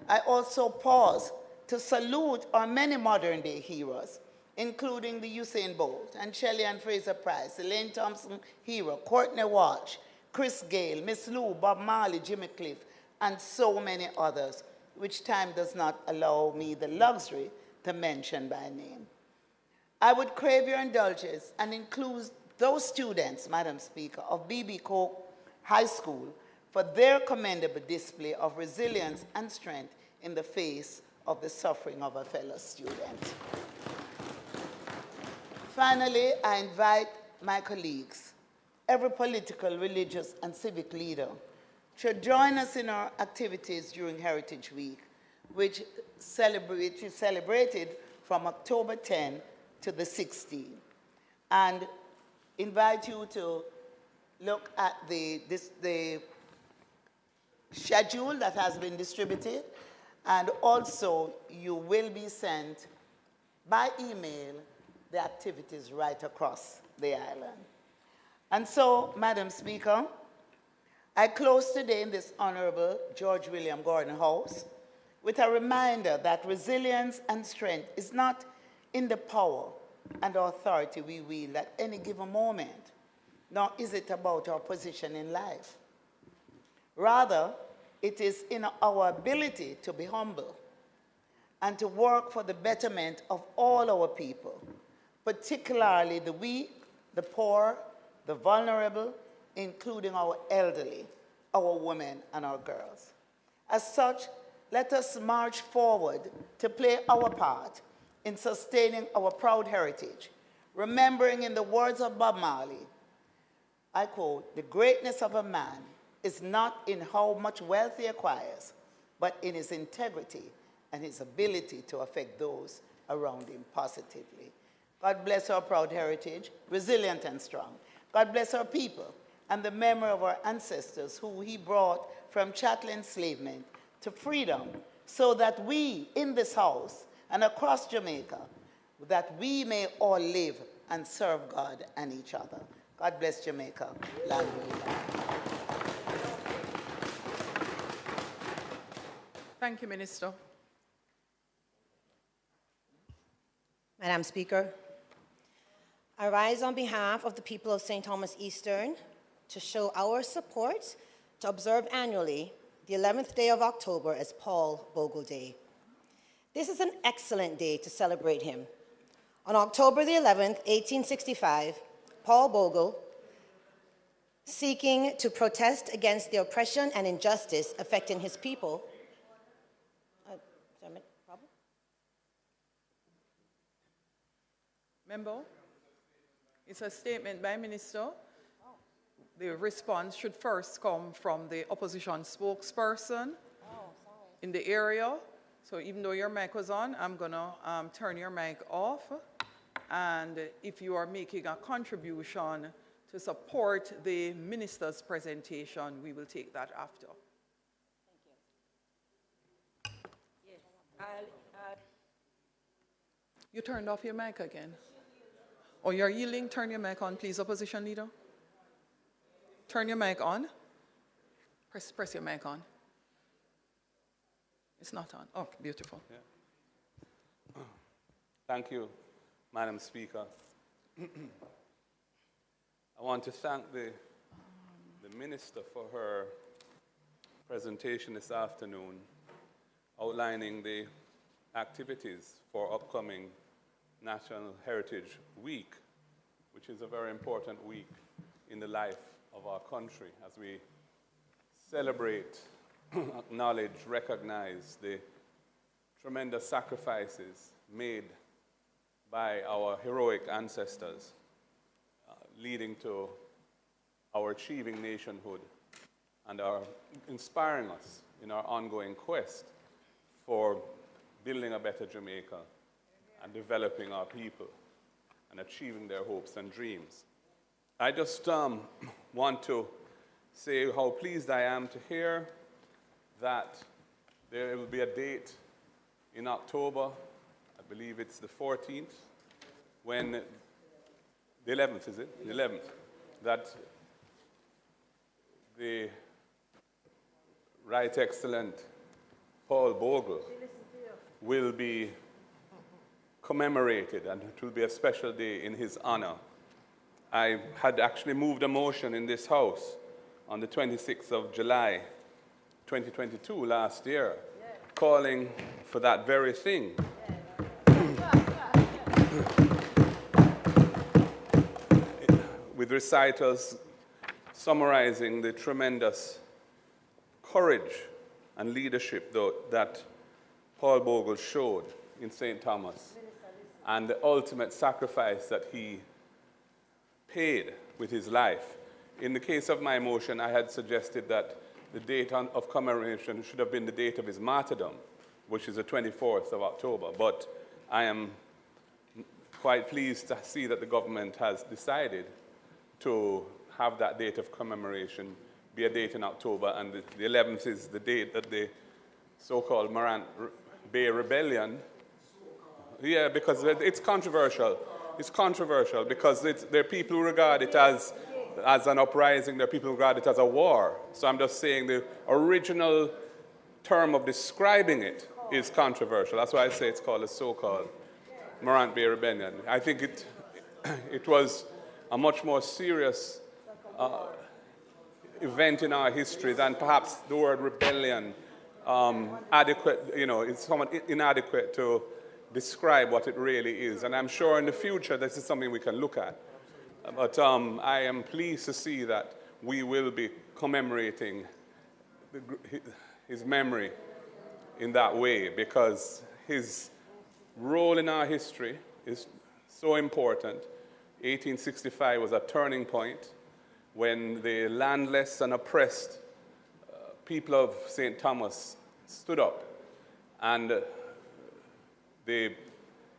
I also pause to salute our many modern-day heroes, including the Usain Bolt and Shelley and Fraser Price, Elaine Thompson hero, Courtney Walsh, Chris Gayle, Miss Lou, Bob Marley, Jimmy Cliff, and so many others, which time does not allow me the luxury to mention by name. I would crave your indulgence and include those students, Madam Speaker, of B.B. Coke High School for their commendable display of resilience and strength in the face of the suffering of a fellow student. Finally, I invite my colleagues, every political, religious, and civic leader, to join us in our activities during Heritage Week, which is celebrated from October 10 to the 16th. And invite you to look at the schedule that has been distributed, and also you will be sent by email the activities right across the island. And so, Madam Speaker, I close today in this Honorable George William Gordon House with a reminder that resilience and strength is not in the power and authority we wield at any given moment, nor is it about our position in life. Rather, it is in our ability to be humble and to work for the betterment of all our people, particularly the weak, the poor, the vulnerable, including our elderly, our women, and our girls. As such, let us march forward to play our part in sustaining our proud heritage, remembering, in the words of Bob Marley, I quote, "The greatness of a man is not in how much wealth he acquires, but in his integrity and his ability to affect those around him positively." God bless our proud heritage, resilient and strong. God bless our people and the memory of our ancestors who he brought from chattel enslavement to freedom, so that we in this house and across Jamaica, that we may all live and serve God and each other. God bless Jamaica. Land we love. Thank you, Minister. Madam Speaker, I rise on behalf of the people of St. Thomas Eastern to show our support to observe annually the 11th day of October as Paul Bogle Day. This is an excellent day to celebrate him. On October the 11th, 1865, Paul Bogle, seeking to protest against the oppression and injustice affecting his people, Member, it's a statement by Minister. The response should first come from the opposition spokesperson in the area. So even though your mic was on, I'm going to turn your mic off. And if you are making a contribution to support the minister's presentation, we will take that after. Yes. You turned off your mic again. Oh, you're yielding? Turn your mic on, please, opposition leader. Turn your mic on. Press your mic on. It's not on. Oh, beautiful. Yeah. Thank you, Madam Speaker. I want to thank the Minister for her presentation this afternoon, outlining the activities for upcoming National Heritage Week, which is a very important week in the life of our country as we celebrate, acknowledge, recognize the tremendous sacrifices made by our heroic ancestors, leading to our achieving nationhood and are inspiring us in our ongoing quest for building a better Jamaica and developing our people and achieving their hopes and dreams. I just want to say how pleased I am to hear that there will be a date in October, I believe it's the 14th, when, the 11th, is it? The 11th, that the Right Excellent Paul Bogle will be commemorated, and it will be a special day in his honor. I had actually moved a motion in this House on the 26th of July, 2022, last year, calling for that very thing. With recitals summarizing the tremendous courage and leadership that Paul Bogle showed in St. Thomas, and the ultimate sacrifice that he paid with his life. In the case of my motion, I had suggested that the date of commemoration should have been the date of his martyrdom, which is the 24th of October. But I am quite pleased to see that the government has decided to have that date of commemoration be a date in October, and the 11th is the date that the so-called Morant Bay Rebellion. Yeah, because it's controversial. It's controversial because there are people who regard it as an uprising, there are people who regard it as a war. So I'm just saying the original term of describing it is controversial. That's why I say it's called a so-called Morant Bay Rebellion. I think it was a much more serious event in our history than perhaps the word rebellion adequate, it's somewhat inadequate to describe what it really is. And I'm sure in the future this is something we can look at. But I am pleased to see that we will be commemorating his memory in that way, because his role in our history is so important. 1865 was a turning point when the landless and oppressed people of St. Thomas stood up, and the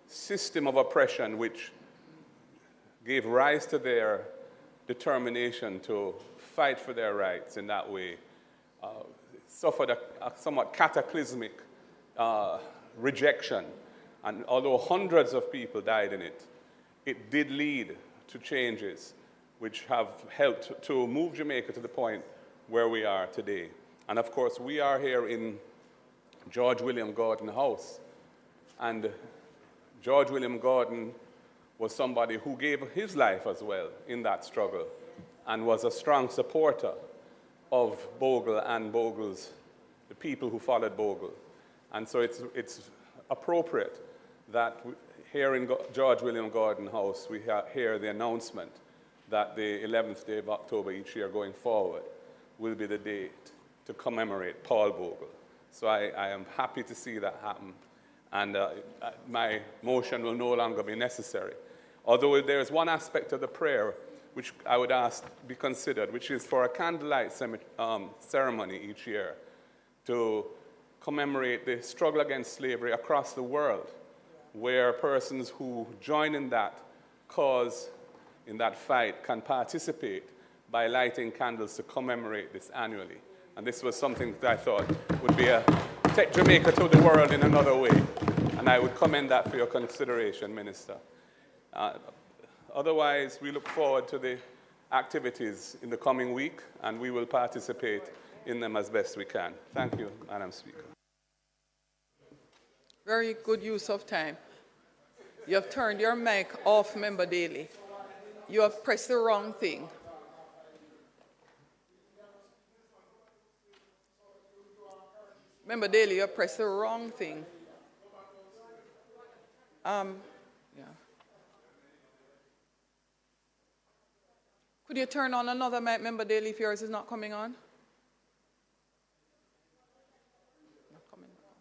system of oppression which gave rise to their determination to fight for their rights in that way suffered a somewhat cataclysmic rejection. And although hundreds of people died in it, it did lead to changes which have helped to move Jamaica to the point where we are today. And of course, we are here in George William Gordon House. And George William Gordon was somebody who gave his life as well in that struggle and was a strong supporter of Bogle and the people who followed Bogle. And so it's appropriate that here in George William Gordon House, we hear the announcement that the 11th day of October each year going forward will be the date to commemorate Paul Bogle. So I am happy to see that happen, and my motion will no longer be necessary. Although there is one aspect of the prayer which I would ask be considered, which is for a candlelight ceremony each year to commemorate the struggle against slavery across the world, where persons who join in that cause, in that fight, can participate by lighting candles to commemorate this annually. And this was something that I thought would be take Jamaica to the world in another way. And I would commend that for your consideration, Minister. Otherwise, we look forward to the activities in the coming week, and we will participate in them as best we can. Thank you, Madam Speaker. Very good use of time. You have turned your mic off, Member Daly. You have pressed the wrong thing. Member Daly, you have pressed the wrong thing. Yeah. Could you turn on another mic, Member Daly, if yours is not coming on? Not coming on.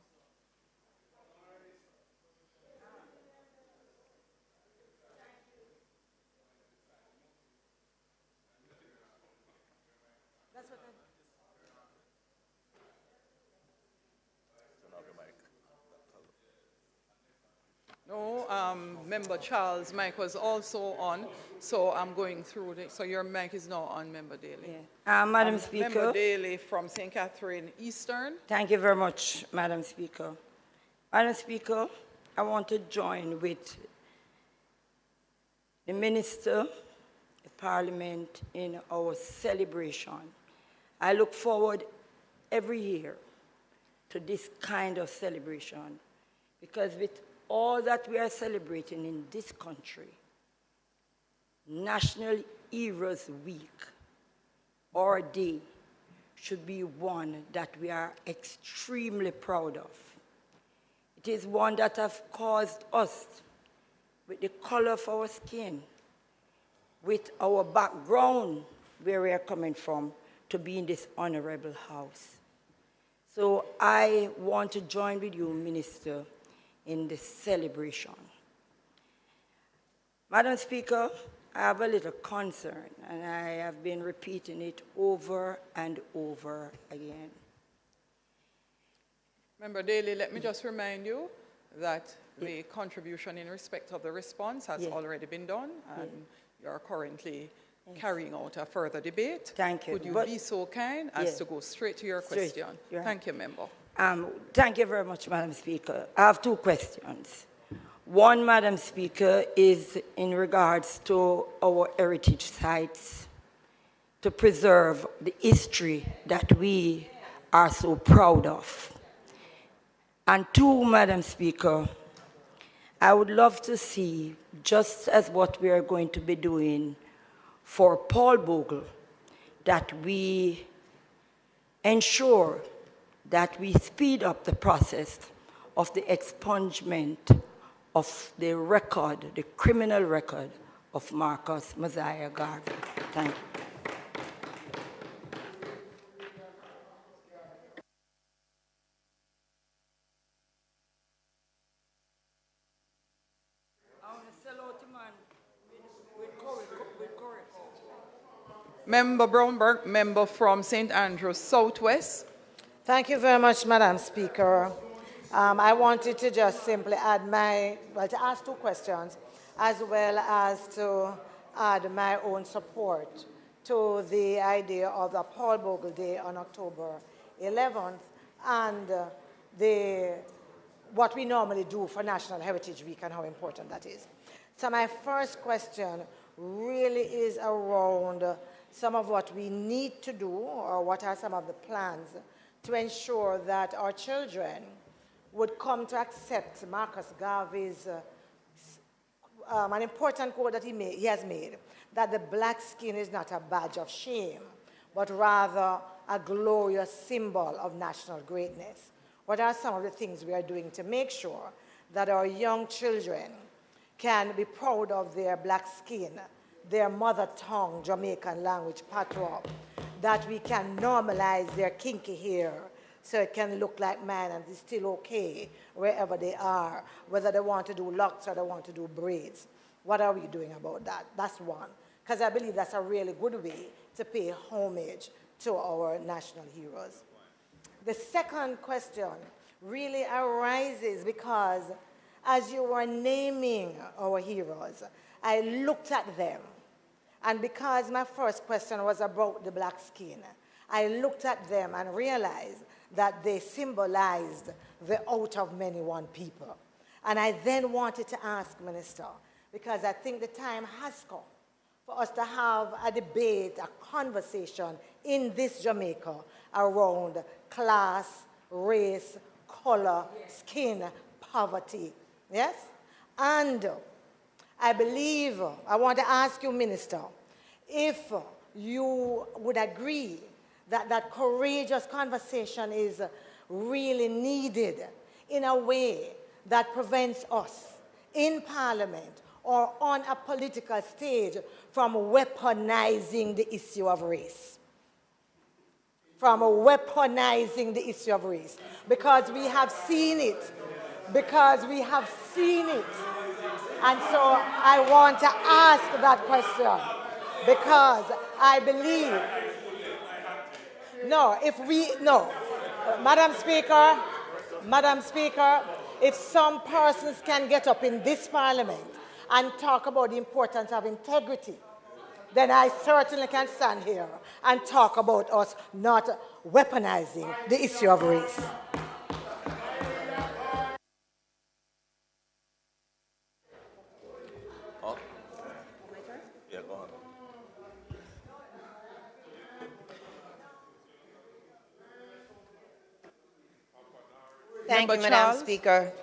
That's what No, Member Charles' mic was also on, so I'm going through it. So your mic is now on, Member Daly. Yeah. Madam Speaker. Member Daly from St. Catherine Eastern. Thank you very much, Madam Speaker. Madam Speaker, I want to join with the Minister, the Parliament in our celebration. I look forward every year to this kind of celebration, because with all that we are celebrating in this country, National Heroes Week, our day, should be one that we are extremely proud of. It is one that has caused us, with the color of our skin, with our background, where we are coming from, to be in this honorable house. So I want to join with you, Minister, in the celebration. Madam Speaker, I have a little concern, and I have been repeating it over and over again. Member Daly, let me just remind you that The contribution in respect of the response has already been done, and you are currently carrying out a further debate. Thank you. Could you be so kind as to go straight to your question? Thank you, member. Thank you very much, Madam Speaker. I have two questions. One, Madam Speaker, is in regards to our heritage sites, to preserve the history that we are so proud of. And two, Madam Speaker, I would love to see, just as what we are going to be doing for Paul Bogle, that we ensure that we speed up the process of the expungement of the record, the criminal record of Marcus Mosiah Garvey. Thank you. Member Brownberg, member from St. Andrews Southwest. Thank you very much, Madam Speaker. I wanted to just simply add to ask two questions, as well as to add my own support to the idea of the Paul Bogle Day on October 11th and what we normally do for National Heritage Week and how important that is. So my first question really is around some of what we need to do, or what are some of the plans to ensure that our children would come to accept Marcus Garvey's an important quote that he has made, that the black skin is not a badge of shame, but rather a glorious symbol of national greatness. What are some of the things we are doing to make sure that our young children can be proud of their black skin, their mother tongue, Jamaican language, patois, that we can normalize their kinky hair so it can look like mine and it's still okay wherever they are, whether they want to do locks or they want to do braids. What are we doing about that? That's one, because I believe that's a really good way to pay homage to our national heroes. The second question really arises because as you were naming our heroes, I looked at them. And because my first question was about the black skin, I looked at them and realized that they symbolized the out of many one people. And I then wanted to ask, Minister, because I think the time has come for us to have a debate, a conversation in this Jamaica around class, race, color, skin, poverty. Yes? And I believe, I want to ask you, Minister, if you would agree that that courageous conversation is really needed in a way that prevents us in Parliament or on a political stage from weaponizing the issue of race. From weaponizing the issue of race. Because we have seen it. Because we have seen it. And so I want to ask that question because I believe, Madam Speaker, if some persons can get up in this Parliament and talk about the importance of integrity, then I certainly can stand here and talk about us not weaponizing the issue of race. Thank you, Madam Speaker.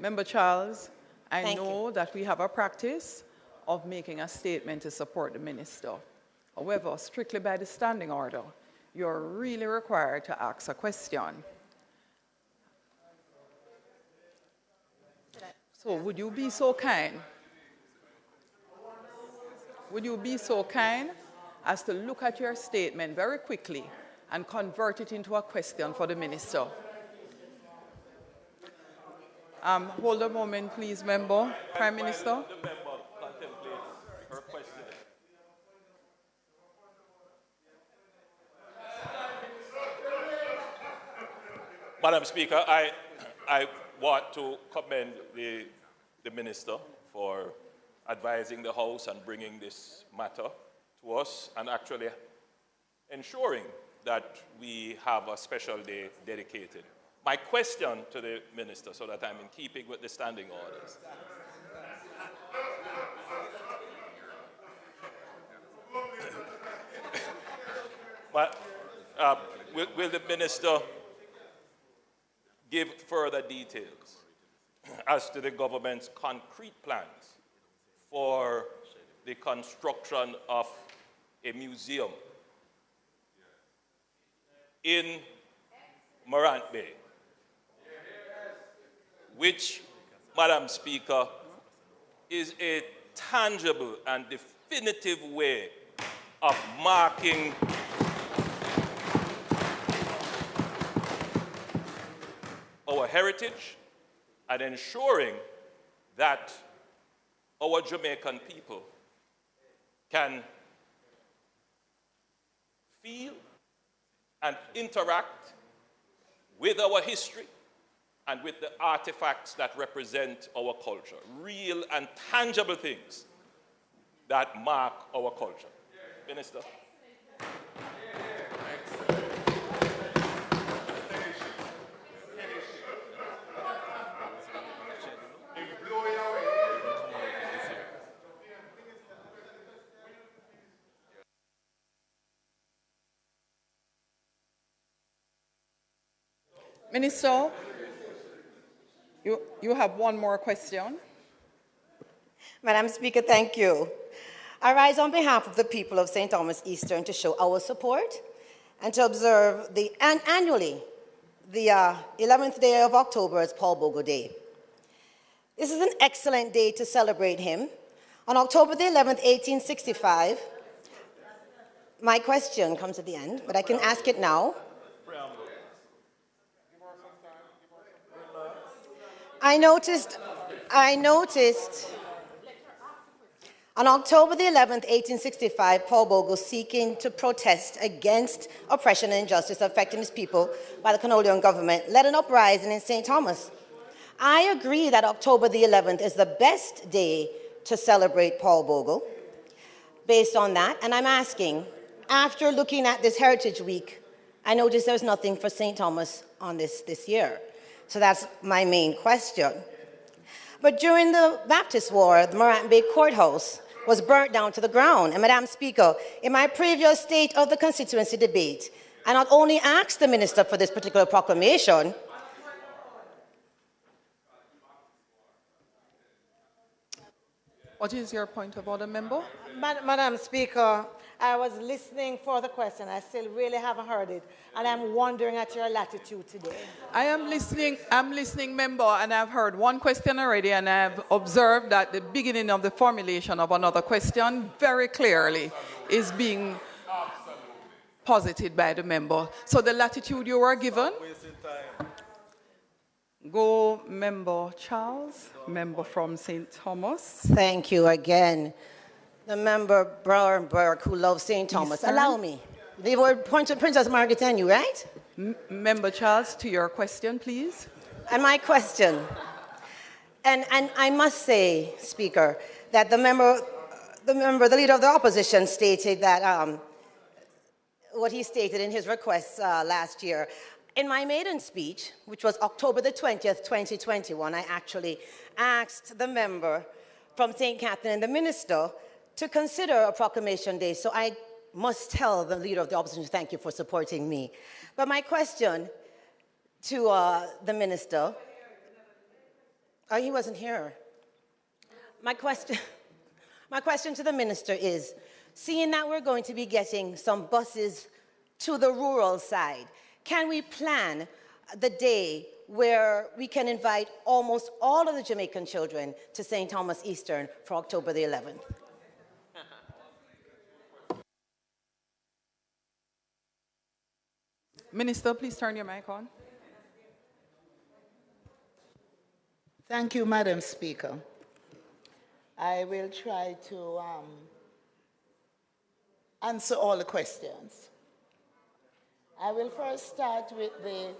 Member Charles, I know that we have a practice of making a statement to support the minister. However, strictly by the standing order, you're really required to ask a question. So would you be so kind? Would you be so kind as to look at your statement very quickly and convert it into a question for the minister? Hold a moment, please, member. Prime Minister. The member contemplates her question. Madam Speaker, I want to commend the the Minister for advising the House and bringing this matter to us and actually ensuring that we have a special day dedicated. My question to the Minister, so that I'm in keeping with the standing orders. But will the Minister give further details as to the government's concrete plans for the construction of a museum in Morant Bay, which, Madam Speaker, is a tangible and definitive way of marking our heritage and ensuring that our Jamaican people can feel and interact with our history and with the artifacts that represent our culture, real and tangible things that mark our culture. Minister. Minister, you have one more question. Madam Speaker, thank you. I rise on behalf of the people of St. Thomas Eastern to show our support and to observe annually the 11th day of October as Paul Bogle Day. This is an excellent day to celebrate him. On October the 11th, 1865, my question comes at the end, but I can ask it now. I noticed on October the 11th, 1865, Paul Bogle, seeking to protest against oppression and injustice affecting his people by the colonial government, led an uprising in St. Thomas. I agree that October the 11th is the best day to celebrate Paul Bogle based on that, and I'm asking, after looking at this Heritage Week, I noticed there's nothing for St. Thomas on this year. So that's my main question. But during the Baptist War, the Morant Bay Courthouse was burnt down to the ground. And Madam Speaker, in my previous State of the Constituency debate, I not only asked the Minister for this particular proclamation, what is your point of order, member? Madam Speaker, I was listening for the question. I still really haven't heard it, and I'm wondering at your latitude today. I'm listening, member, and I've heard one question already, and I've observed that the beginning of the formulation of another question very clearly is being posited by the member. So the latitude you were given. Go, Member Charles, member from St. Thomas. Thank you again. The member Burke, who loves St. Thomas. Eastern. Allow me. They were pointing Princess Margaret and you, right? Member Charles, to your question, please. And my question, and I must say, Speaker, that the leader of the opposition stated that what he stated in his request last year. In my maiden speech, which was October the 20th, 2021, I actually asked the member from St. Catherine and the minister to consider a proclamation day. So I must tell the leader of the opposition, thank you for supporting me. But my question to the minister, he wasn't here. My question to the minister is, seeing that we're going to be getting some buses to the rural side, can we plan the day where we can invite almost all of the Jamaican children to St. Thomas Eastern for October the 11th? Minister, please turn your mic on. Thank you, Madam Speaker. I will try to answer all the questions. I will first start with the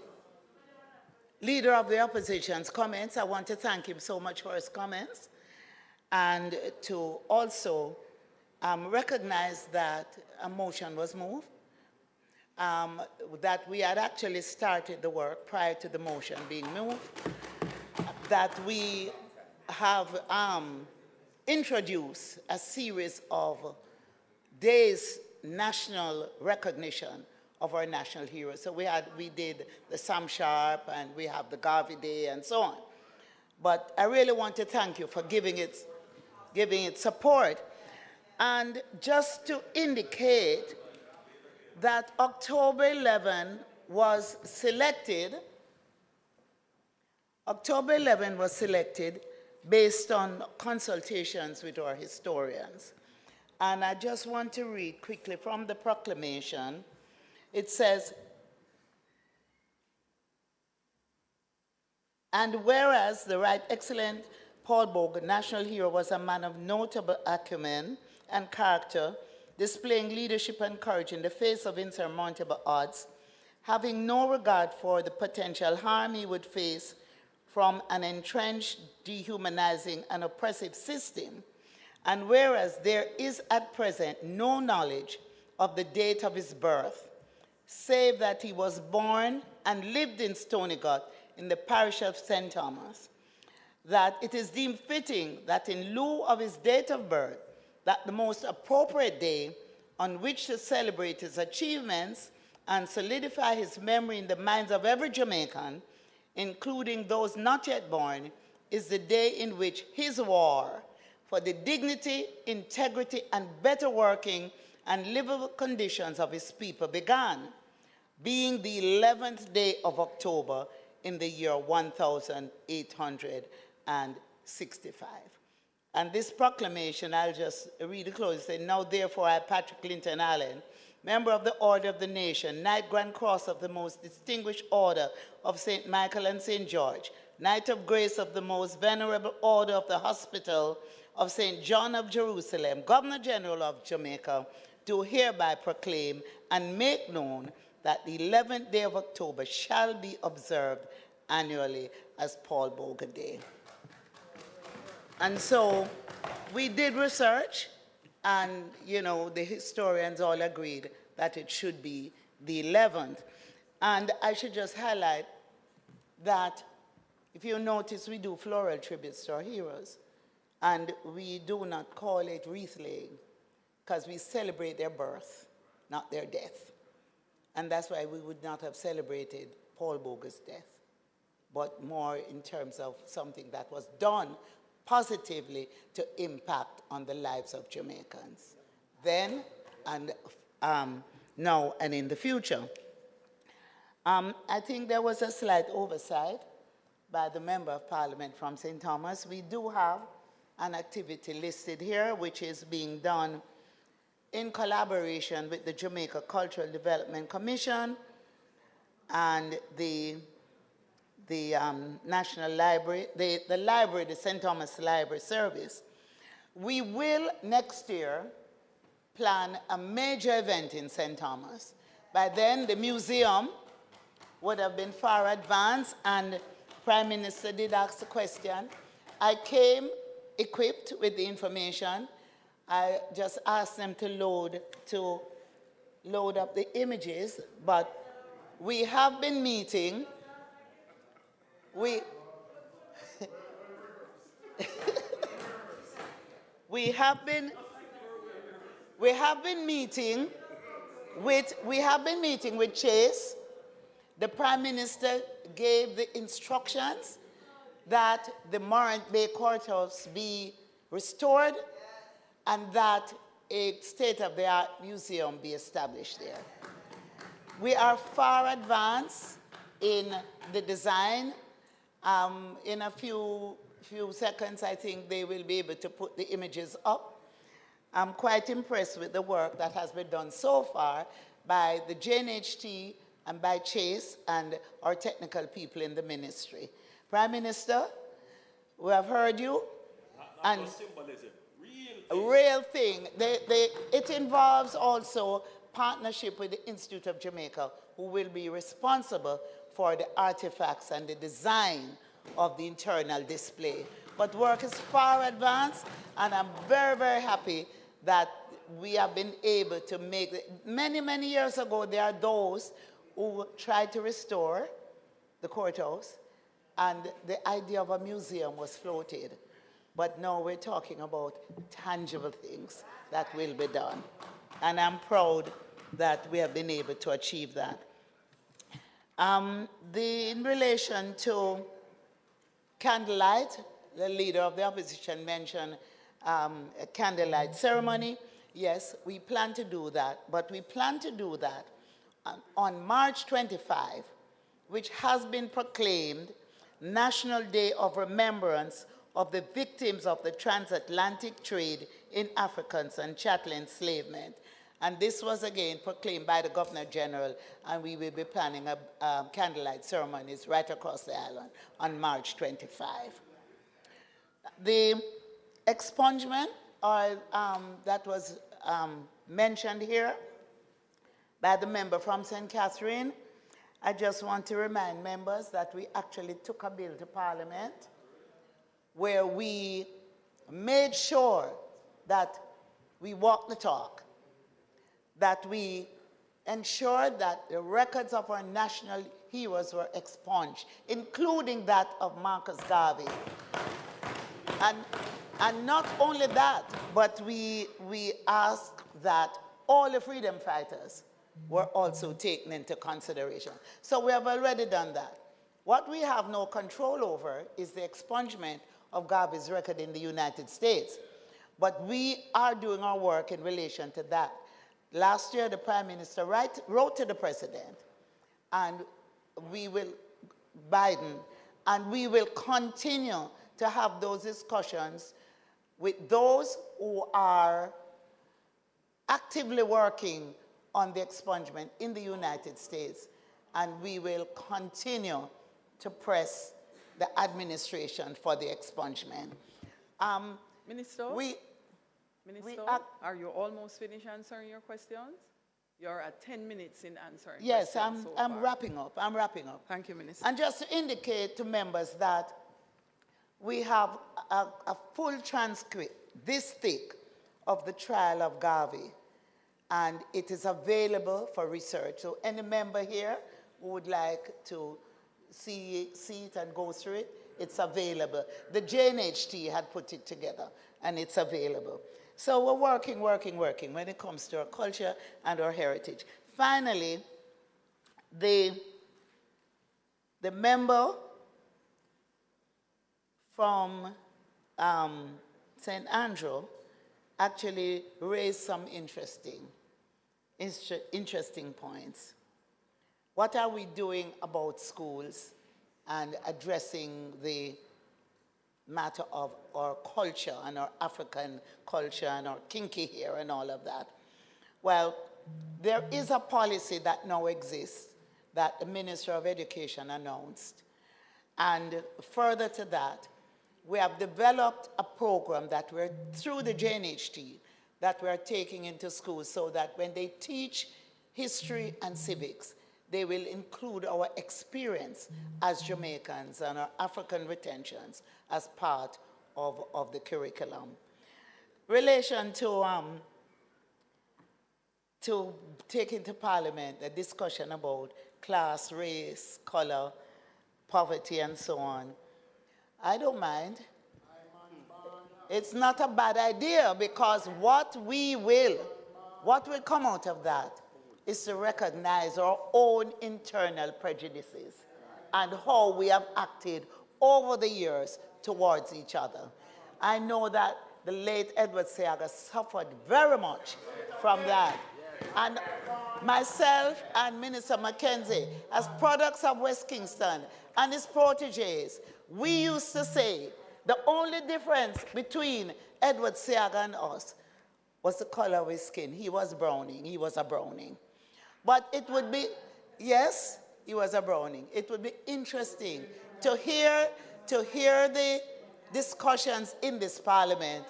Leader of the Opposition's comments. I want to thank him so much for his comments, and to also recognize that a motion was moved, that we had actually started the work prior to the motion being moved, that we have introduced a series of days national recognition of our national heroes. So we did the Sam Sharp, and we have the Garvey Day, and so on. But I really want to thank you for giving it support. And just to indicate that October 11 was selected based on consultations with our historians. And I just want to read quickly from the proclamation. It says, and whereas the Right Excellent Paul Bogle, national hero, was a man of notable acumen and character, displaying leadership and courage in the face of insurmountable odds, having no regard for the potential harm he would face from an entrenched, dehumanizing, and oppressive system, and whereas there is at present no knowledge of the date of his birth, save that he was born and lived in Stonygut in the parish of St. Thomas, that it is deemed fitting that in lieu of his date of birth, that the most appropriate day on which to celebrate his achievements and solidify his memory in the minds of every Jamaican, including those not yet born, is the day in which his war for the dignity, integrity, and better working and livable conditions of his people began, being the 11th day of October in the year 1865. And this proclamation, I'll just read it close. It says, now therefore I, Patrick Clinton Allen, member of the Order of the Nation, Knight Grand Cross of the Most Distinguished Order of St. Michael and St. George, Knight of Grace of the Most Venerable Order of the Hospital of St. John of Jerusalem, Governor General of Jamaica, do hereby proclaim and make known that the 11th day of October shall be observed annually as Paul Bogle Day. And so we did research, and the historians all agreed that it should be the 11th. And I should just highlight that if you notice, we do floral tributes to our heroes, and we do not call it wreath laying, because we celebrate their birth, not their death. And that's why we would not have celebrated Paul Bogle's death, but more in terms of something that was done positively to impact on the lives of Jamaicans, then and now and in the future. I think there was a slight oversight by the Member of Parliament from St. Thomas. We do have an activity listed here, which is being done in collaboration with the Jamaica Cultural Development Commission and the National Library, the library, the St. Thomas Library Service. We will next year plan a major event in St. Thomas. By then, the museum would have been far advanced, and Prime Minister did ask the question. I came equipped with the information. I just asked them to load up the images, but we have been meeting. We have been meeting with Chase. The Prime Minister gave the instructions that the Morant Bay Courthouse be restored and that a state-of-the-art museum be established there. We are far advanced in the design. In a few seconds, I think they will be able to put the images up. I'm quite impressed with the work that has been done so far by the JNHT and by Chase and our technical people in the ministry. Prime Minister, we have heard you. And symbolism. Real thing. It involves also partnership with the Institute of Jamaica, who will be responsible for the artifacts and the design of the internal display. But work is far advanced, and I'm very, very happy that we have been able to make it. Many, many years ago, there are those who tried to restore the courthouse, and the idea of a museum was floated. But now we're talking about tangible things that will be done. And I'm proud that we have been able to achieve that. In relation to candlelight, the leader of the opposition mentioned a candlelight ceremony. Yes, we plan to do that, but we plan to do that on March 25, which has been proclaimed National Day of Remembrance of the victims of the transatlantic trade in Africans and chattel enslavement. And this was again proclaimed by the Governor General, and we will be planning a candlelight ceremonies right across the island on March 25. The expungement that was mentioned here by the member from St. Catherine, I just want to remind members that we actually took a bill to Parliament where we made sure that we walk the talk, that we ensured that the records of our national heroes were expunged, including that of Marcus Garvey. And not only that, but we asked that all the freedom fighters were also taken into consideration. So we have already done that. What we have no control over is the expungement of Garvey's record in the United States. But we are doing our work in relation to that. Last year, the Prime Minister wrote to the President, and Biden, and we will continue to have those discussions with those who are actively working on the expungement in the United States, and we will continue to press the administration for the expungement. Minister, are you almost finished answering your questions? You're at 10 minutes in answering yes, questions. Yes, I'm wrapping up. I'm wrapping up. Thank you, Minister. And just to indicate to members that we have a full transcript, this thick, of the trial of Garvey, and it is available for research. So any member here who would like to see it and go through it, it's available. The JISTV had put it together, and it's available. So we're working when it comes to our culture and our heritage. Finally, the member from St. Andrew actually raised some interesting points. What are we doing about schools and addressing the matter of our culture and our African culture and our kinky hair and all of that? Well, there is a policy that now exists that the Minister of Education announced. And further to that, we have developed a program that we're, through the JISTV, that we're taking into schools so that when they teach history and civics, they will include our experience as Jamaicans and our African retentions as part of the curriculum. Relation to taking to Parliament a discussion about class, race, color, poverty, and so on, I don't mind. It's not a bad idea, because what will come out of that is to recognize our own internal prejudices and how we have acted over the years towards each other. I know that the late Edward Seaga suffered very much from that. And myself and Minister Mackenzie, as products of West Kingston and his proteges, we used to say the only difference between Edward Seaga and us was the color of his skin. He was browning. He was a browning. But it would be, yes, he was a browning. It would be interesting to hear the discussions in this Parliament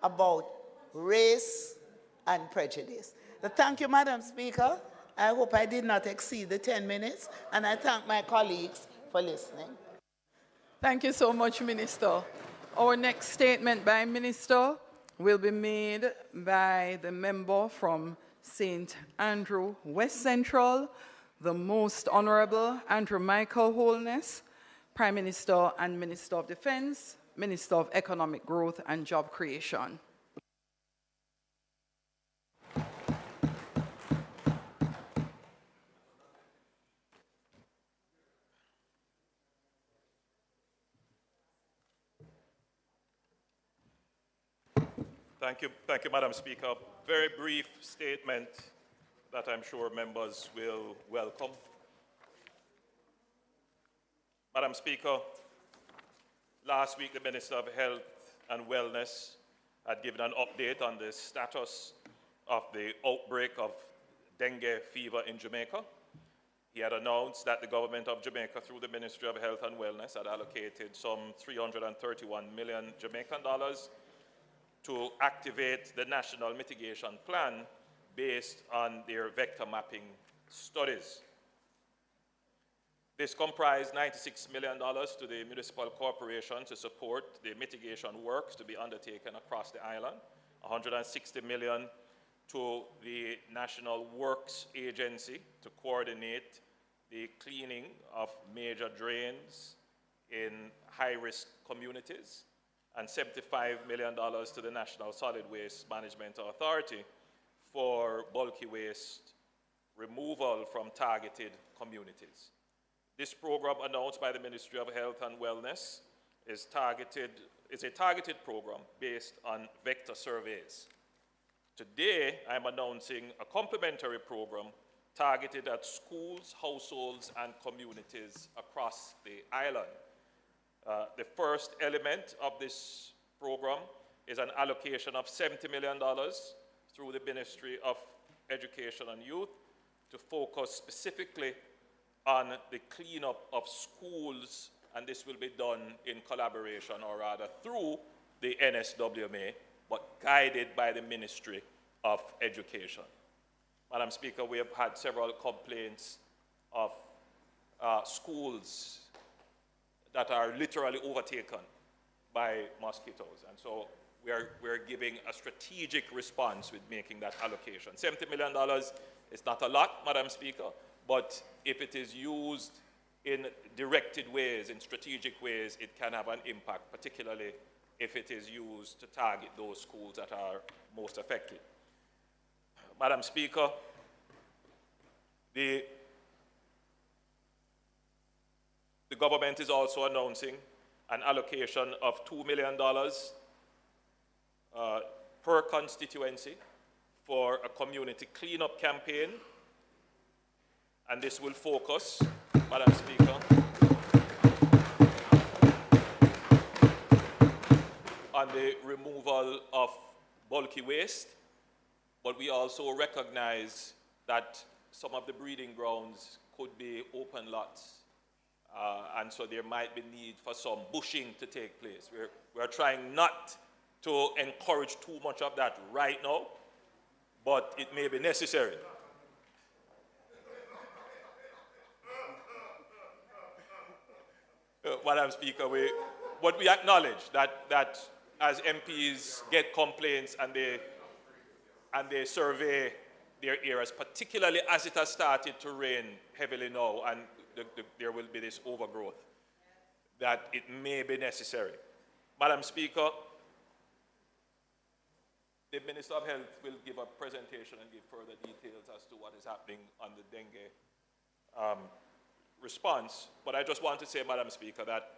about race and prejudice. So thank you, Madam Speaker. I hope I did not exceed the 10 minutes, and I thank my colleagues for listening. Thank you so much, Minister. Our next statement by Minister will be made by the member from St. Andrew West Central, the Most Honorable Andrew Michael Holness, Prime Minister and Minister of Defense, Minister of Economic Growth and Job Creation. Thank you, Madam Speaker. Very brief statement that I'm sure members will welcome. Madam Speaker, last week the Minister of Health and Wellness had given an update on the status of the outbreak of dengue fever in Jamaica. He had announced that the government of Jamaica, through the Ministry of Health and Wellness, had allocated some 331 million Jamaican dollars to activate the National Mitigation Plan based on their vector mapping studies. This comprised $96 million to the municipal corporation to support the mitigation works to be undertaken across the island, $160 million to the National Works Agency to coordinate the cleaning of major drains in high-risk communities, and $75 million to the National Solid Waste Management Authority for bulky waste removal from targeted communities. This program, announced by the Ministry of Health and Wellness, is a targeted program based on vector surveys. Today, I'm announcing a complementary program targeted at schools, households, and communities across the island. The first element of this program is an allocation of $70 million through the Ministry of Education and Youth to focus specifically on the cleanup of schools, and this will be done in collaboration, or rather through the NSWMA, but guided by the Ministry of Education. Madam Speaker, we have had several complaints of schools that are literally overtaken by mosquitoes. And so we're giving a strategic response with making that allocation. $70 million is not a lot, Madam Speaker, but if it is used in directed ways, in strategic ways, it can have an impact, particularly if it is used to target those schools that are most affected. Madam Speaker, the government is also announcing an allocation of $2 million per constituency for a community cleanup campaign, and this will focus, Madam Speaker, on the removal of bulky waste, but we also recognize that some of the breeding grounds could be open lots. And so there might be need for some bushing to take place. We're trying not to encourage too much of that right now, but it may be necessary. Madam Speaker, but we acknowledge that as MPs get complaints and they survey their areas, particularly as it has started to rain heavily now, and there will be this overgrowth, that it may be necessary. Madam Speaker, the Minister of Health will give a presentation and give further details as to what is happening on the dengue response. But I just want to say, Madam Speaker, that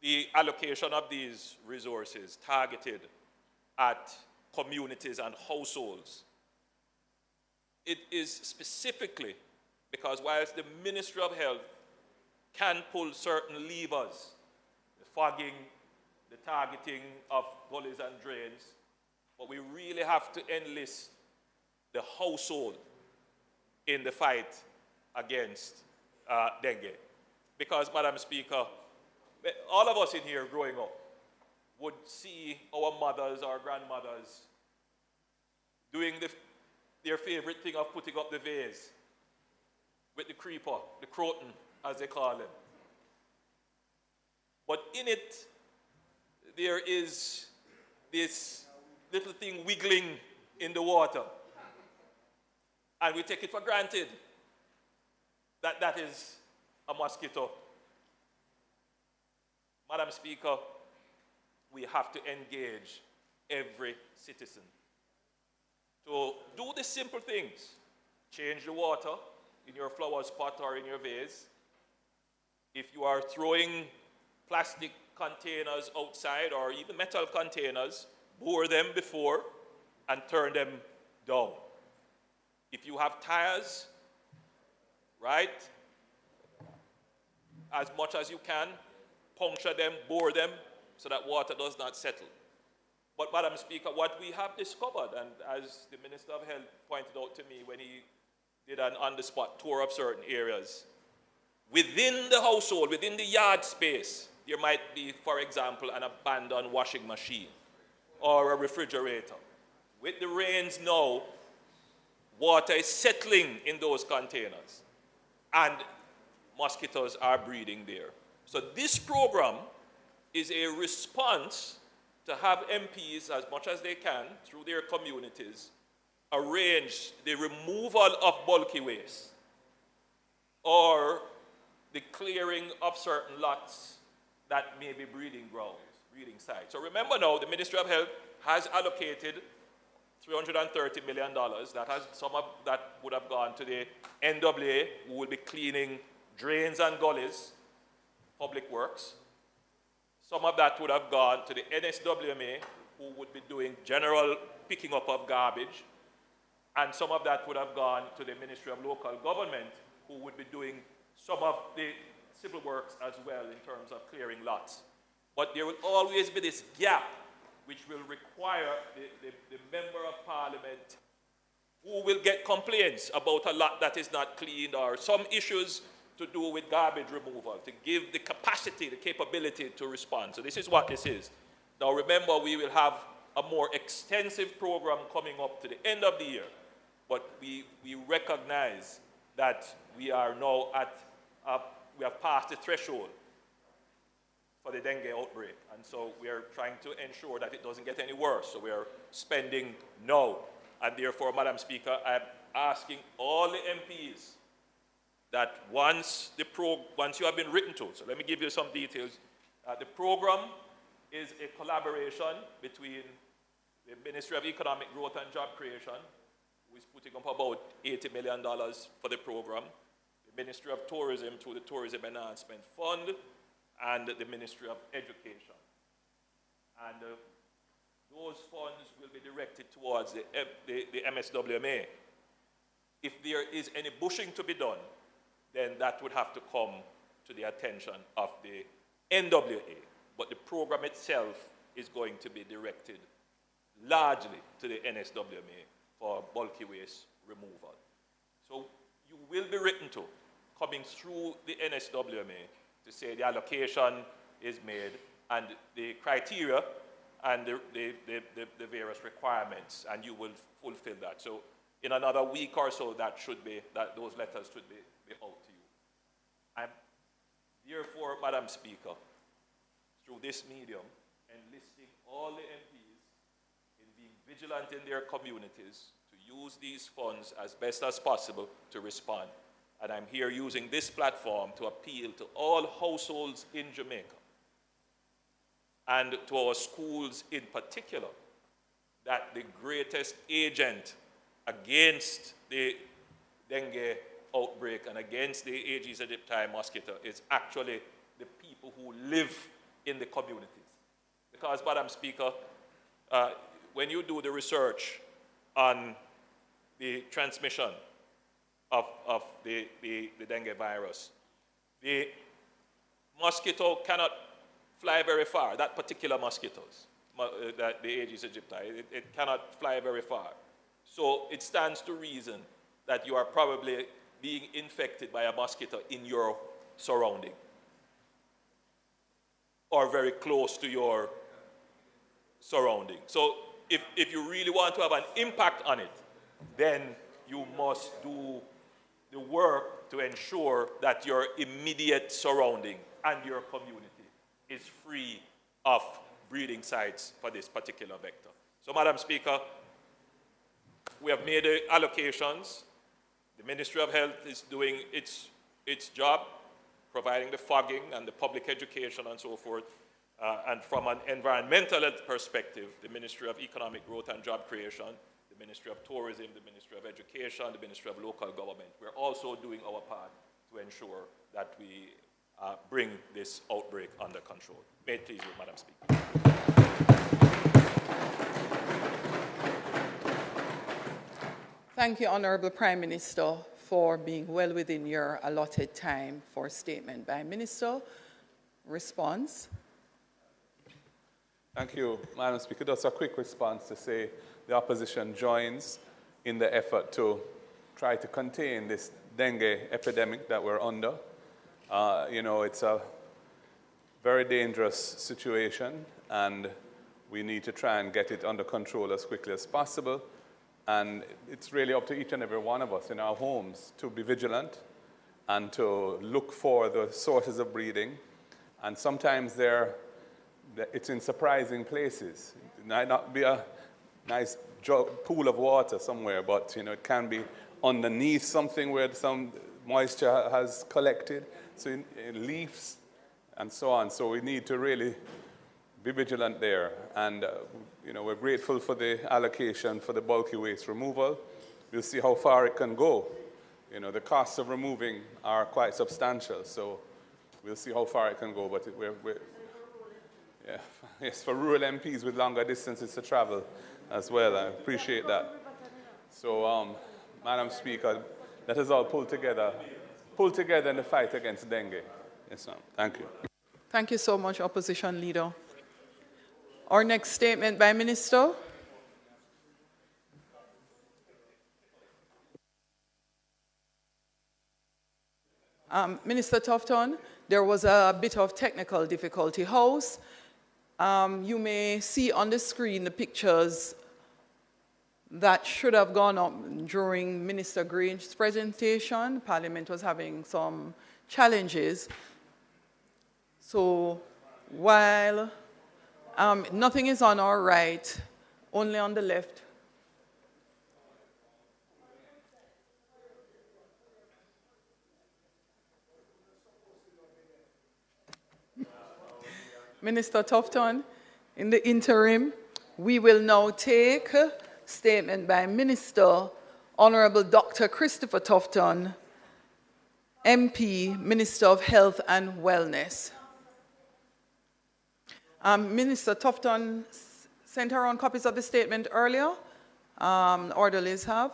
the allocation of these resources targeted at communities and households, it is specifically because whilst the Ministry of Health can pull certain levers, the fogging, the targeting of gullies and drains, but we really have to enlist the household in the fight against dengue. Because, Madam Speaker, all of us in here growing up would see our mothers or grandmothers doing their favorite thing of putting up the vase with the creeper, the croton, as they call it. But in it, there is this little thing wiggling in the water. And we take it for granted that that is a mosquito. Madam Speaker, we have to engage every citizen to do the simple things. Change the water in your flower pot or in your vase. If you are throwing plastic containers outside or even metal containers, bore them before and turn them down. If you have tires, right, as much as you can, puncture them, bore them, so that water does not settle. But, Madam Speaker, what we have discovered, and as the Minister of Health pointed out to me when he did an on-the-spot tour of certain areas, within the household, within the yard space, there might be, for example, an abandoned washing machine or a refrigerator. With the rains now, water is settling in those containers, and mosquitoes are breeding there. So this program is a response to have MPs, as much as they can, through their communities, arrange the removal of bulky waste or the clearing of certain lots that may be breeding grounds, breeding sites. So remember now, the Ministry of Health has allocated $330 million. Some of that would have gone to the NWA, who will be cleaning drains and gullies, public works. Some of that would have gone to the NSWMA, who would be doing general picking up of garbage. And some of that would have gone to the Ministry of Local Government, who would be doing some of the civil works as well in terms of clearing lots. But there will always be this gap which will require the Member of Parliament who will get complaints about a lot that is not cleaned or some issues to do with garbage removal, to give the capacity, the capability to respond. So this is what this is. Now remember, we will have a more extensive program coming up to the end of the year, but we recognize that we are now we have passed the threshold for the dengue outbreak, and so we are trying to ensure that it doesn't get any worse. So we are spending now, and therefore, Madam Speaker, I'm asking all the MPs that once you have been written to, so let me give you some details. The program is a collaboration between the Ministry of Economic Growth and Job Creation, who is putting up about $80 million for the program, the Ministry of Tourism through the Tourism Enhancement Fund, and the Ministry of Education. And those funds will be directed towards the MSWMA. If there is any bushing to be done, then that would have to come to the attention of the NWA. But the program itself is going to be directed largely to the NSWMA for bulky waste removal. So you will be written to, coming through the NSWMA, to say the allocation is made and the criteria and the various requirements, and you will fulfill that. So in another week or so, those letters should be out to you. I'm therefore, Madam Speaker, through this medium, enlisting all the MPs in being vigilant in their communities to use these funds as best as possible to respond. And I'm here using this platform to appeal to all households in Jamaica and to our schools in particular, that the greatest agent against the dengue outbreak and against the Aedes aegypti mosquito is actually the people who live in the communities. Because, Madam Speaker, when you do the research on the transmission of the dengue virus, the mosquito cannot fly very far, that particular mosquitoes, the Aedes aegypti, it cannot fly very far. So it stands to reason that you are probably being infected by a mosquito in your surrounding or very close to your surrounding. So if you really want to have an impact on it, then you must do the work to ensure that your immediate surrounding and your community is free of breeding sites for this particular vector. So, Madam Speaker, we have made the allocations. The Ministry of Health is doing its job, providing the fogging and the public education and so forth. And from an environmental health perspective, the Ministry of Economic Growth and Job Creation, the Ministry of Tourism, the Ministry of Education, the Ministry of Local Government, we're also doing our part to ensure that we bring this outbreak under control. May it please you, Madam Speaker. Thank you, Honourable Prime Minister, for being well within your allotted time for a statement by Minister. Response. Thank you, Madam Speaker. Just a quick response to say the opposition joins in the effort to try to contain this dengue epidemic that we're under. You know, it's a very dangerous situation, and we need to try and get it under control as quickly as possible. And it's really up to each and every one of us in our homes to be vigilant and to look for the sources of breeding. And sometimes it's in surprising places. It might not be a nice pool of water somewhere, but you know, it can be underneath something where some moisture has collected, so in leaves and so on. So we need to really be vigilant there. And you know, we're grateful for the allocation for the bulky waste removal. We'll see how far it can go. You know, the costs of removing are quite substantial, so we'll see how far it can go. But yeah, yes, for rural MPs with longer distances to travel as well. I appreciate that. So, Madam Speaker, let us all pull together in the fight against dengue. Yes, ma'am. Thank you. Thank you so much, Opposition Leader. Our next statement by Minister. Minister Tufton, there was a bit of technical difficulty. House, you may see on the screen the pictures that should have gone up during Minister Grange's presentation. Parliament was having some challenges. So while nothing is on our right, only on the left. Minister Tufton, in the interim, we will now take a statement by Minister Honourable Dr. Christopher Tufton, MP, Minister of Health and Wellness. Minister Tufton sent around copies of the statement earlier. Orderlies have.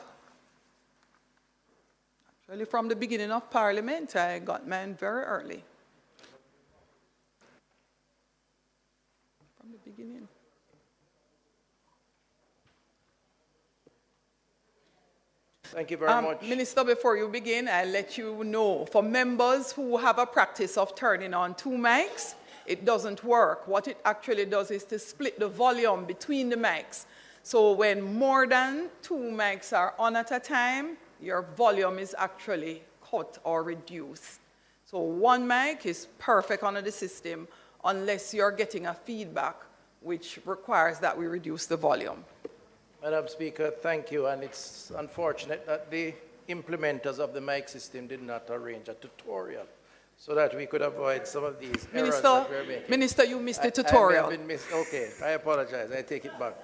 Actually, from the beginning of Parliament, I got mine very early. From the beginning. Thank you very much. Minister, before you begin, I'll let you know, for members who have a practice of turning on two mics, it doesn't work. What it actually does is to split the volume between the mics. So when more than two mics are on at a time, your volume is actually cut or reduced. So one mic is perfect under the system unless you're getting a feedback, which requires that we reduce the volume. Madam Speaker, thank you. And it's unfortunate that the implementers of the mic system did not arrange a tutorial so that we could avoid some of these errors that we're making. Minister, you missed the tutorial. Okay, I apologize. I take it back.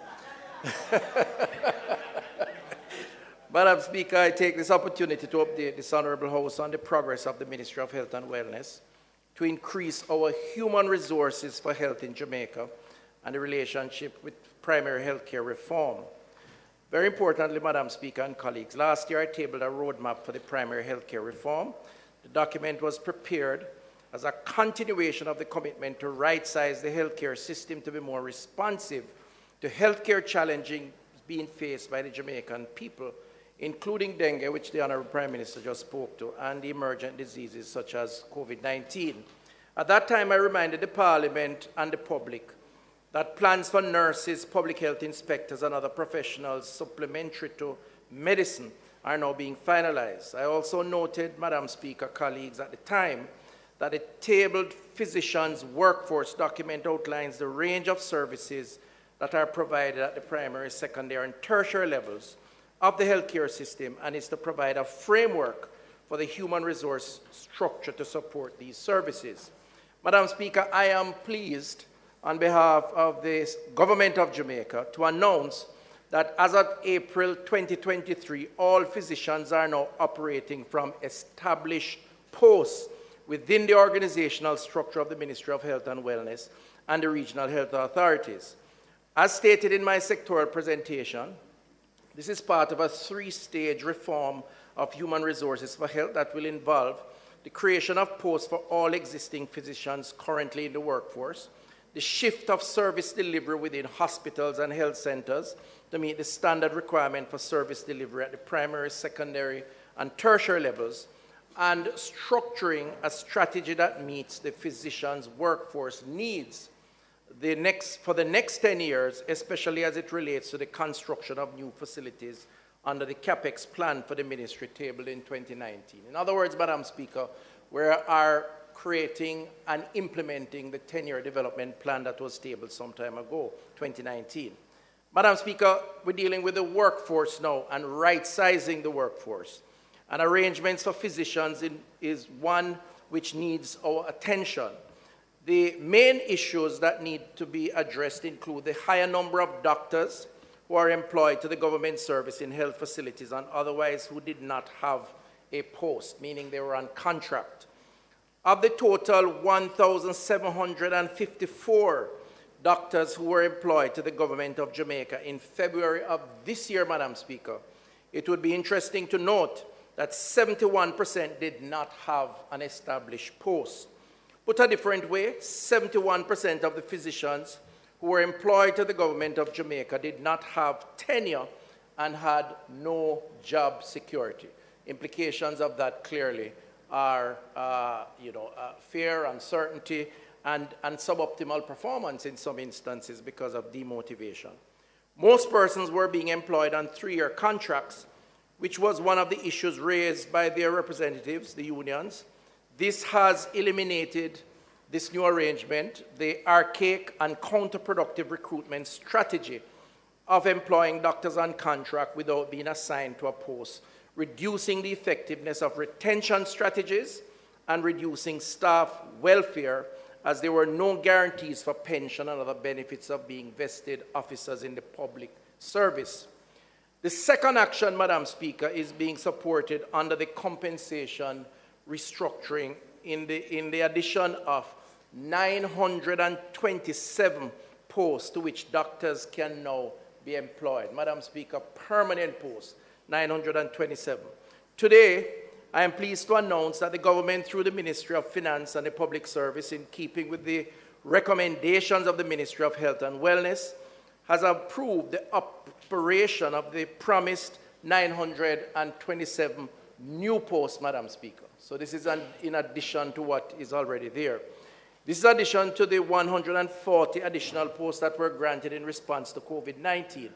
Madam Speaker, I take this opportunity to update this Honourable House on the progress of the Ministry of Health and Wellness to increase our human resources for health in Jamaica and the relationship with primary health care reform. Very importantly, Madam Speaker and colleagues, last year I tabled a roadmap for the primary health care reform. The document was prepared as a continuation of the commitment to right-size the healthcare system to be more responsive to healthcare challenges being faced by the Jamaican people, including dengue, which the Honourable Prime Minister just spoke to, and the emergent diseases such as COVID-19. At that time, I reminded the Parliament and the public that plans for nurses, public health inspectors, and other professionals supplementary to medicine are now being finalized. I also noted, Madam Speaker, colleagues, at the time, that the tabled physicians' workforce document outlines the range of services that are provided at the primary, secondary, and tertiary levels of the healthcare system, and is to provide a framework for the human resource structure to support these services. Madam Speaker, I am pleased on behalf of the Government of Jamaica to announce that as of April 2023, all physicians are now operating from established posts within the organizational structure of the Ministry of Health and Wellness and the regional health authorities. As stated in my sectoral presentation, this is part of a three-stage reform of human resources for health that will involve the creation of posts for all existing physicians currently in the workforce, the shift of service delivery within hospitals and health centers to meet the standard requirement for service delivery at the primary, secondary, and tertiary levels, and structuring a strategy that meets the physicians' workforce needs for the next 10 years, especially as it relates to the construction of new facilities under the CAPEX plan for the ministry tabled in 2019. In other words, Madam Speaker, we are creating and implementing the 10-year development plan that was tabled some time ago, 2019. Madam Speaker, we're dealing with the workforce now and right-sizing the workforce. And arrangements for physicians is one which needs our attention. The main issues that need to be addressed include the higher number of doctors who are employed to the government service in health facilities and otherwise who did not have a post, meaning they were on contract. Of the total 1,754 doctors who were employed to the government of Jamaica in February of this year, Madam Speaker, it would be interesting to note that 71% did not have an established post. Put a different way, 71% of the physicians who were employed to the government of Jamaica did not have tenure and had no job security. Implications of that clearly are fear, uncertainty, and suboptimal performance in some instances because of demotivation. Most persons were being employed on 3-year contracts, which was one of the issues raised by their representatives, the unions. This has eliminated this new arrangement, the archaic and counterproductive recruitment strategy of employing doctors on contract without being assigned to a post, reducing the effectiveness of retention strategies and reducing staff welfare, as there were no guarantees for pension and other benefits of being vested officers in the public service. The second action, Madam Speaker, is being supported under the compensation restructuring in the addition of 927 posts to which doctors can now be employed. Madam Speaker, permanent posts, 927. Today, I am pleased to announce that the government, through the Ministry of Finance and the Public Service, in keeping with the recommendations of the Ministry of Health and Wellness, has approved the operation of the promised 927 new posts, Madam Speaker. So this is in addition to what is already there. This is in addition to the 140 additional posts that were granted in response to COVID-19.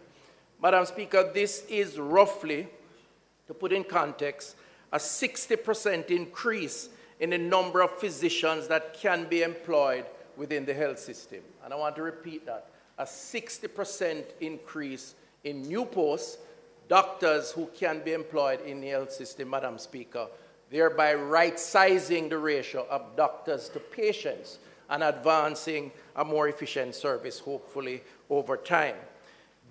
Madam Speaker, this is roughly, to put in context, a 60% increase in the number of physicians that can be employed within the health system. And I want to repeat that, a 60% increase in new posts, doctors who can be employed in the health system, Madam Speaker, thereby right-sizing the ratio of doctors to patients and advancing a more efficient service, hopefully, over time.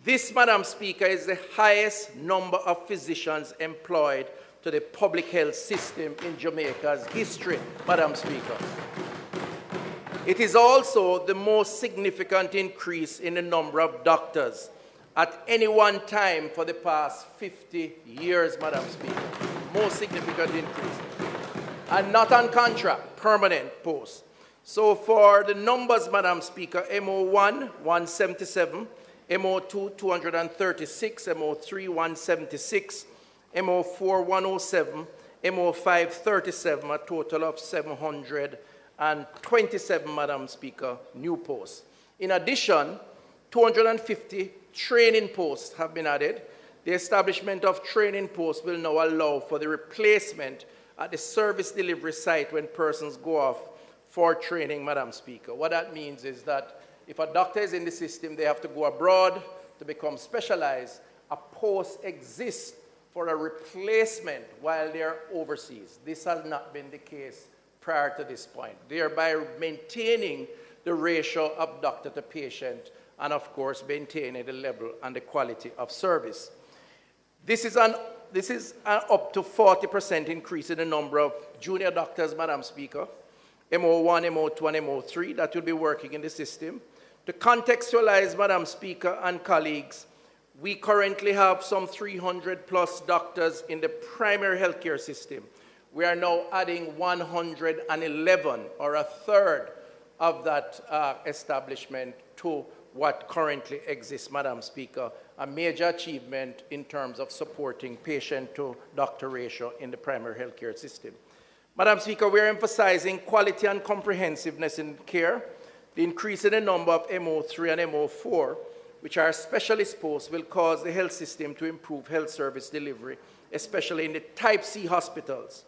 This, Madam Speaker, is the highest number of physicians employed to the public health system in Jamaica's history, Madam Speaker. It is also the most significant increase in the number of doctors at any one time for the past 50 years, Madam Speaker. Most significant increase. And not on contract, permanent posts. So for the numbers, Madam Speaker, MO1, 177, MO2, 236, MO3, 176, MO4, 107, MO5, 37, a total of 727, Madam Speaker, new posts. In addition, 250 training posts have been added. The establishment of training posts will now allow for the replacement at the service delivery site when persons go off for training, Madam Speaker. What that means is that if a doctor is in the system, they have to go abroad to become specialized. A post exists for a replacement while they are overseas. This has not been the case prior to this point, thereby maintaining the ratio of doctor to patient and, of course, maintaining the level and the quality of service. This is an up to 40% increase in the number of junior doctors, Madam Speaker, MO1, MO2, and MO3 that will be working in the system. To contextualize, Madam Speaker and colleagues, we currently have some 300 plus doctors in the primary healthcare system. We are now adding 111, or a third of that establishment to what currently exists, Madam Speaker, a major achievement in terms of supporting patient-to-doctor ratio in the primary healthcare system. Madam Speaker, we are emphasizing quality and comprehensiveness in care. The increase in the number of MO3 and MO4, which are specialist posts, will cause the health system to improve health service delivery, especially in the Type C hospitals.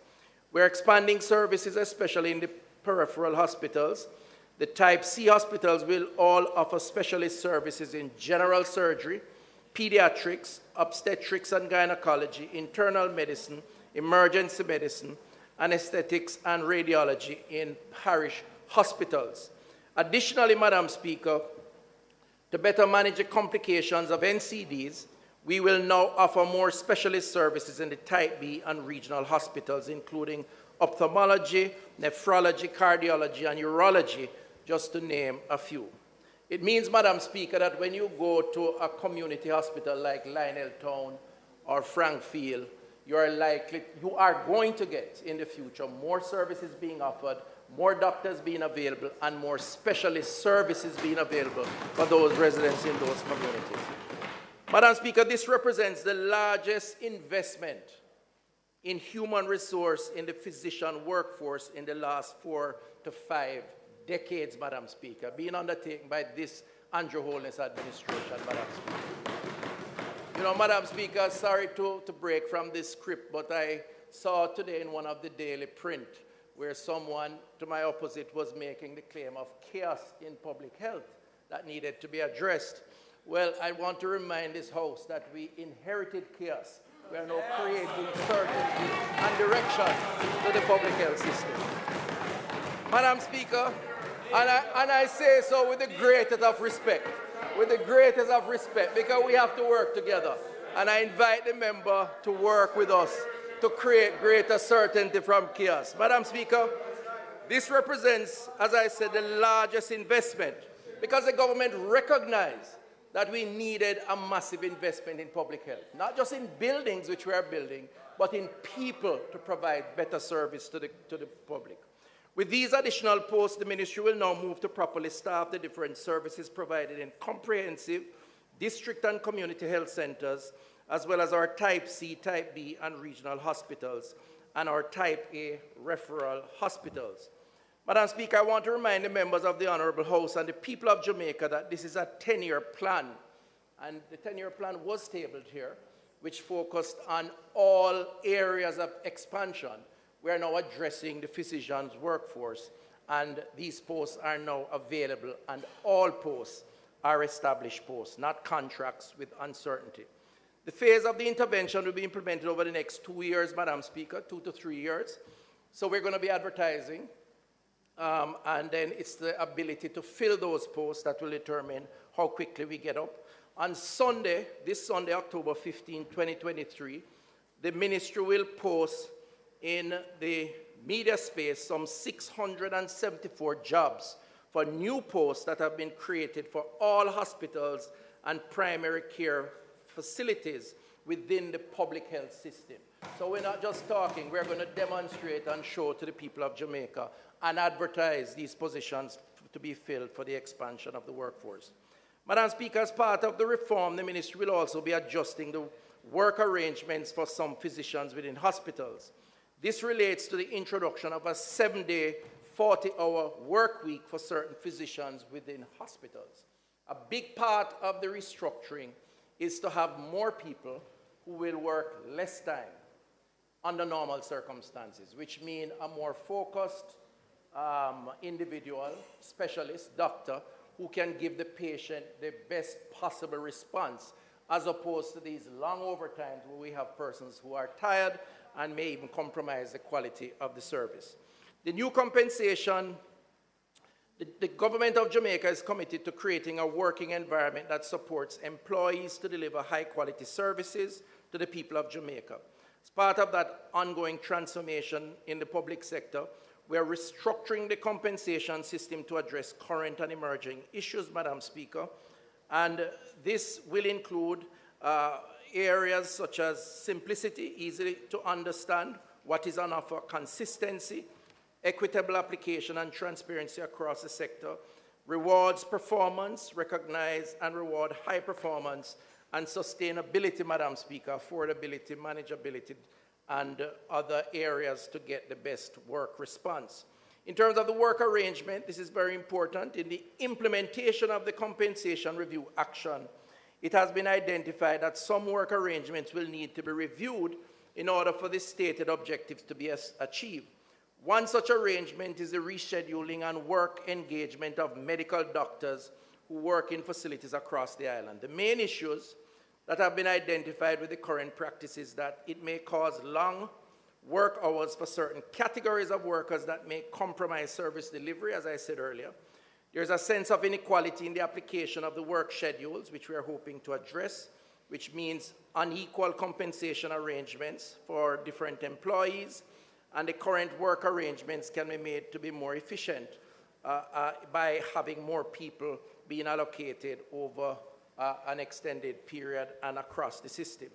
We're expanding services, especially in the peripheral hospitals. The Type C hospitals will all offer specialist services in general surgery, pediatrics, obstetrics and gynecology, internal medicine, emergency medicine, anesthetics, and radiology in parish hospitals. Additionally, Madam Speaker, to better manage the complications of NCDs, we will now offer more specialist services in the Type B and regional hospitals, including ophthalmology, nephrology, cardiology, and urology, just to name a few. It means, Madam Speaker, that when you go to a community hospital like Lionel Town or Frankfield, you are going to get in the future more services being offered, more doctors being available, and more specialist services being available for those residents in those communities. Madam Speaker, this represents the largest investment in human resource in the physician workforce in the last 4 to 5 decades, Madam Speaker, being undertaken by this Andrew Holness administration, Madam Speaker. You know, Madam Speaker, sorry to break from this script, but I saw today in one of the daily print where someone to my opposite was making the claim of chaos in public health that needed to be addressed. Well, I want to remind this House that we inherited chaos. We are now creating certainty and direction to the public health system. Madam Speaker, and I say so with the greatest of respect, because we have to work together. And I invite the member to work with us to create greater certainty from chaos. Madam Speaker, this represents, as I said, the largest investment, because the government recognized that we needed a massive investment in public health, not just in buildings, which we are building, but in people to provide better service to the public. With these additional posts, the ministry will now move to properly staff the different services provided in comprehensive district and community health centers, as well as our Type C, Type B, and regional hospitals, and our Type A referral hospitals. Madam Speaker, I want to remind the members of the Honorable House and the people of Jamaica that this is a 10-year plan, and the 10-year plan was tabled here, which focused on all areas of expansion. We are now addressing the physicians' workforce, and these posts are now available, and all posts are established posts, not contracts with uncertainty. The phase of the intervention will be implemented over the next 2 years, Madam Speaker, 2 to 3 years. So we're going to be advertising, and then it's the ability to fill those posts that will determine how quickly we get up. On Sunday, this Sunday, October 15, 2023, the ministry will post in the media space some 674 jobs for new posts that have been created for all hospitals and primary care facilities within the public health system. So we're not just talking, we're going to demonstrate and show to the people of Jamaica and advertise these positions to be filled for the expansion of the workforce. Madam Speaker, as part of the reform, the ministry will also be adjusting the work arrangements for some physicians within hospitals. This relates to the introduction of a 7-day, 40-hour work week for certain physicians within hospitals. A big part of the restructuring is to have more people who will work less time under normal circumstances, which mean a more focused individual, specialist, doctor, who can give the patient the best possible response, as opposed to these long overtimes where we have persons who are tired and may even compromise the quality of the service. The new compensation, the government of Jamaica is committed to creating a working environment that supports employees to deliver high-quality services to the people of Jamaica. As part of that ongoing transformation in the public sector, we are restructuring the compensation system to address current and emerging issues, Madam Speaker, and this will include areas such as simplicity, easy to understand, what is on offer, consistency, equitable application and transparency across the sector, rewards performance, recognize and reward high performance, and sustainability, Madam Speaker, affordability, manageability, and other areas to get the best work response. In terms of the work arrangement, this is very important. In the implementation of the compensation review action, it has been identified that some work arrangements will need to be reviewed in order for the stated objectives to be achieved. One such arrangement is the rescheduling and work engagement of medical doctors who work in facilities across the island. The main issues that have been identified with the current practice is that it may cause long work hours for certain categories of workers that may compromise service delivery, as I said earlier. There's a sense of inequality in the application of the work schedules, which we are hoping to address, which means unequal compensation arrangements for different employees, and the current work arrangements can be made to be more efficient by having more people being allocated over an extended period and across the system.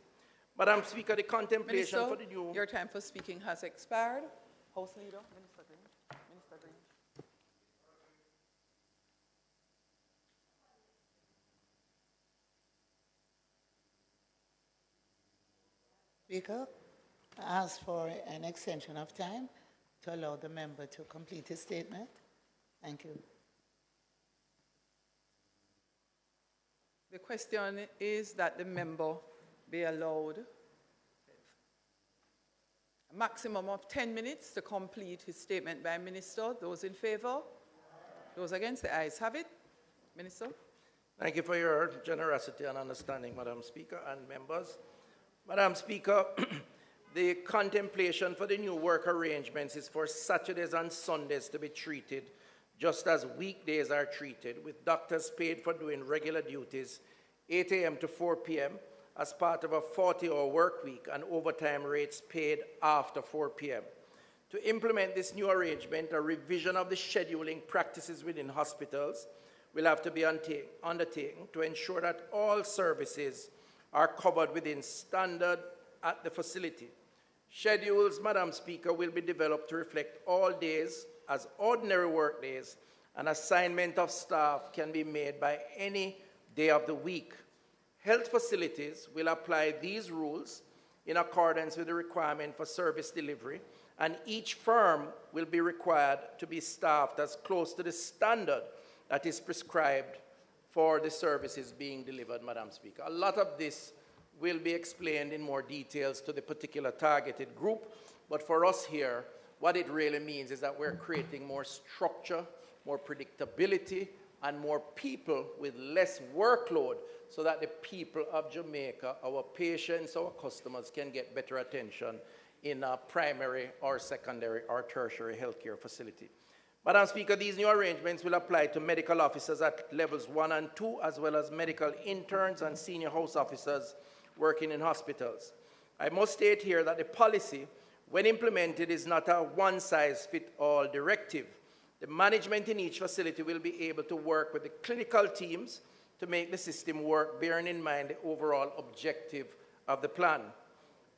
Madam Speaker, the contemplation Minister, for the new... your time for speaking has expired. House Leader, Minister Green. Minister Green. Speaker, I ask for an extension of time to allow the member to complete his statement. Thank you. The question is that the member be allowed a maximum of 10 minutes to complete his statement by Minister. Those in favor? Those against? The ayes have it. Minister. Thank you for your generosity and understanding, Madam Speaker and members. Madam Speaker, the contemplation for the new work arrangements is for Saturdays and Sundays to be treated just as weekdays are treated, with doctors paid for doing regular duties, 8 a.m. to 4 p.m., as part of a 40-hour work week, and overtime rates paid after 4 p.m. To implement this new arrangement, a revision of the scheduling practices within hospitals will have to be undertaken to ensure that all services are covered within standard at the facility. Schedules, Madam Speaker, will be developed to reflect all days as ordinary work days, and assignment of staff can be made by any day of the week. Health facilities will apply these rules in accordance with the requirement for service delivery, and each firm will be required to be staffed as close to the standard that is prescribed for the services being delivered, Madam Speaker. A lot of this will be explained in more details to the particular targeted group, but for us here, what it really means is that we're creating more structure, more predictability, and more people with less workload so that the people of Jamaica, our patients, our customers, can get better attention in a primary or secondary or tertiary healthcare facility. Madam Speaker, these new arrangements will apply to medical officers at levels 1 and 2, as well as medical interns and senior house officers working in hospitals. I must state here that the policy, when implemented, is not a one-size-fits-all directive. The management in each facility will be able to work with the clinical teams to make the system work, bearing in mind the overall objective of the plan.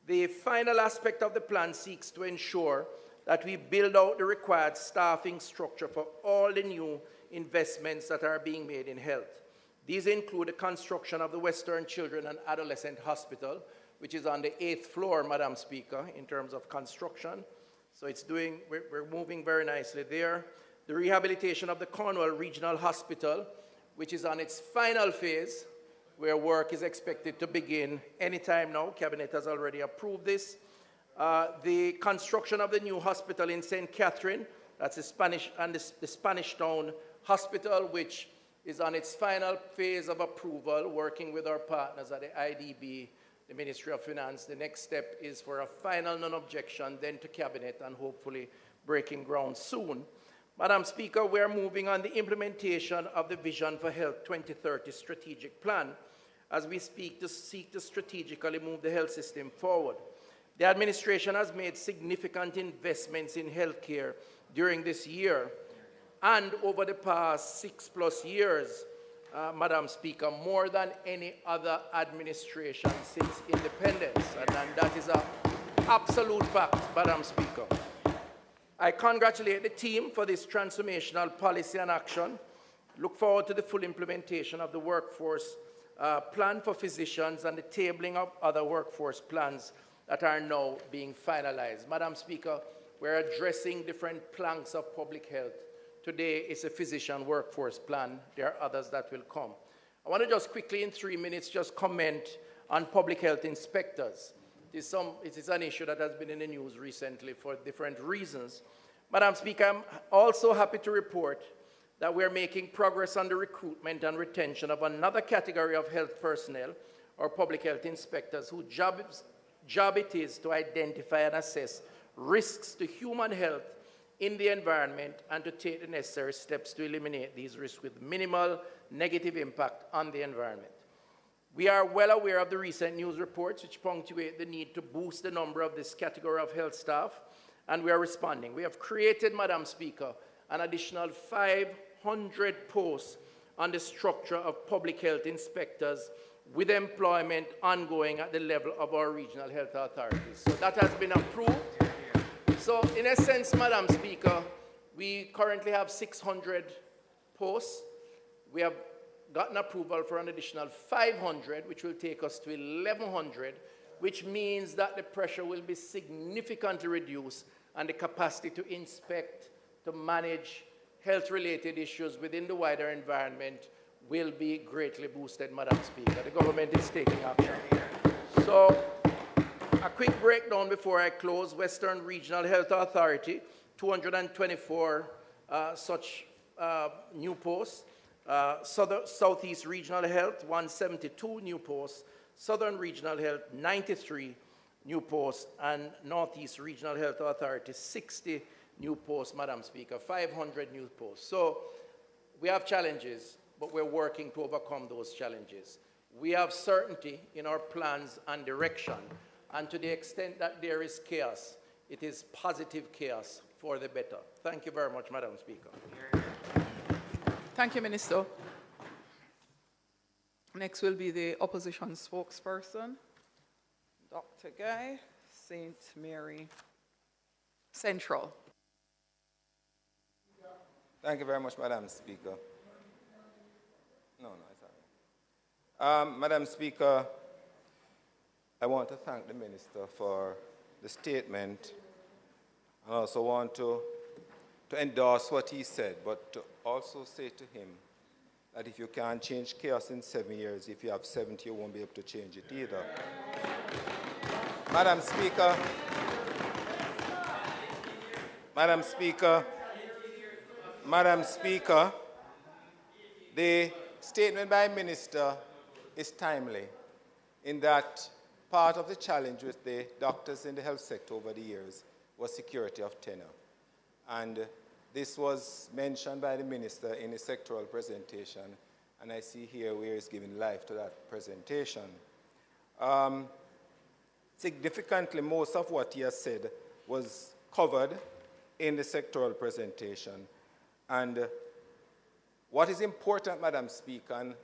The final aspect of the plan seeks to ensure that we build out the required staffing structure for all the new investments that are being made in health. These include the construction of the Western Children and Adolescent Hospital, which is on the 8th floor, Madam Speaker, in terms of construction. So we're moving very nicely there. The rehabilitation of the Cornwall Regional Hospital, which is on its final phase, where work is expected to begin anytime now. Cabinet has already approved this. The construction of the new hospital in St. Catherine, that's the Spanish Town Hospital, which is on its final phase of approval, working with our partners at the IDB, the Ministry of Finance. The next step is for a final non-objection, then to Cabinet, and hopefully breaking ground soon. Madam Speaker, we are moving on the implementation of the Vision for Health 2030 strategic plan as we seek to strategically move the health system forward. The administration has made significant investments in healthcare during this year and over the past 6+ years, Madam Speaker, more than any other administration since independence, and that is an absolute fact, Madam Speaker. I congratulate the team for this transformational policy and action. Look forward to the full implementation of the workforce plan for physicians and the tabling of other workforce plans that are now being finalized. Madam Speaker, we're addressing different planks of public health. Today is a physician workforce plan. There are others that will come. I want to just quickly, in 3 minutes, just comment on public health inspectors. It is an issue that has been in the news recently for different reasons. Madam Speaker, I'm also happy to report that we're making progress on the recruitment and retention of another category of health personnel, or public health inspectors, whose job it is to identify and assess risks to human health in the environment and to take the necessary steps to eliminate these risks with minimal negative impact on the environment. We are well aware of the recent news reports which punctuate the need to boost the number of this category of health staff, and we are responding. We have created, Madam Speaker, an additional 500 posts on the structure of public health inspectors with employment ongoing at the level of our regional health authorities. So that has been approved. So in a sense, Madam Speaker, we currently have 600 posts. We have gotten approval for an additional 500, which will take us to 1,100, which means that the pressure will be significantly reduced and the capacity to inspect, to manage health-related issues within the wider environment will be greatly boosted, Madam Speaker. The government is taking action. So, a quick breakdown before I close. Western Regional Health Authority, 224 such new posts. Southeast Regional Health, 172 new posts. Southern Regional Health, 93 new posts. And Northeast Regional Health Authority, 60 new posts, Madam Speaker, 500 new posts. So we have challenges, but we're working to overcome those challenges. We have certainty in our plans and direction, and to the extent that there is chaos, it is positive chaos for the better. Thank you very much, Madam Speaker. Thank you, Minister. Next will be the opposition spokesperson, Dr. Guy, St. Mary Central. Thank you very much, Madam Speaker. No, it's all right. Madam Speaker, I want to thank the Minister for the statement. I also want to endorse what he said, but to also say to him that if you can't change chaos in 7 years, if you have 70, you won't be able to change it either. Madam Speaker, the statement by Minister is timely in that part of the challenge with the doctors in the health sector over the years was security of tenure. And this was mentioned by the Minister in his sectoral presentation, and I see here where he's giving life to that presentation. Significantly, most of what he has said was covered in the sectoral presentation. And what is important, Madam Speaker, and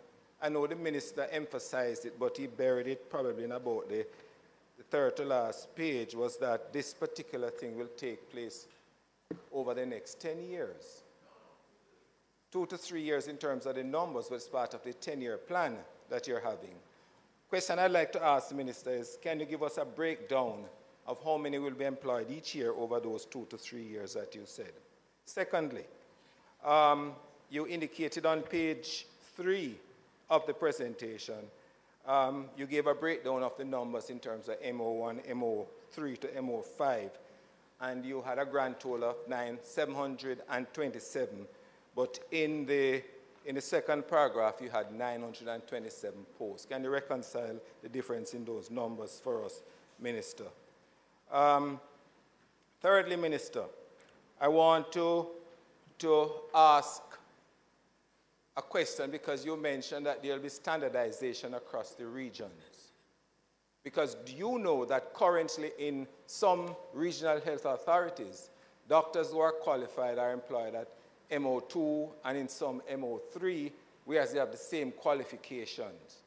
I know the Minister emphasized it, but he buried it probably in about the third to last page, was that this particular thing will take place over the next 10 years. 2 to 3 years in terms of the numbers was part of the 10-year plan that you're having. Question I'd like to ask the Minister is, can you give us a breakdown of how many will be employed each year over those 2 to 3 years that you said? Secondly, you indicated on page 3 of the presentation You gave a breakdown of the numbers in terms of MO1, MO3 to MO5, and you had a grand total of 727. But in the second paragraph, you had 927 posts. Can you reconcile the difference in those numbers for us, Minister? Thirdly, Minister, I want to ask a question because you mentioned that there will be standardization across the regions. Because do you know that currently in some regional health authorities, doctors who are qualified are employed at MO2 and in some MO3, whereas they have the same qualifications?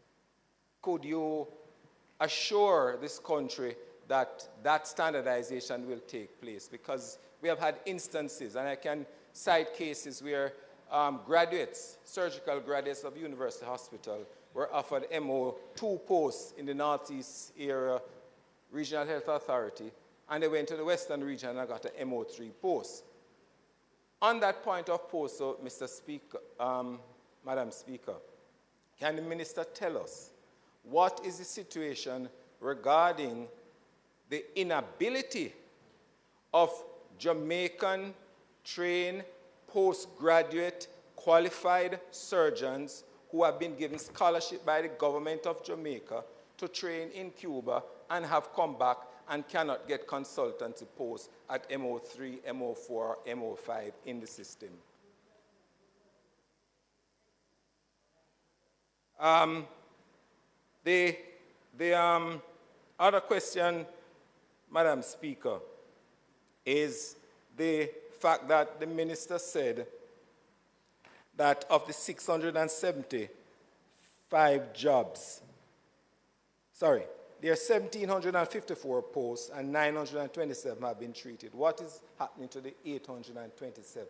Could you assure this country that that standardization will take place? Because we have had instances, and I can cite cases where graduates, surgical graduates of University Hospital were offered MO2 posts in the Northeast area Regional Health Authority, and they went to the Western region and got an MO3 post. On that point of post, so Mr. Speaker, Madam Speaker, can the Minister tell us what is the situation regarding the inability of Jamaican trained postgraduate qualified surgeons who have been given scholarship by the government of Jamaica to train in Cuba and have come back and cannot get consultancy posts at MO3, MO4, MO5 in the system? The other question, Madam Speaker, is the fact that the Minister said that of the 675 jobs, sorry, there are 1,754 posts and 927 have been treated. What is happening to the 827?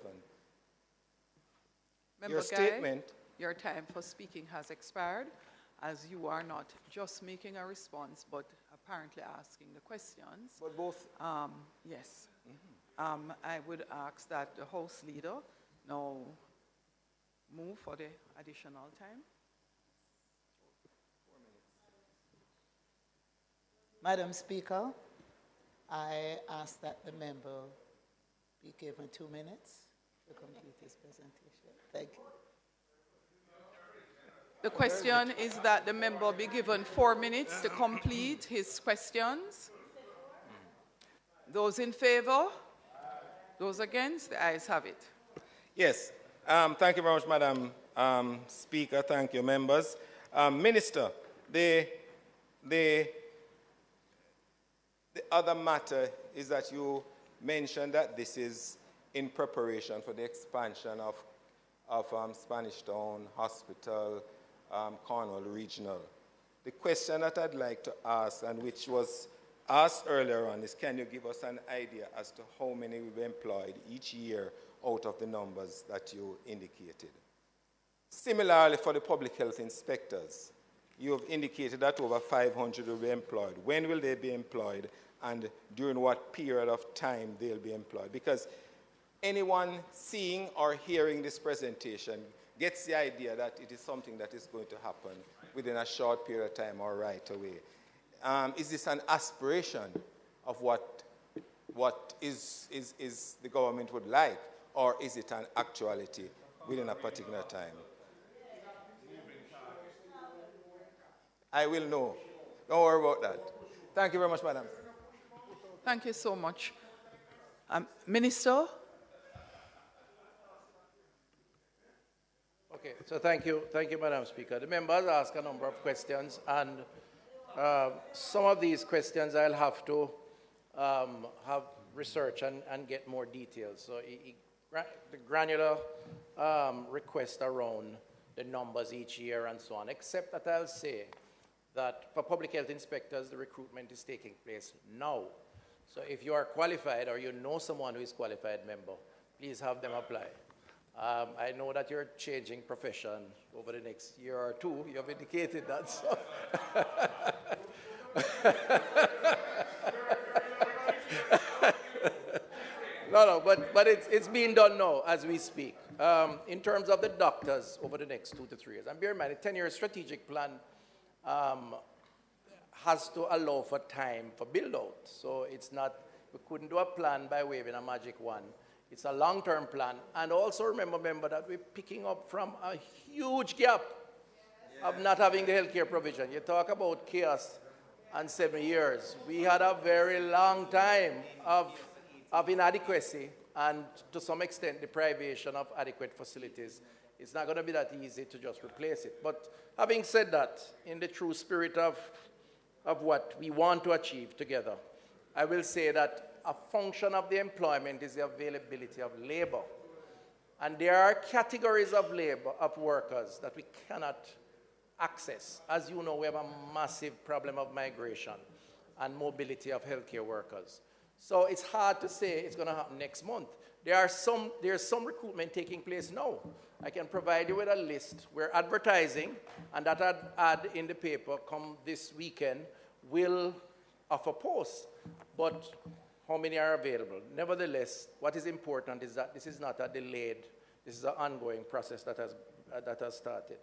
Member Your statement. Your time for speaking has expired, as you are not just making a response, but apparently asking the questions. But both? Yes. I would ask that the House Leader now move for the additional time. Madam Speaker, I ask that the member be given 2 minutes to complete his presentation. Thank you. The question is that the member be given 4 minutes to complete his questions. Those in favor? Those against? The ayes have it. Yes. Thank you very much, Madam Speaker. Thank you, members. Minister, the other matter is that you mentioned that this is in preparation for the expansion of Spanish Town Hospital, Cornwall Regional. The question that I'd like to ask, and which was asked earlier on, is can you give us an idea as to how many will be employed each year out of the numbers that you indicated? Similarly, for the public health inspectors, you have indicated that over 500 will be employed. When will they be employed, and during what period of time they'll be employed? Because anyone seeing or hearing this presentation gets the idea that it is something that is going to happen within a short period of time or right away. Is this an aspiration of what is the government would like, or is it an actuality within a particular time? I will know. Don't worry about that. Thank you very much, Madam. Thank you so much. Minister? Okay, so thank you, Madam Speaker. The members asked a number of questions, and some of these questions I'll have to have research and get more details. So the granular request around the numbers each year and so on, except that I'll say that for public health inspectors, the recruitment is taking place now. So if you are qualified or you know someone who is qualified member, please have them apply. I know that you're changing profession over the next year or two. You have indicated that. So. No, but it's being done now as we speak. In terms of the doctors over the next 2 to 3 years, and bear in mind, a 10-year strategic plan has to allow for time for build out. So it's not, we couldn't do a plan by waving a magic wand. It's a long-term plan. And also remember that we're picking up from a huge gap of not having the healthcare provision. You talk about chaos and 7 years. We had a very long time of inadequacy and to some extent deprivation of adequate facilities. It's not going to be that easy to just replace it. But having said that, in the true spirit of what we want to achieve together, I will say that a function of the employment is the availability of labor. And there are categories of labor, of workers, that we cannot access. As you know, we have a massive problem of migration and mobility of healthcare workers. So it's hard to say it's going to happen next month. There's some recruitment taking place now. I can provide you with a list. We're advertising, and that ad in the paper come this weekend will offer posts. But how many are available? Nevertheless, what is important is that this is not a delayed, this is an ongoing process that has started.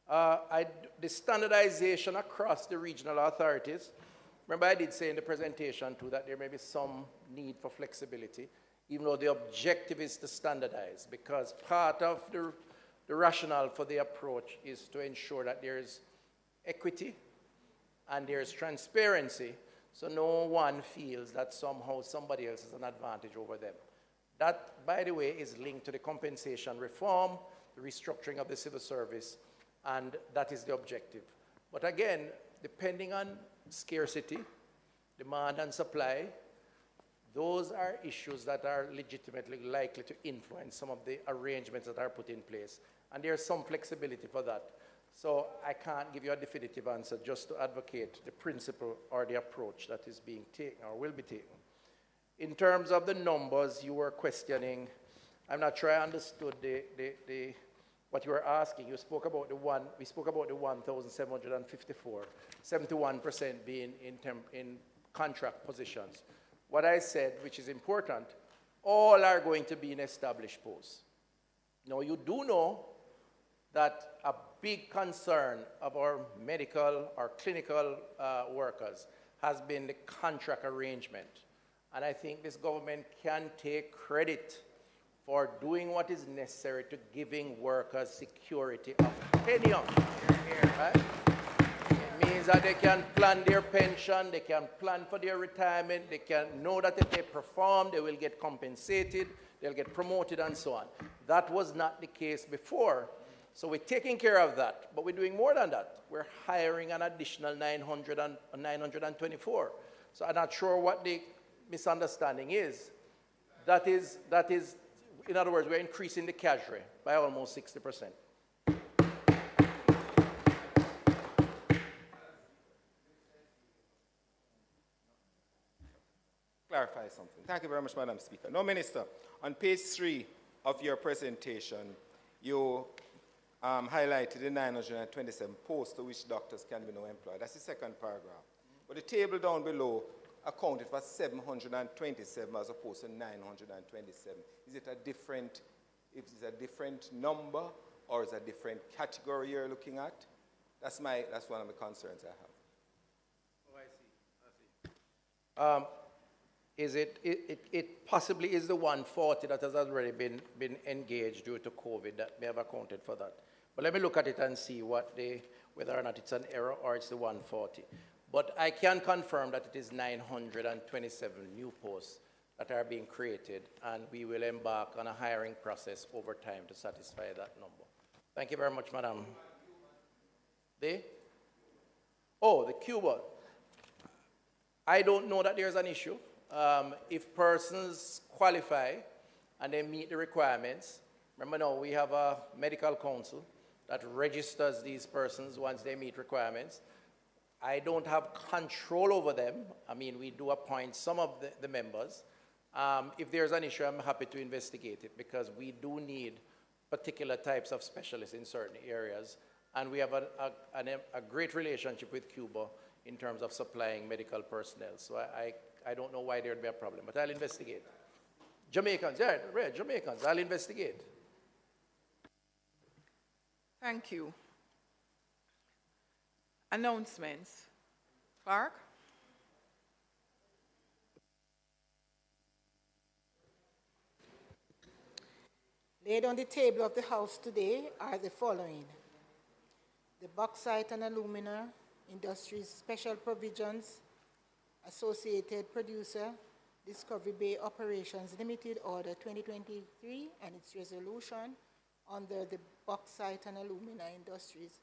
The standardization across the regional authorities, remember I did say in the presentation too that there may be some need for flexibility, even though the objective is to standardize, because part of the rationale for the approach is to ensure that there is equity and there is transparency, so no one feels that somehow somebody else has an advantage over them. That, by the way, is linked to the compensation reform, the restructuring of the civil service, and that is the objective. But again, depending on scarcity, demand and supply, those are issues that are legitimately likely to influence some of the arrangements that are put in place. And there's some flexibility for that. So I can't give you a definitive answer just to advocate the principle or the approach that is being taken or will be taken. In terms of the numbers you were questioning, I'm not sure I understood what you were asking. You spoke about we spoke about the 1,754, 71% being in contract positions. What I said, which is important, all are going to be in established posts. Now, you do know that a big concern of our medical or clinical workers has been the contract arrangement. And I think this government can take credit for doing what is necessary to giving workers security of tenure. Right? It means that they can plan their pension, they can plan for their retirement, they can know that if they perform, they will get compensated, they'll get promoted and so on. That was not the case before. So we're taking care of that, but we're doing more than that. We're hiring an additional 924. So I'm not sure what the misunderstanding is. That is, in other words, we're increasing the cadre by almost 60%. Clarify something. Thank you very much, Madam Speaker. No, Minister, on page 3 of your presentation, you highlighted the 927 posts to which doctors can be now employed. That's the second paragraph. But the table down below accounted for 727 as opposed to 927. Is it a different number, or is it a different category you're looking at? That's one of the concerns I have. Oh, I see. It possibly is the 140 that has already been engaged due to COVID that may have accounted for that. But let me look at it and see whether or not it's an error or it's the 140. But I can confirm that it is 927 new posts that are being created, and we will embark on a hiring process over time to satisfy that number. Thank you very much, Madam. The Cuba. I don't know that there's an issue. If persons qualify and they meet the requirements, remember now we have a medical council that registers these persons once they meet requirements. I don't have control over them. I mean, we do appoint some of the members. If there's an issue, I'm happy to investigate it, because we do need particular types of specialists in certain areas. And we have a great relationship with Cuba in terms of supplying medical personnel. So I don't know why there'd be a problem, but I'll investigate. Jamaicans, yeah, right, Jamaicans, I'll investigate. Thank you. Announcements. Clark? Laid on the table of the House today are the following: the Bauxite and Alumina Industries Special Provisions Associated Producer Discovery Bay Operations Limited Order 2023 and its resolution under the Bauxite and Alumina Industries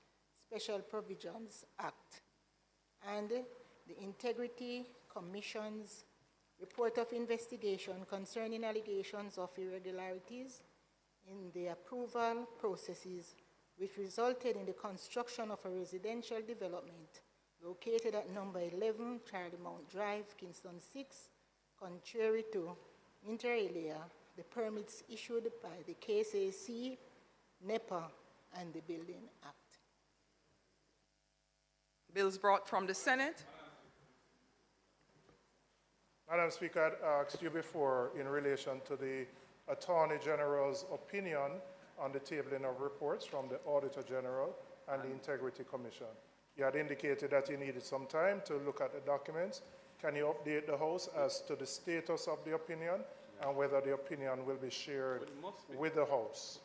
Special Provisions Act, and the Integrity Commission's report of investigation concerning allegations of irregularities in the approval processes which resulted in the construction of a residential development located at number 11 Charlie Mount Drive, Kingston 6, contrary to, inter alia, the permits issued by the KSAC, NEPA, and the Building Act. Bills brought from the Senate. Madam Speaker, I'd asked you before in relation to the Attorney General's opinion on the tabling of reports from the Auditor General and the Integrity Commission. You had indicated that you needed some time to look at the documents. Can you update the House as to the status of the opinion and whether the opinion will be shared with the House?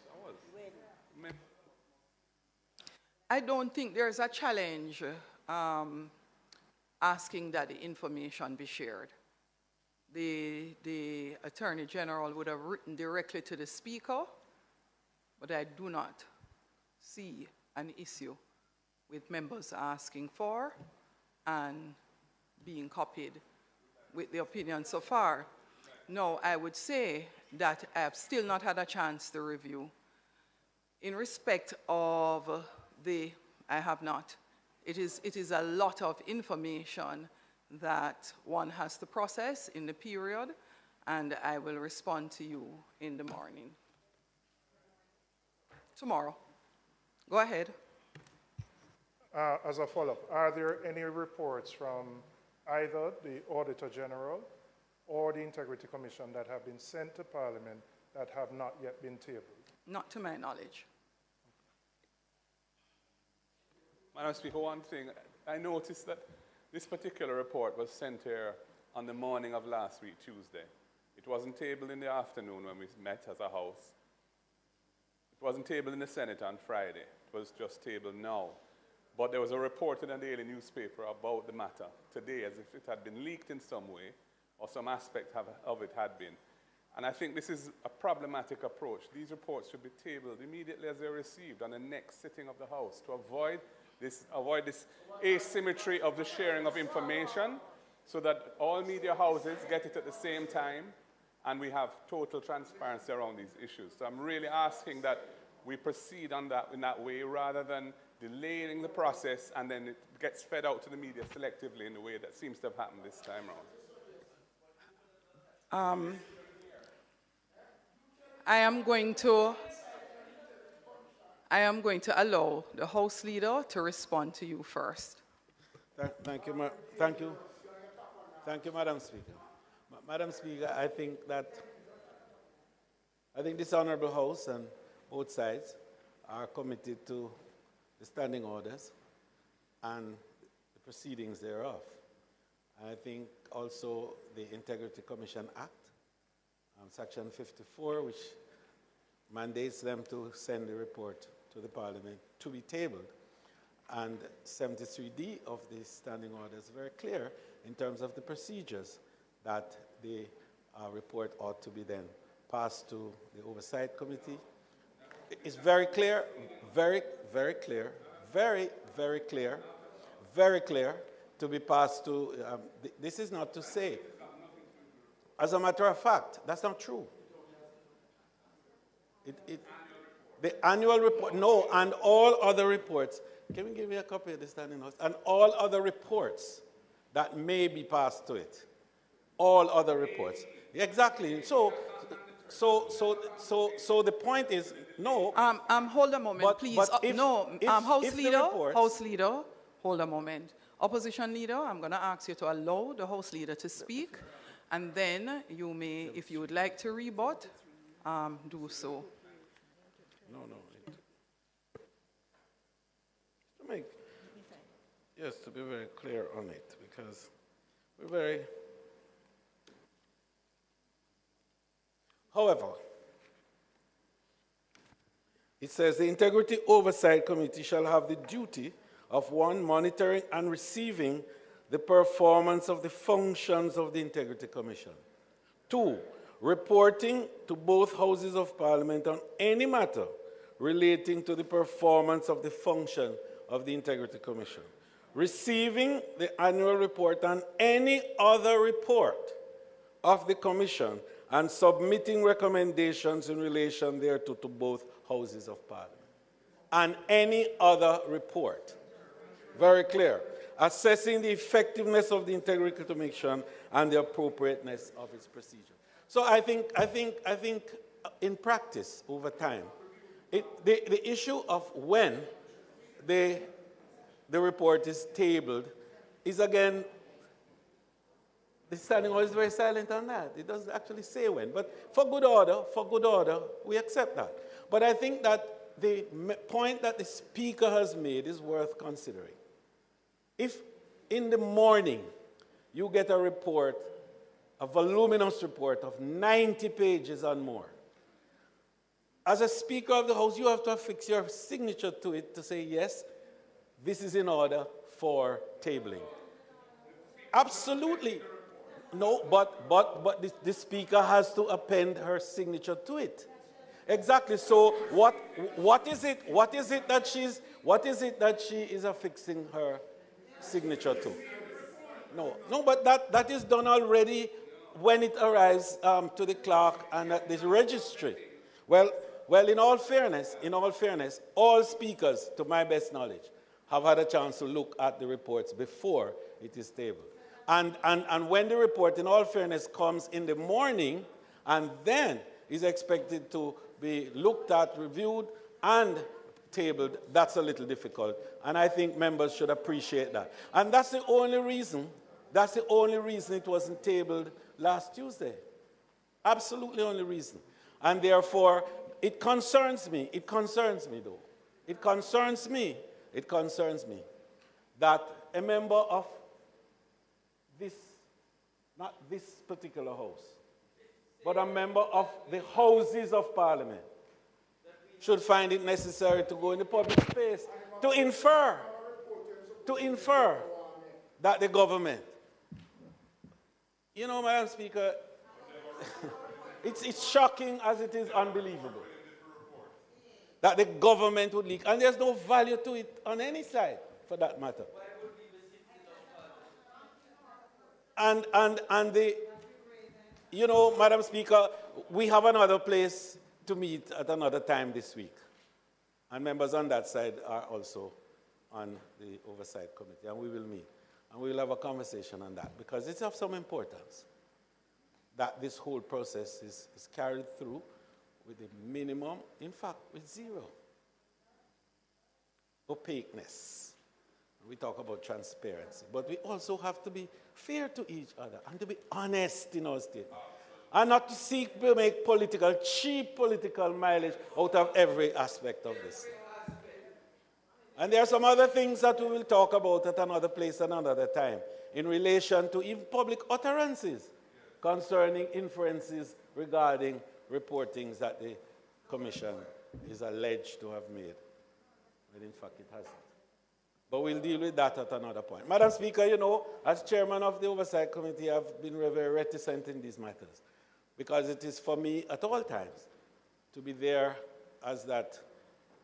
I don't think there's a challenge asking that the information be shared. The Attorney General would have written directly to the Speaker, but I do not see an issue with members asking for and being copied with the opinion so far. No, I would say that I have still not had a chance to review. In respect of I have not. It is a lot of information that one has to process in the period, and I will respond to you in the morning. Tomorrow. Go ahead. As a follow-up, are there any reports from either the Auditor General or the Integrity Commission that have been sent to Parliament that have not yet been tabled? Not to my knowledge. Madam Speaker, one thing, I noticed that this particular report was sent here on the morning of last week, Tuesday. It wasn't tabled in the afternoon when we met as a House. It wasn't tabled in the Senate on Friday. It was just tabled now. But there was a report in a daily newspaper about the matter today as if it had been leaked in some way or some aspect of it had been. And I think this is a problematic approach. These reports should be tabled immediately as they're received on the next sitting of the House to avoid this asymmetry of the sharing of information so that all media houses get it at the same time and we have total transparency around these issues. So I'm really asking that we proceed on that in that way rather than delaying the process and then it gets fed out to the media selectively in the way that seems to have happened this time around. I am going to allow the House Leader to respond to you first. Thank you, Madam Speaker. Madam Speaker, I think this Honourable House and both sides are committed to the standing orders and the proceedings thereof. I think also the Integrity Commission Act, Section 54, which mandates them to send the report to the Parliament to be tabled. And 73D of the standing order is very clear in terms of the procedures that the report ought to be then passed to the Oversight Committee. It's very clear, very clear, very clear to be passed to, this is not to say. As a matter of fact, that's not true. The annual report, no, and all other reports. Can we give me a copy of the standing notes? And all other reports that may be passed to it. All other reports. Exactly. So the point is, no. Hold a moment, please. House Leader, hold a moment. Opposition Leader, I'm going to ask you to allow the House Leader to speak, and then you may, if you would like to rebut, do so. No. yes, to be very clear on it, because we're very... However, it says the Integrity Oversight Committee shall have the duty of 1, monitoring and receiving the performance of the functions of the Integrity Commission. 2, reporting to both Houses of Parliament on any matter relating to the performance of the function of the Integrity Commission. Receiving the annual report and any other report of the Commission and submitting recommendations in relation thereto to both Houses of Parliament. And any other report. Very clear. Assessing the effectiveness of the Integrity Commission and the appropriateness of its procedure. So I think in practice, over time, the issue of when the report is tabled is, again, the standing order is very silent on that. It doesn't actually say when. But for good order, we accept that. But I think that the point that the Speaker has made is worth considering. If in the morning you get a report, a voluminous report of 90 pages and more, as a Speaker of the House, you have to affix your signature to it to say, yes, this is in order for tabling. Absolutely. No, but the Speaker has to append her signature to it. Exactly. So what is it that she is affixing her signature to? No, but that is done already when it arrives to the clerk and at the registry. Well, in all fairness, all speakers, to my best knowledge, have had a chance to look at the reports before it is tabled. And when the report, in all fairness, comes in the morning and then is expected to be looked at, reviewed, and tabled, that's a little difficult. And I think members should appreciate that. And that's the only reason it wasn't tabled last Tuesday. Absolutely only reason. And therefore, it concerns me though. It concerns me that a member of this, not this particular house, but a member of the Houses of Parliament should find it necessary to go in the public space to infer that the government, you know, Madam Speaker, it's shocking as it is unbelievable that the government would leak, and there's no value to it on any side, for that matter. And the, you know, Madam Speaker, we have another place to meet at another time this week. And members on that side are also on the Oversight Committee, and we will meet. And we will have a conversation on that, because it's of some importance that this whole process is carried through with a minimum, in fact, with zero opaqueness. We talk about transparency, but we also have to be fair to each other and to be honest in our statement, and not to seek to make cheap political mileage out of every aspect of this. And there are some other things that we will talk about at another place and another time in relation to even public utterances concerning inferences regarding reportings that the Commission is alleged to have made, when in fact it hasn't. But we'll deal with that at another point. Madam Speaker, you know, as chairman of the Oversight Committee, I've been very reticent in these matters, because it is for me at all times to be there as that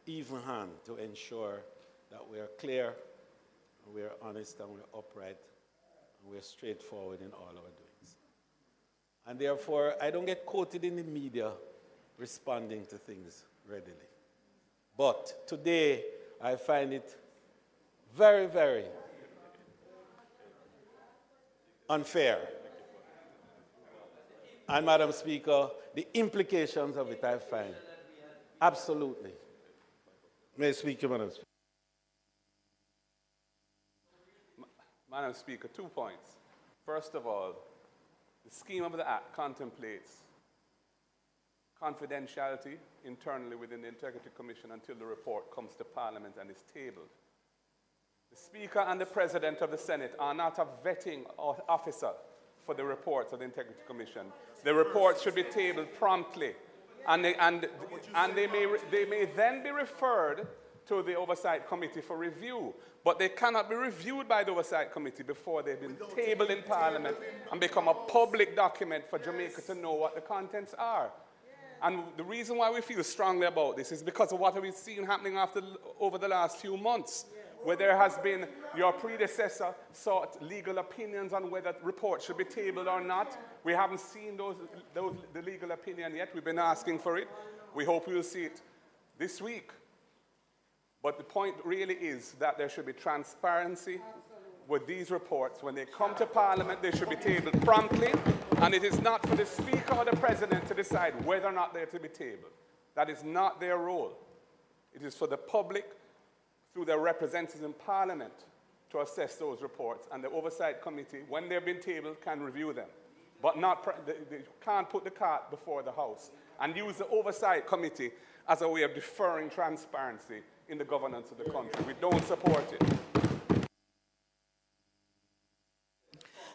even hand to ensure that we are clear, and we are honest, and we're upright, and we're straightforward in all our doings. And therefore, I don't get quoted in the media responding to things readily. But today, I find it very, very unfair. And Madam Speaker, the implications of it I find absolutely. May I speak to Madam Speaker? Madam Speaker, 2 points. First of all, the scheme of the Act contemplates confidentiality internally within the Integrity Commission until the report comes to Parliament and is tabled. The Speaker and the President of the Senate are not a vetting officer for the reports of the Integrity Commission. The reports should be tabled promptly, and they may then be referred to the Oversight Committee for review, but they cannot be reviewed by the Oversight Committee before they've been tabled in Parliament and become a public document for Jamaica to know what the contents are. And the reason why we feel strongly about this is because of what we've seen happening over the last few months, where there has been, your predecessor sought legal opinions on whether reports should be tabled or not. We haven't seen the legal opinion yet. We've been asking for it. We hope we'll see it this week. But the point really is that there should be transparency with these reports. When they come to Parliament, they should be tabled promptly, and it is not for the Speaker or the President to decide whether or not they're to be tabled. That is not their role. It is for the public, through their representatives in Parliament, to assess those reports, and the Oversight Committee, when they've been tabled, can review them. But they can't put the cart before the house and use the Oversight Committee as a way of deferring transparency in the governance of the country. We don't support it.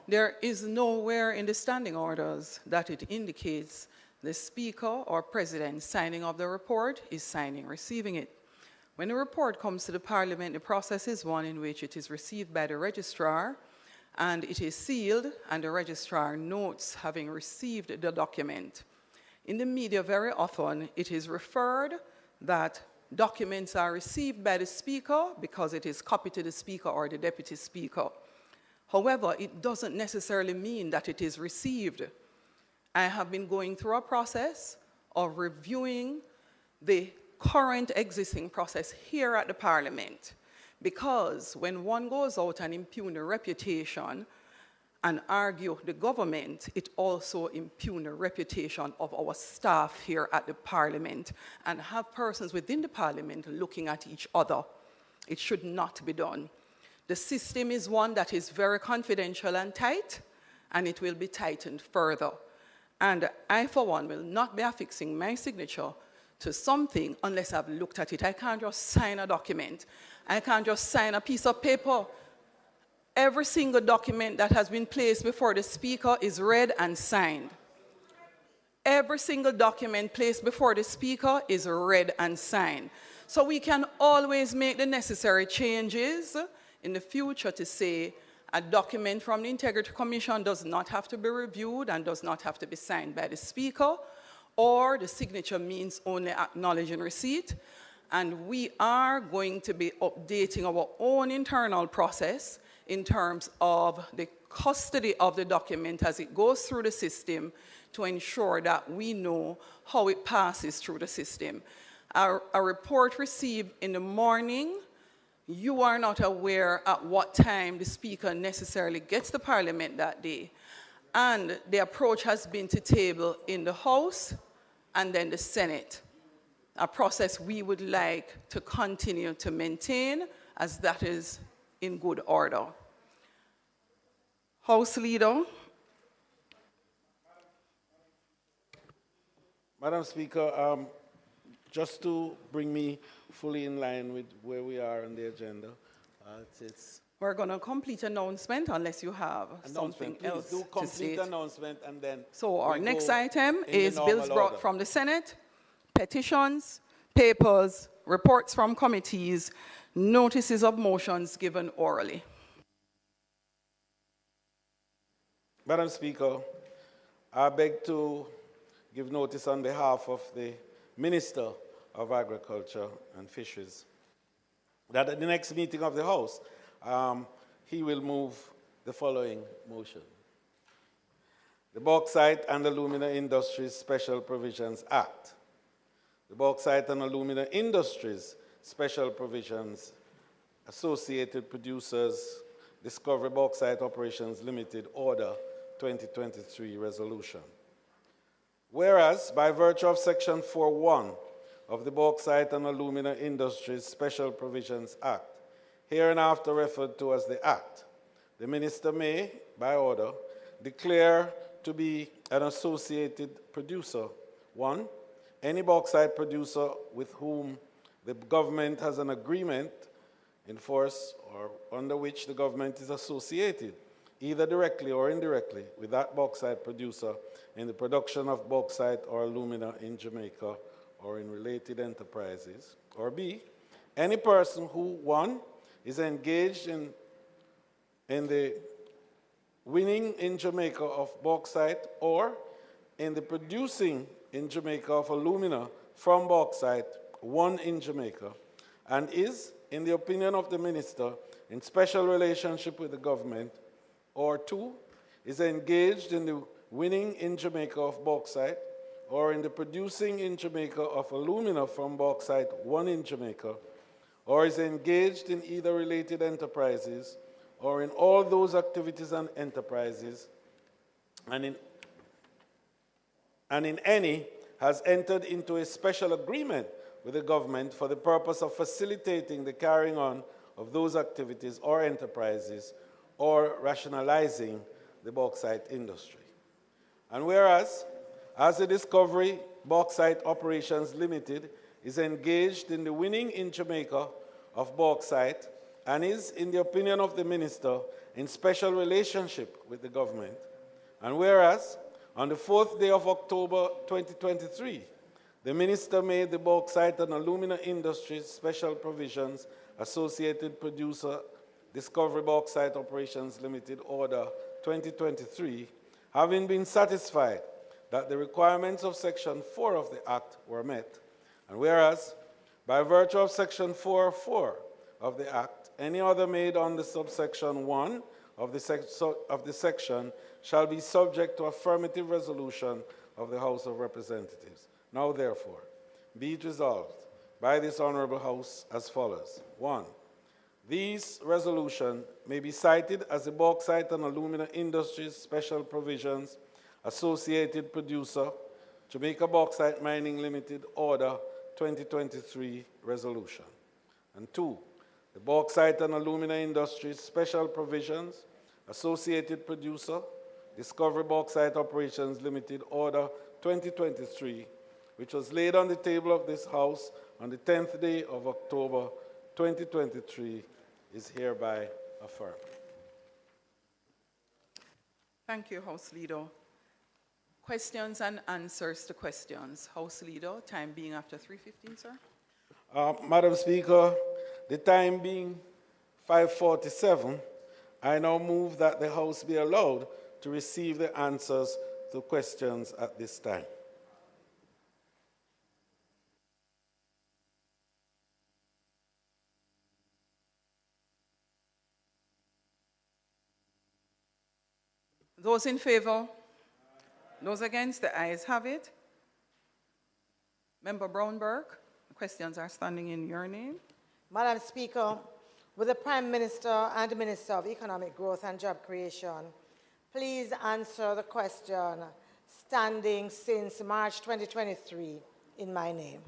There is nowhere in the standing orders that it indicates the Speaker or President signing of the report is signing, receiving it. When a report comes to the Parliament, the process is one in which it is received by the registrar, and it is sealed, and the registrar notes having received the document. In the media, very often, it is referred that documents are received by the Speaker because it is copied to the Speaker or the Deputy Speaker. However, it doesn't necessarily mean that it is received. I have been going through a process of reviewing the current existing process here at the Parliament, because when one goes out and impugn the reputation and argue the government, it also impugn the reputation of our staff here at the Parliament and have persons within the Parliament looking at each other. It should not be done. The system is one that is very confidential and tight, and it will be tightened further. And I, for one, will not be affixing my signature to something unless I've looked at it. I can't just sign a document. I can't just sign a piece of paper. Every single document that has been placed before the Speaker is read and signed. Every single document placed before the Speaker is read and signed. So we can always make the necessary changes in the future to say a document from the Integrity Commission does not have to be reviewed and does not have to be signed by the Speaker, or the signature means only acknowledging receipt. And we are going to be updating our own internal process in terms of the custody of the document as it goes through the system to ensure that we know how it passes through the system. A report received in the morning, you are not aware at what time the Speaker necessarily gets to Parliament that day. And the approach has been to table in the House and then the Senate, a process we would like to continue to maintain as that is in good order. House Leader. Madam Speaker, just to bring me fully in line with where we are on the agenda, we're going to complete announcement unless you have something else do to complete state. announcement and then. So our next item in the is normal bills brought order. from the Senate, petitions, papers, reports from committees, notices of motions given orally. Madam Speaker, I beg to give notice on behalf of the Minister of Agriculture and Fisheries that at the next meeting of the House, he will move the following motion. The Bauxite and Alumina Industries Special Provisions Act. The Bauxite and Alumina Industries Special Provisions Associated Producers Discovery Bauxite Operations Limited Order 2023 Resolution. Whereas, by virtue of Section 4.1 of the Bauxite and Alumina Industries Special Provisions Act, hereinafter referred to as the Act, the Minister may, by order, declare to be an associated producer, 1, any bauxite producer with whom the government has an agreement in force or under which the government is associated, either directly or indirectly, with that bauxite producer in the production of bauxite or alumina in Jamaica or in related enterprises. Or B, any person who, 1, is engaged in the winning in Jamaica of bauxite or in the producing in Jamaica of alumina from bauxite, 1 in Jamaica, and is, in the opinion of the minister, in special relationship with the government, or 2, is engaged in the winning in Jamaica of bauxite or in the producing in Jamaica of alumina from bauxite, 1 in Jamaica, or is engaged in either related enterprises or in all those activities and enterprises, and in any has entered into a special agreement with the government for the purpose of facilitating the carrying on of those activities or enterprises or rationalizing the bauxite industry. And whereas, as the Discovery Bauxite Operations Limited is engaged in the winning in Jamaica of bauxite and is, in the opinion of the minister, in special relationship with the government, and whereas, on the 4th day of October 2023, the minister made the Bauxite and Alumina Industries Special Provisions Associated Producer Discovery Bauxite Operations Limited Order 2023, having been satisfied that the requirements of Section 4 of the Act were met, and whereas, by virtue of Section 4.4 of the Act, any order made under subsection 1 of the section shall be subject to affirmative resolution of the House of Representatives. Now, therefore, be it resolved by this Honorable House as follows. 1. These resolutions may be cited as the Bauxite and Alumina Industries Special Provisions Associated Producer, Jamaica Bauxite Mining Limited Order 2023 Resolution. And 2. The Bauxite and Alumina Industries Special Provisions Associated Producer, Discovery Bauxite Operations Limited Order 2023, which was laid on the table of this House on the 10th day of October 2023, is hereby affirmed. Thank you, House Leader. Questions and answers to questions. House Leader, time being after 3:15, sir. Madam Speaker, the time being 5:47, I now move that the House be allowed to receive the answers to questions at this time. Those in favor? Those against? The ayes have it. Member Brownberg, the questions are standing in your name. Madam Speaker, will the Prime Minister and the Minister of Economic Growth and Job Creation please answer the question standing since March 2023 in my name?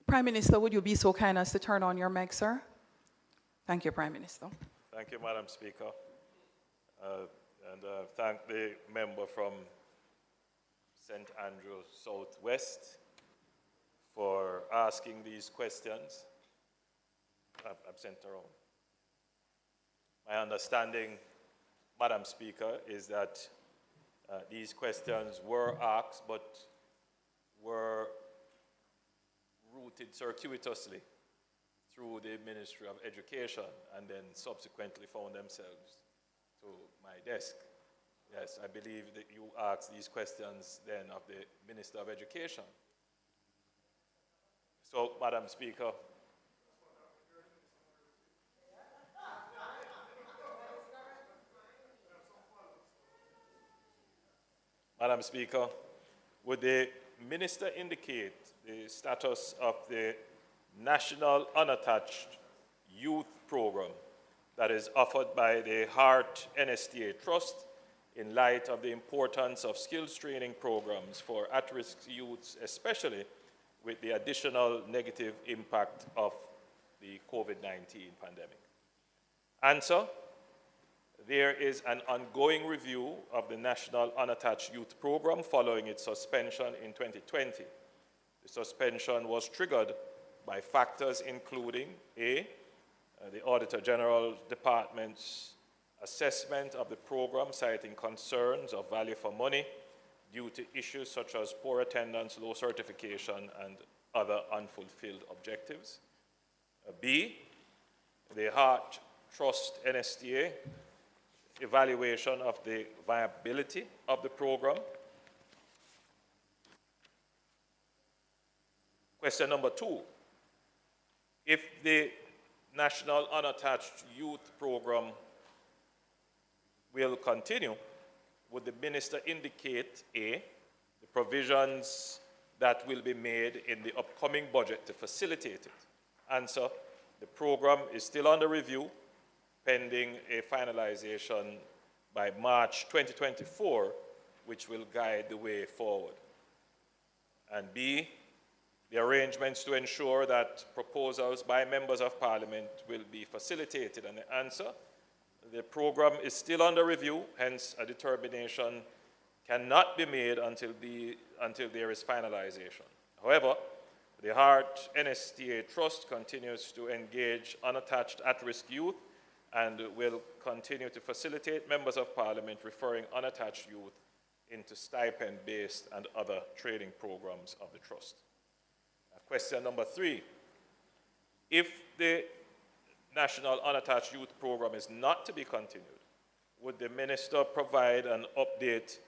Prime Minister, would you be so kind as to turn on your mic, sir? Thank you, Prime Minister. Thank you, Madam Speaker. And thank the member from St. Andrews Southwest for asking these questions. I've sent around. My understanding, Madam Speaker, is that these questions were asked but were routed circuitously through the Ministry of Education and then subsequently found themselves to my desk. Yes, I believe that you asked these questions then of the Minister of Education. So, Madam Speaker, Madam Speaker, would the Minister indicate the status of the National Unattached Youth Program that is offered by the Heart NSTA Trust in light of the importance of skills training programs for at-risk youths, especially with the additional negative impact of the COVID-19 pandemic? Answer: there is an ongoing review of the National Unattached Youth Program following its suspension in 2020. The suspension was triggered by factors including A, the Auditor General Department's assessment of the program, citing concerns of value for money due to issues such as poor attendance, low certification, and other unfulfilled objectives. B, the Heart Trust NSTA evaluation of the viability of the program. Question number 2, if the National Unattached Youth Program will continue, would the minister indicate A, the provisions that will be made in the upcoming budget to facilitate it? Answer: the program is still under review, pending a finalization by March 2024, which will guide the way forward. And B, the arrangements to ensure that proposals by members of parliament will be facilitated. And the answer: the program is still under review, hence a determination cannot be made until there is finalization. However, the Heart NSTA Trust continues to engage unattached at-risk youth and will continue to facilitate members of parliament referring unattached youth into stipend-based and other training programs of the trust. Question number 3, if the National Unattached Youth Program is not to be continued, would the minister provide an update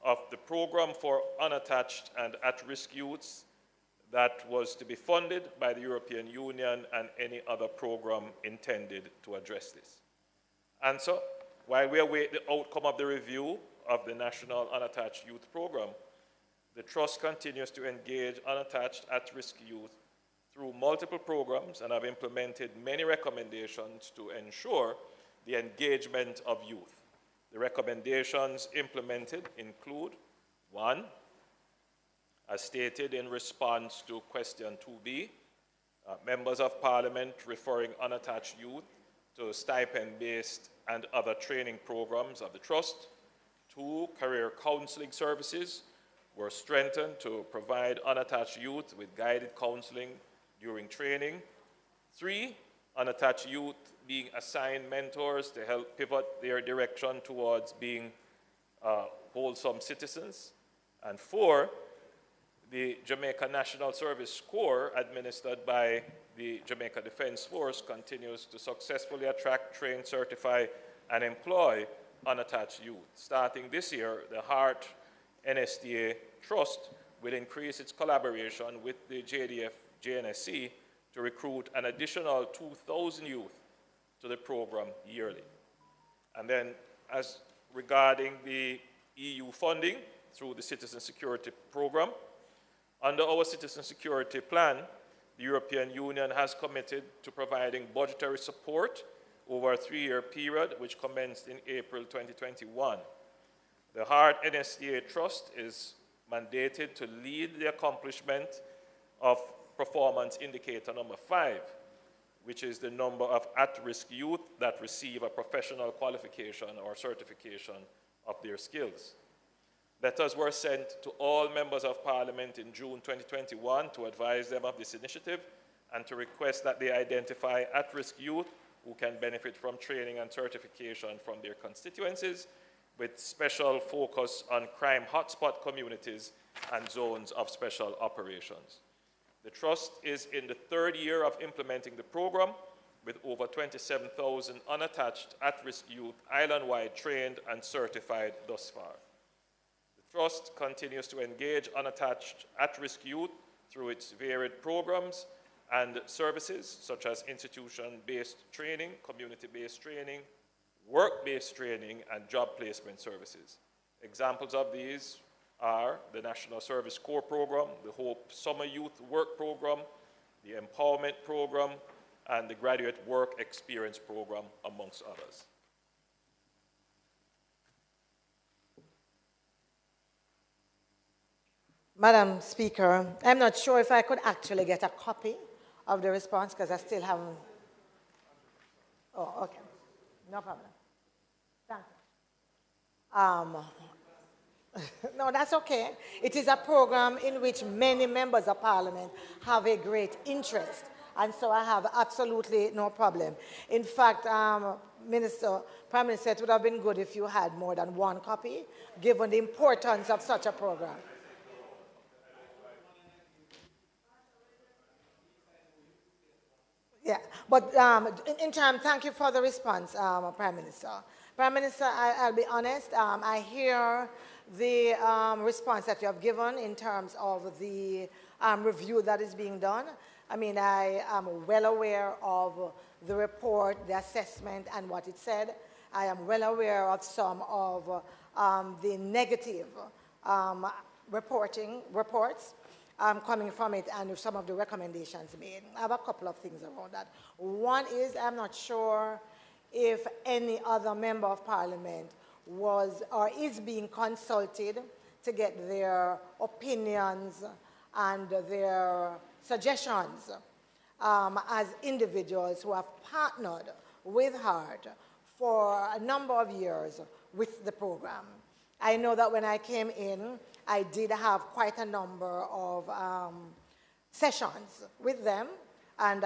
of the program for unattached and at-risk youths that was to be funded by the European Union and any other program intended to address this? Answer: while we await the outcome of the review of the National Unattached Youth Program, the Trust continues to engage unattached at-risk youth through multiple programs and have implemented many recommendations to ensure the engagement of youth. The recommendations implemented include: 1, as stated in response to question 2B, members of parliament referring unattached youth to stipend-based and other training programs of the trust. 2, career counseling services were strengthened to provide unattached youth with guided counseling during training. 3, unattached youth being assigned mentors to help pivot their direction towards being wholesome citizens. And 4, the Jamaica National Service Corps, administered by the Jamaica Defense Force, continues to successfully attract, train, certify, and employ unattached youth. Starting this year, the Heart NSTA Trust will increase its collaboration with the JNSC to recruit an additional 2,000 youth to the program yearly. And then, as regarding the EU funding through the Citizen Security Program, under our Citizen Security Plan, the European Union has committed to providing budgetary support over a 3-year period, which commenced in April 2021. The Heart NSTA Trust is mandated to lead the accomplishment of performance indicator number 5, which is the number of at-risk youth that receive a professional qualification or certification of their skills. Letters were sent to all members of parliament in June 2021 to advise them of this initiative and to request that they identify at-risk youth who can benefit from training and certification from their constituencies, with special focus on crime hotspot communities and zones of special operations. The Trust is in the 3rd year of implementing the program, with over 27,000 unattached at-risk youth island-wide trained and certified thus far. The Trust continues to engage unattached at-risk youth through its varied programs and services, such as institution-based training, community-based training, work-based training, and job placement services. Examples of these are the National Service Corps Program, the Hope Summer Youth Work Program, the Empowerment Program, and the Graduate Work Experience Program, amongst others. Madam Speaker, I'm not sure if I could actually get a copy of the response because I still haven't. Oh, okay. No problem. Thank you. No, that's okay. It is a program in which many members of Parliament have a great interest, and so I have absolutely no problem. In fact, Prime Minister, it would have been good if you had more than one copy, given the importance of such a program. Yeah, but in terms, thank you for the response, Prime Minister. Prime Minister, I'll be honest, I hear the response that you have given in terms of the review that is being done. I mean, I am well aware of the report, the assessment, and what it said. I am well aware of some of the negative reports coming from it and some of the recommendations made. I have a couple of things around that. One is I'm not sure if any other member of Parliament was or is being consulted to get their opinions and their suggestions as individuals who have partnered with HEART for a number of years with the program. I know that when I came in, I did have quite a number of sessions with them, and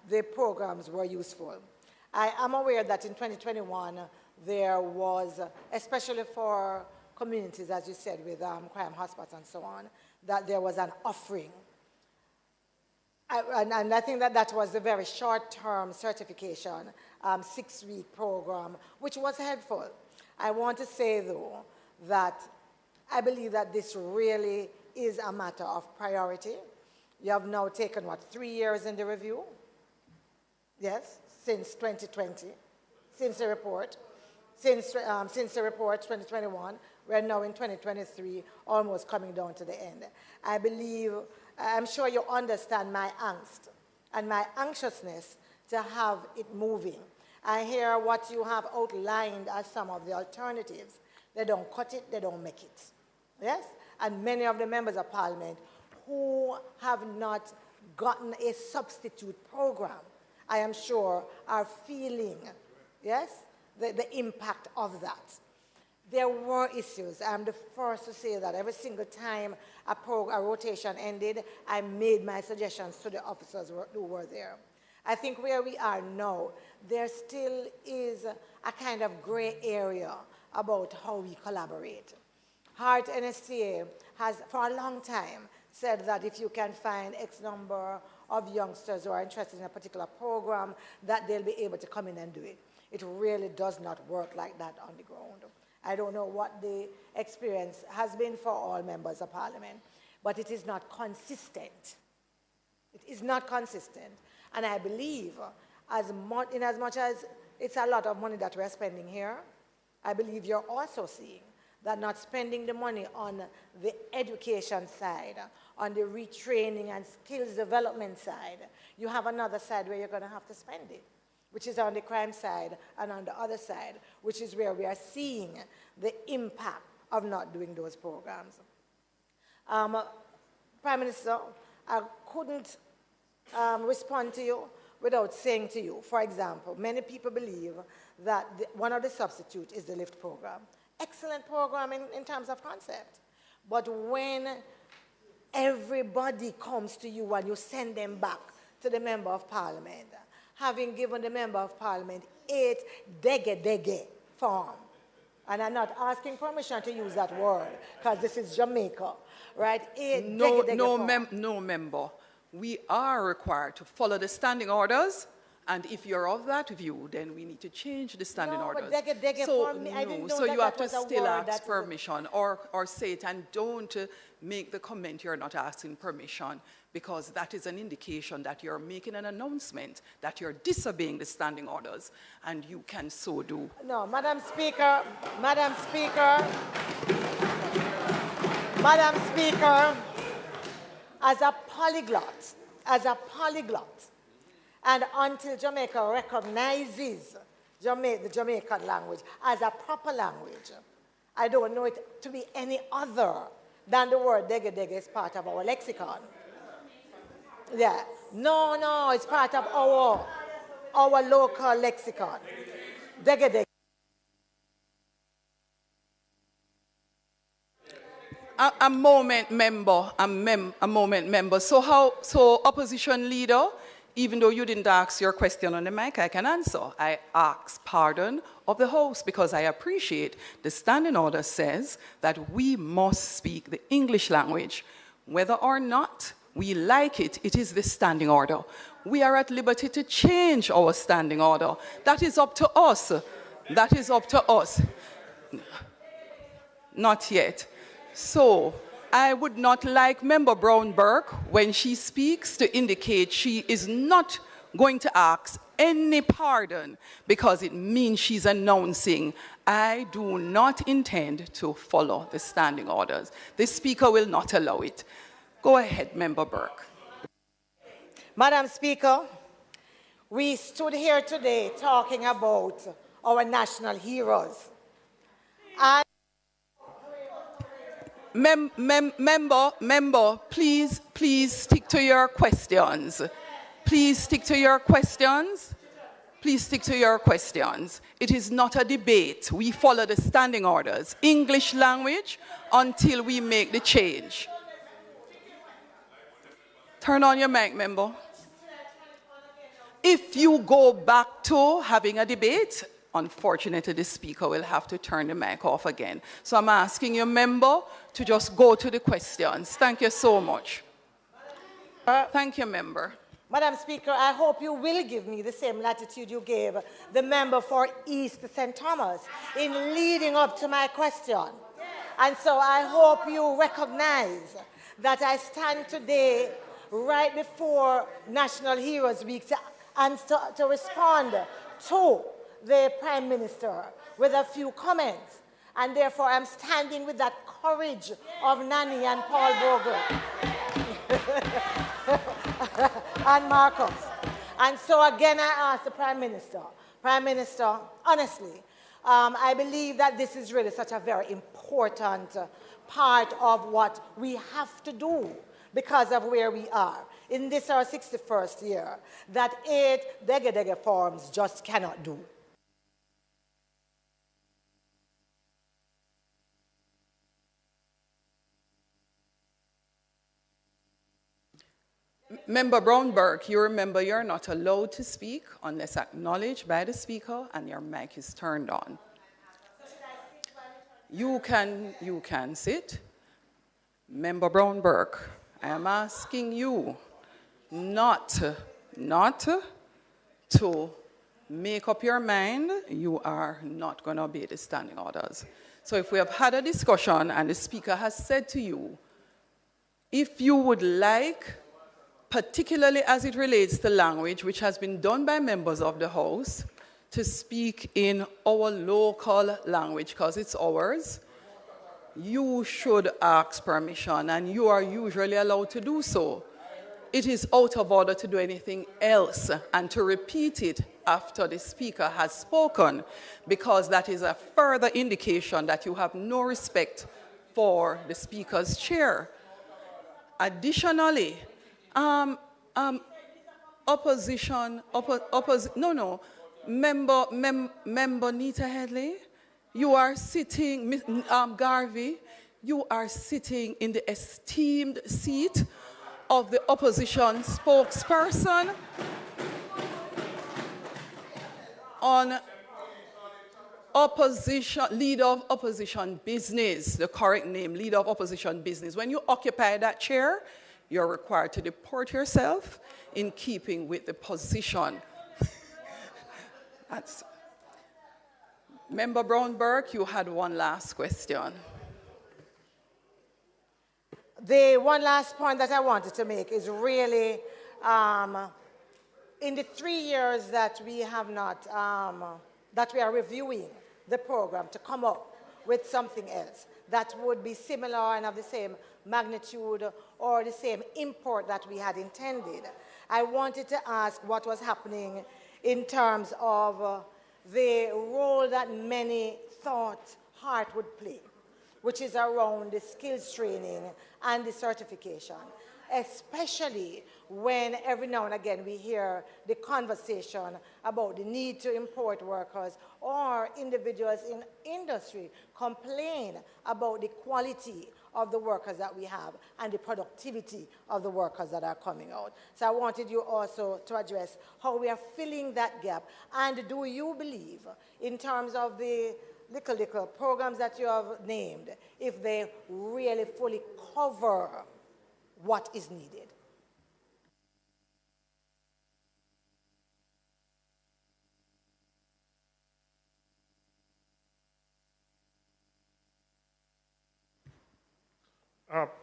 the programs were useful. I am aware that in 2021, there was, especially for communities, as you said, with crime hotspots and so on, that there was an offering. And I think that that was a very short-term certification, 6-week program, which was helpful. I want to say, though, that I believe that this really is a matter of priority. You have now taken, what, 3 years in the review? Yes, since 2020, since the report. Since the report, 2021, we're now in 2023, almost coming down to the end. I believe, I'm sure you understand my angst and my anxiousness to have it moving. I hear what you have outlined as some of the alternatives. They don't cut it, they don't make it. Yes? And many of the members of Parliament who have not gotten a substitute program, I am sure, are feeling, yes, the impact of that. There were issues. I'm the first to say that every single time a rotation ended, I made my suggestions to the officers who were there. I think where we are now, there still is a kind of gray area about how we collaborate. HEART NSTA has, for a long time, said that if you can find X number of youngsters who are interested in a particular program, that they'll be able to come in and do it. It really does not work like that on the ground. I don't know what the experience has been for all members of Parliament, but it is not consistent. It is not consistent. And I believe, in as much as it's a lot of money that we're spending here, I believe you're also seeing that not spending the money on the education side, on the retraining and skills development side, you have another side where you're going to have to spend it, which is on the crime side and on the other side, which is where we are seeing the impact of not doing those programs. Prime Minister, I couldn't respond to you without saying to you, for example, many people believe that one of the substitutes is the LIFT program. Excellent program in terms of concept. But when everybody comes to you and you send them back to the Member of Parliament, having given the Member of Parliament 8 Dengue form, and I'm not asking permission to use that word because this is Jamaica, right? No member. We are required to follow the standing orders, and if you're of that view, then we need to change the standing orders. So you have to still ask permission or say it, and don't make the comment you're not asking permission, because that is an indication that you're making an announcement that you're disobeying the standing orders, and you can so do. No, Madam Speaker, as a polyglot, and until Jamaica recognizes the Jamaican language as a proper language, I don't know it to be any other than the word Dengue is part of our lexicon. Yeah. No, it's part of our local lexicon. Dengue. A moment, member. A moment, member. So opposition leader, even though you didn't ask your question on the mic, I can answer. I ask pardon of the House because I appreciate the standing order says that we must speak the English language. Whether or not we like it, it is the standing order. We are at liberty to change our standing order. That is up to us. That is up to us. Not yet. So, I would not like Member Brown-Burke, when she speaks, to indicate she is not going to ask any pardon because it means she's announcing, I do not intend to follow the standing orders. The Speaker will not allow it. Go ahead, Member Burke. Madam Speaker, we stood here today talking about our national heroes. And Member, please stick to your questions. Please stick to your questions. Please stick to your questions. It is not a debate. We follow the standing orders. English language until we make the change. Turn on your mic, member. If you go back to having a debate, unfortunately, the Speaker will have to turn the mic off again. So I'm asking you, member, to just go to the questions. Thank you so much. Thank you, member. Madam Speaker, I hope you will give me the same latitude you gave the member for East St. Thomas in leading up to my question. And so I hope you recognize that I stand today right before National Heroes Week to respond to the Prime Minister with a few comments. And therefore, I'm standing with that courage of Nanny and Paul Bogle and Marcus. And so again, I ask the Prime Minister, honestly, I believe that this is really such a very important part of what we have to do because of where we are. In this, our 61st year, that 8 Dengue forms just cannot do. Member Brown-Burke, you remember you're not allowed to speak unless acknowledged by the Speaker and your mic is turned on. You can sit. Member Brown-Burke, I am asking you not to make up your mind. You are not going to obey the standing orders. So if we have had a discussion and the Speaker has said to you, if you would like, particularly as it relates to language, which has been done by members of the House, to speak in our local language, because it's ours, you should ask permission, and you are usually allowed to do so. It is out of order to do anything else and to repeat it after the Speaker has spoken, because that is a further indication that you have no respect for the Speaker's chair. Additionally, Member Nita Headley, you are sitting, Garvey, you are sitting in the esteemed seat of the opposition spokesperson on opposition, leader of opposition business, the correct name, leader of opposition business. When you occupy that chair, you're required to deport yourself in keeping with the position. That's... Member Brown-Burke, you had one last question. The one last point that I wanted to make is really, in the 3 years that we have not, that we are reviewing the program to come up with something else that would be similar and of the same magnitude or the same import that we had intended. I wanted to ask what was happening in terms of the role that many thought heart would play which is around the skills training and the certification, especially when every now and again we hear the conversation about the need to import workers or individuals in industry complain about the quality of the workers that we have and the productivity of the workers that are coming out. So I wanted you also to address how we are filling that gap. And do you believe, in terms of the little programs that you have named, if they really fully cover what is needed?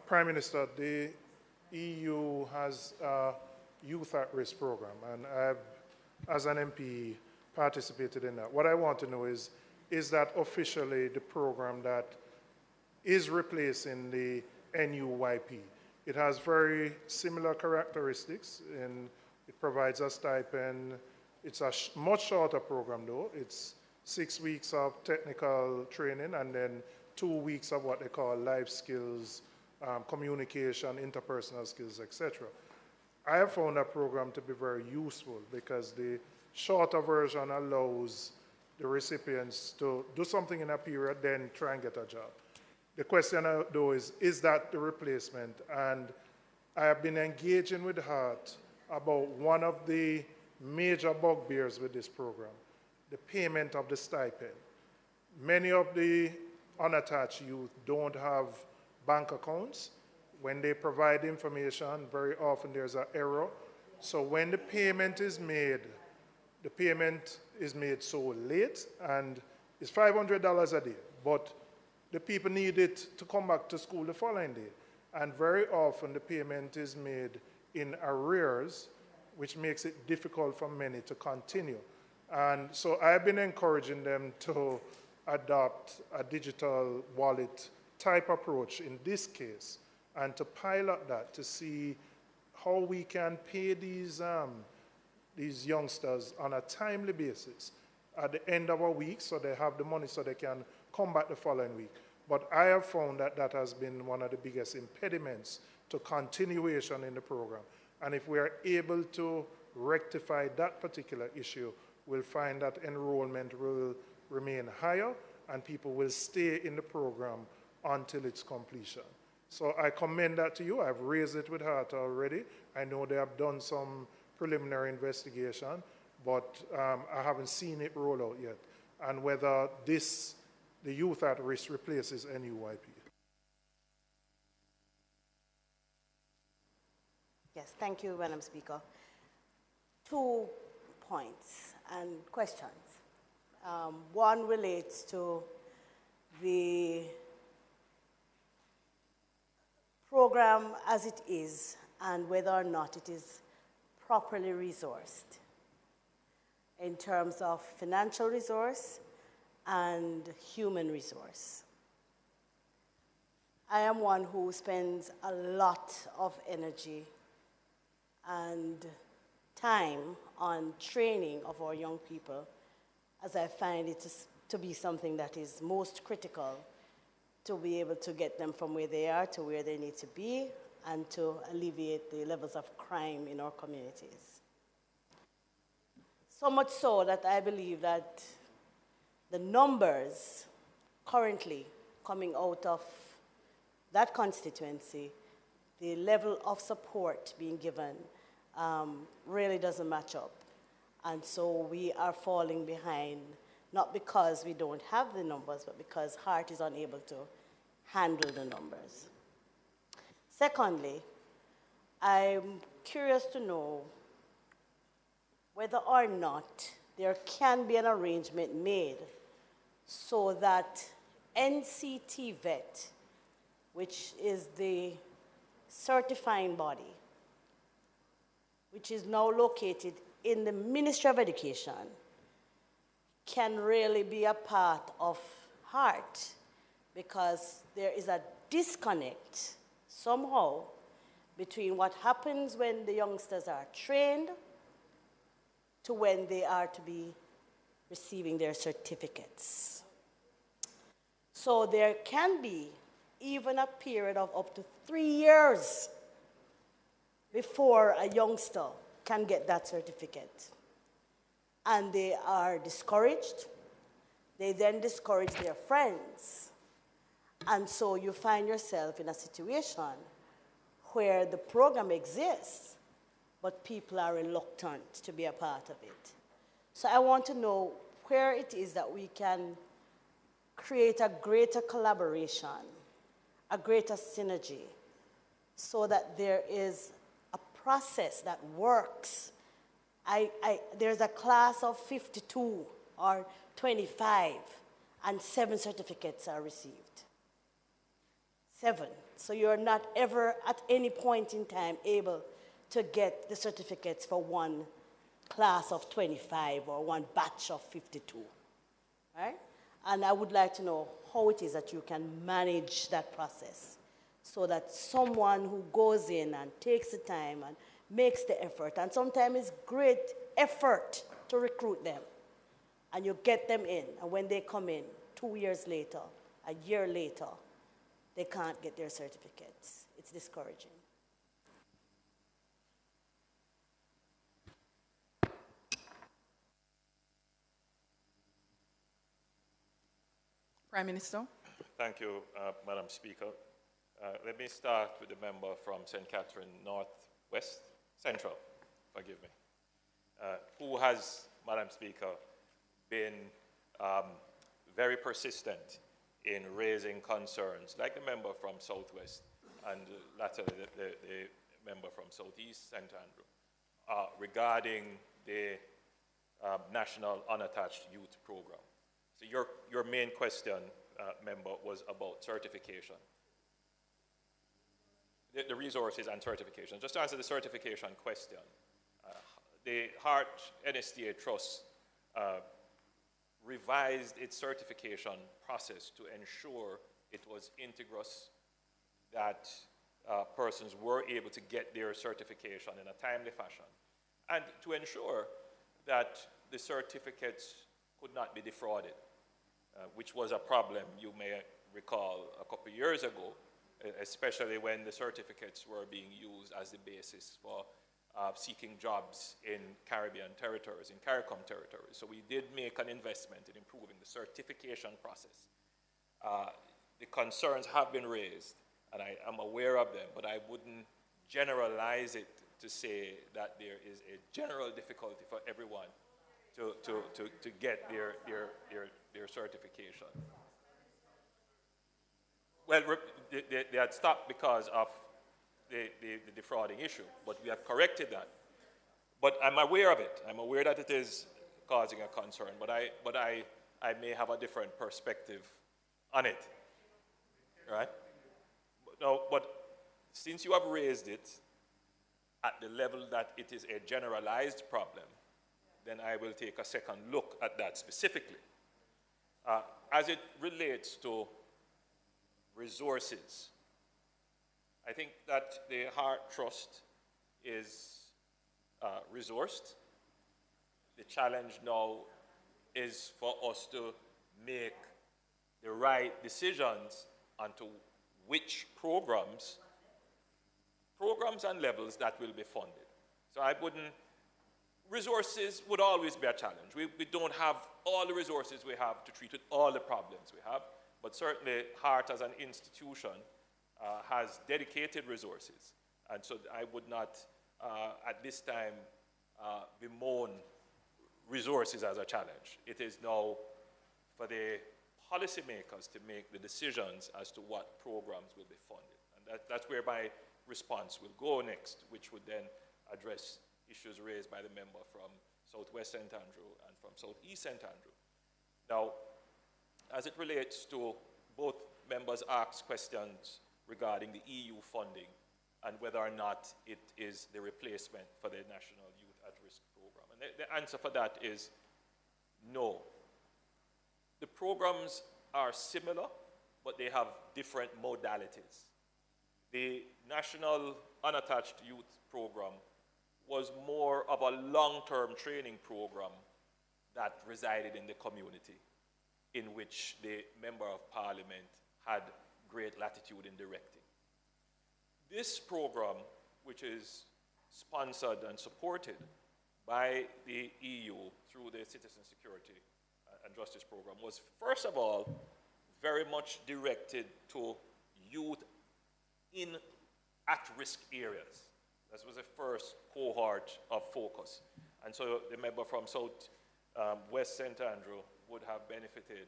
Prime Minister, the EU has a youth at risk program, and I have, as an MP, participated in that. What I want to know is that officially the program that is replacing the NUYP? It has very similar characteristics, and it provides a stipend. It's a much shorter program, though. It's 6 weeks of technical training and then 2 weeks of what they call life skills, communication, interpersonal skills, etc. I have found that program to be very useful because the shorter version allows the recipients to do something in a period, then try and get a job. The question, though, is that the replacement? And I have been engaging with HEART about one of the major bugbears with this program, the payment of the stipend. Many of the unattached youth don't have bank accounts. When they provide information, very often there's an error. So when the payment is made so late, and it's $500 a day, but the people need it to come back to school the following day. And very often the payment is made in arrears, which makes it difficult for many to continue. And so I've been encouraging them to adopt a digital wallet type approach in this case, and to pilot that to see how we can pay these youngsters on a timely basis at the end of a week, so they have the money so they can come back the following week. But I have found that that has been one of the biggest impediments to continuation in the program. And if we are able to rectify that particular issue, we'll find that enrollment will remain higher and people will stay in the program until its completion. So I commend that to you. I've raised it with HEART already. I know they have done some preliminary investigation, but I haven't seen it roll out yet. And whether the youth at risk replaces NUYP. Yes, thank you, Madam Speaker. 2 points and questions. One relates to the program as it is and whether or not it is properly resourced in terms of financial resource and human resource. I am one who spends a lot of energy and time on training of our young people, as I find it to be something that is most critical to be able to get them from where they are to where they need to be and to alleviate the levels of crime in our communities. So much so that I believe that the numbers currently coming out of that constituency, the level of support being given really doesn't match up. And so we are falling behind, not because we don't have the numbers, but because HEART is unable to handle the numbers. Secondly, I'm curious to know whether or not there can be an arrangement made so that NCT VET, which is the certifying body, which is now located in the Ministry of Education, can really be a part of HEART, because there is a disconnect somehow between what happens when the youngsters are trained to when they are to be receiving their certificates. So there can be even a period of up to 3 years before a youngster can get that certificate. And they are discouraged. They then discourage their friends. And so you find yourself in a situation where the program exists, but people are reluctant to be a part of it. So I want to know where it is that we can create a greater collaboration, a greater synergy, so that there is a process that works. There's a class of 52 or 25, and 7 certificates are received. 7. So you're not ever at any point in time able to get the certificates for one class of 25 or one batch of 52, right? And I would like to know how it is that you can manage that process so that someone who goes in and takes the time and makes the effort, and sometimes it's great effort to recruit them, and you get them in, and when they come in 2 years later, a year later, they can't get their certificates. It's discouraging. Prime Minister. Thank you, Madam Speaker. Let me start with the member from St. Catherine Northwest Central, forgive me, who has, Madam Speaker, been very persistent in raising concerns, like the member from Southwest and latterly the member from Southeast St. Andrew, regarding the National Unattached Youth Program. So your main question, member, was about certification. The resources and certification. Just to answer the certification question, the Hart NSTA Trust revised its certification process to ensure it was integrous, that persons were able to get their certification in a timely fashion, and to ensure that the certificates could not be defrauded, which was a problem, you may recall, a couple of years ago, especially when the certificates were being used as the basis for seeking jobs in Caribbean territories, in CARICOM territories. So we did make an investment in improving the certification process. The concerns have been raised, and I am aware of them, but I wouldn't generalize it to say that there is a general difficulty for everyone to get their certification. Well, they had stopped because of the defrauding issue, but we have corrected that. But I'm aware of it. I'm aware that it is causing a concern, but I may have a different perspective on it, right? But since you have raised it at the level that it is a generalized problem, then I will take a second look at that specifically. As it relates to resources, I think that the Hart Trust is resourced. The challenge now is for us to make the right decisions onto which programs and levels that will be funded. So I wouldn't, resources would always be a challenge. We don't have all the resources we have to treat with all the problems we have, but certainly Hart as an institution has dedicated resources. And so I would not, at this time, bemoan resources as a challenge. It is now for the policymakers to make the decisions as to what programs will be funded. And that's where my response will go next, which would then address issues raised by the member from Southwest St. Andrew and from Southeast St. Andrew. Now, as it relates to both members asked questions regarding the EU funding and whether or not it is the replacement for the National Youth at Risk Program. And the answer for that is no. The programs are similar, but they have different modalities. The National Unattached Youth Program was more of a long-term training program that resided in the community. in which the Member of Parliament had great latitude in directing. This program, which is sponsored and supported by the EU through the Citizen Security and Justice Program, was first of all very much directed to youth in at-risk areas. This was the first cohort of focus. And so the member from South West St. Andrew would have benefited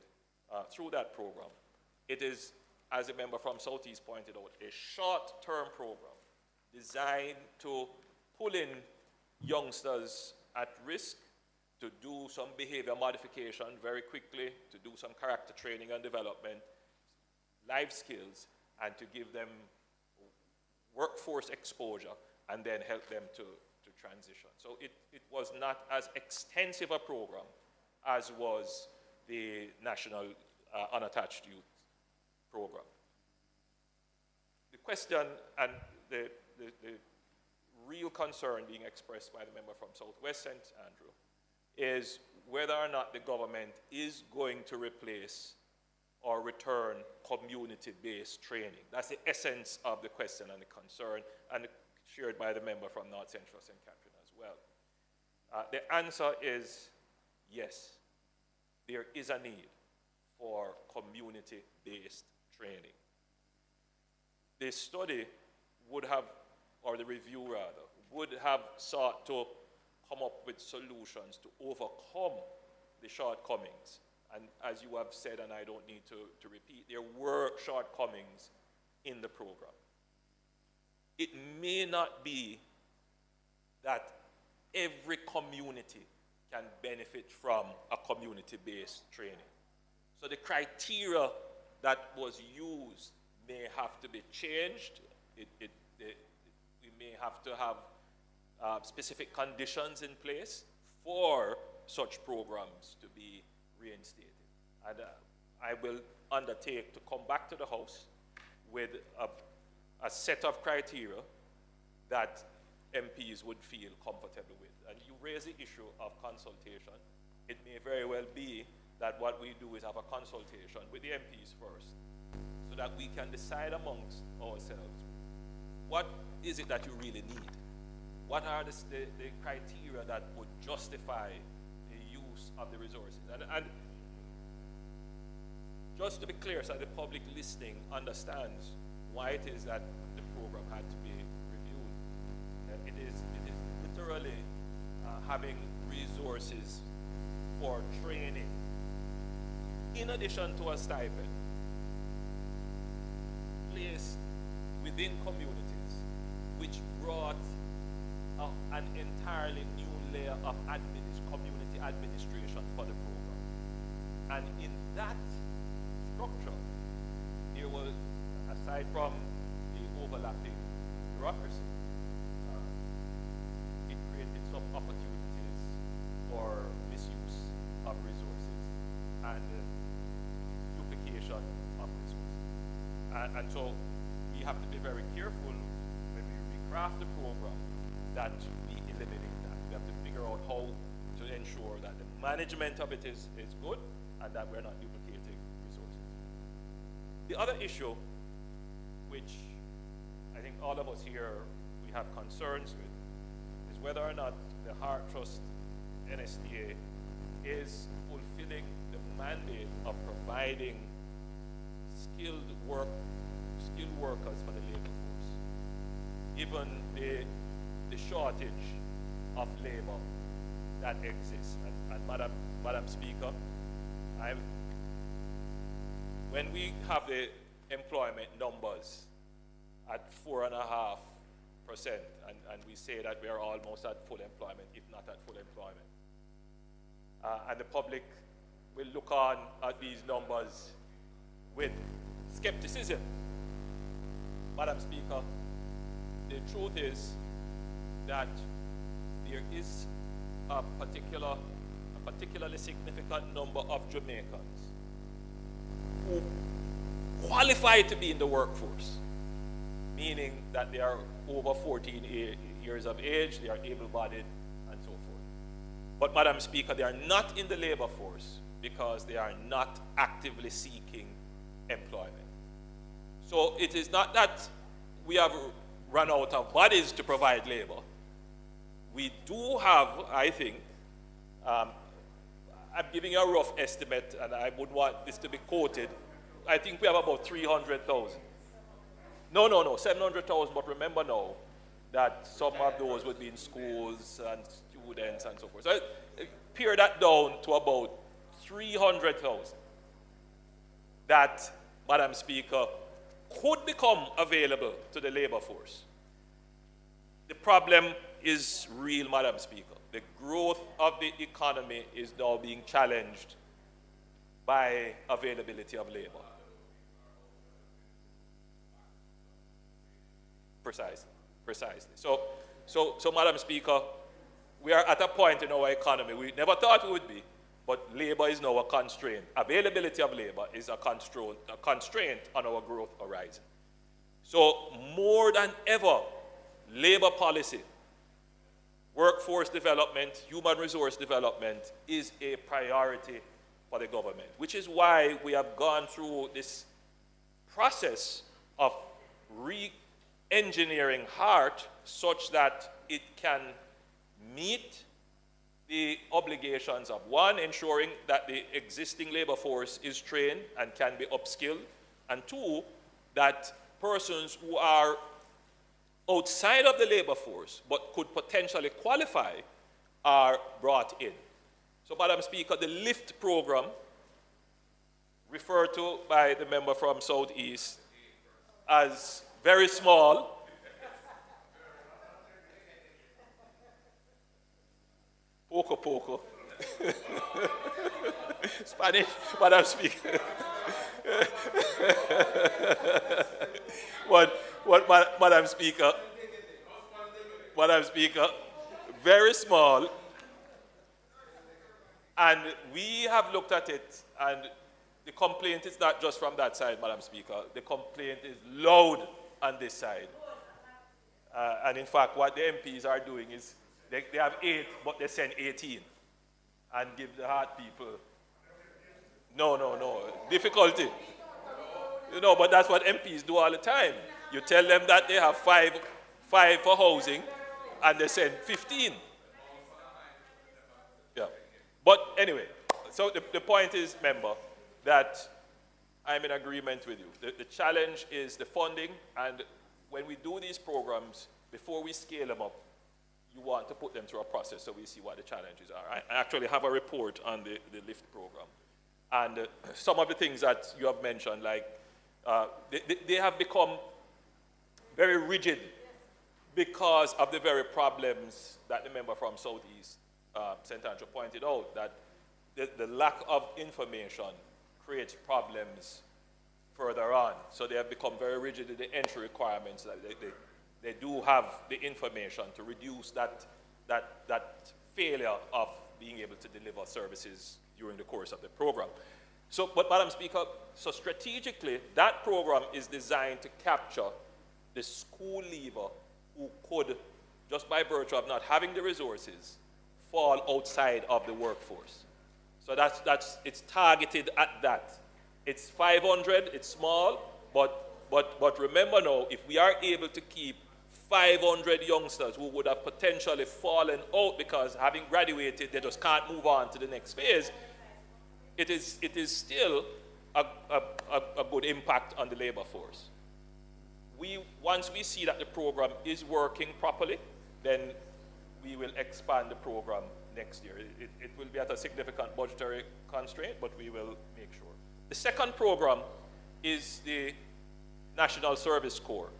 through that program. It is, as the member from Southeast pointed out, a short-term program designed to pull in youngsters at risk, to do some behavior modification very quickly, to do some character training and development, life skills, and to give them workforce exposure, and then help them to transition. So it was not as extensive a program as was the National Unattached Youth Program. The question and the real concern being expressed by the member from Southwest St. Andrew is whether or not the government is going to replace or return community-based training. That's the essence of the question and the concern, and shared by the member from North Central St. Catherine as well. The answer is yes. There is a need for community-based training. The study would have, or the review rather, would have sought to come up with solutions to overcome the shortcomings. And as you have said, and I don't need to repeat, there were shortcomings in the program. It may not be that every community can benefit from a community-based training. So the criteria that was used may have to be changed. We may have to have specific conditions in place for such programs to be reinstated. And I will undertake to come back to the House with a set of criteria that MPs would feel comfortable with. And you raise the issue of consultation. It may very well be that what we do is have a consultation with the MPs first, so that we can decide amongst ourselves, what is it that you really need? What are the criteria that would justify the use of the resources? And just to be clear, so the public listening understands why it is that the program had to be reviewed. It is literally having resources for training, in addition to a stipend, placed within communities, which brought an entirely new layer of community administration for the program. And in that structure, there was, aside from the overlapping bureaucracy, it created some opportunities for misuse of resources and duplication of resources. And so we have to be very careful when we recraft the program that we eliminate that. We have to figure out how to ensure that the management of it is good and that we're not duplicating resources. The other issue, which I think all of us here we have concerns with, is whether or not the Heart Trust NSTA is fulfilling the mandate of providing skilled workers for the labor force, given the shortage of labor that exists. And Madam Speaker, when we have the employment numbers at 4.5%, and we say that we are almost at full employment, if not at full employment, and the public will look on at these numbers with skepticism. Madam Speaker, the truth is that there is a particularly significant number of Jamaicans who qualify to be in the workforce, meaning that they are over 14 years of age, they are able-bodied, and so forth. But, Madam Speaker, they are not in the labor force because they are not actively seeking employment. So it is not that we have run out of bodies to provide labor. We do have, I think, I'm giving you a rough estimate, and I would want this to be quoted. I think we have about 300,000. No, 700,000, but remember now that some of those would be in schools and students and so forth. So pare that down to about 300,000 that, Madam Speaker, could become available to the labor force. The problem is real, Madam Speaker. The growth of the economy is now being challenged by availability of labor. Precisely. So, Madam Speaker, we are at a point in our economy we never thought we would be, but labor is now a constraint. Availability of labor is a constraint on our growth horizon. So, more than ever, labor policy, workforce development, human resource development is a priority for the government, which is why we have gone through this process of re-engineering HEART such that it can meet the obligations of, one, ensuring that the existing labor force is trained and can be upskilled, and two, that persons who are outside of the labor force but could potentially qualify are brought in. So, Madam Speaker, the LIFT program, referred to by the member from Southeast as very small, poco, Spanish, Madam Speaker. Madam Speaker, very small, and we have looked at it, and the complaint is not just from that side, Madam Speaker. The complaint is loud on this side. And in fact, what the MPs are doing is they have 8, but they send 18 and give the HEART people. No. Difficulty. But that's what MPs do all the time. You tell them that they have 5 for housing, and they send 15. Yeah. But anyway, so the point is, member, that I'm in agreement with you. The challenge is the funding, and when we do these programs, before we scale them up, you want to put them through a process so we see what the challenges are. I actually have a report on the LIFT program. And some of the things that you have mentioned, like they have become very rigid because of the very problems that the member from Southeast, St. Andrew, pointed out, that the lack of information creates problems further on. So they have become very rigid in the entry requirements. That they do have the information to reduce that failure of being able to deliver services during the course of the program. So, but Madam Speaker, so strategically, that program is designed to capture the school leaver who could, just by virtue of not having the resources, fall outside of the workforce. So it's targeted at that. It's 500, it's small, but remember now, if we are able to keep 500 youngsters who would have potentially fallen out because having graduated, they just can't move on to the next phase, it is still a good impact on the labor force. Once we see that the program is working properly, then we will expand the program next year. It will be at a significant budgetary constraint, but we will make sure. The second program is the National Service Corps.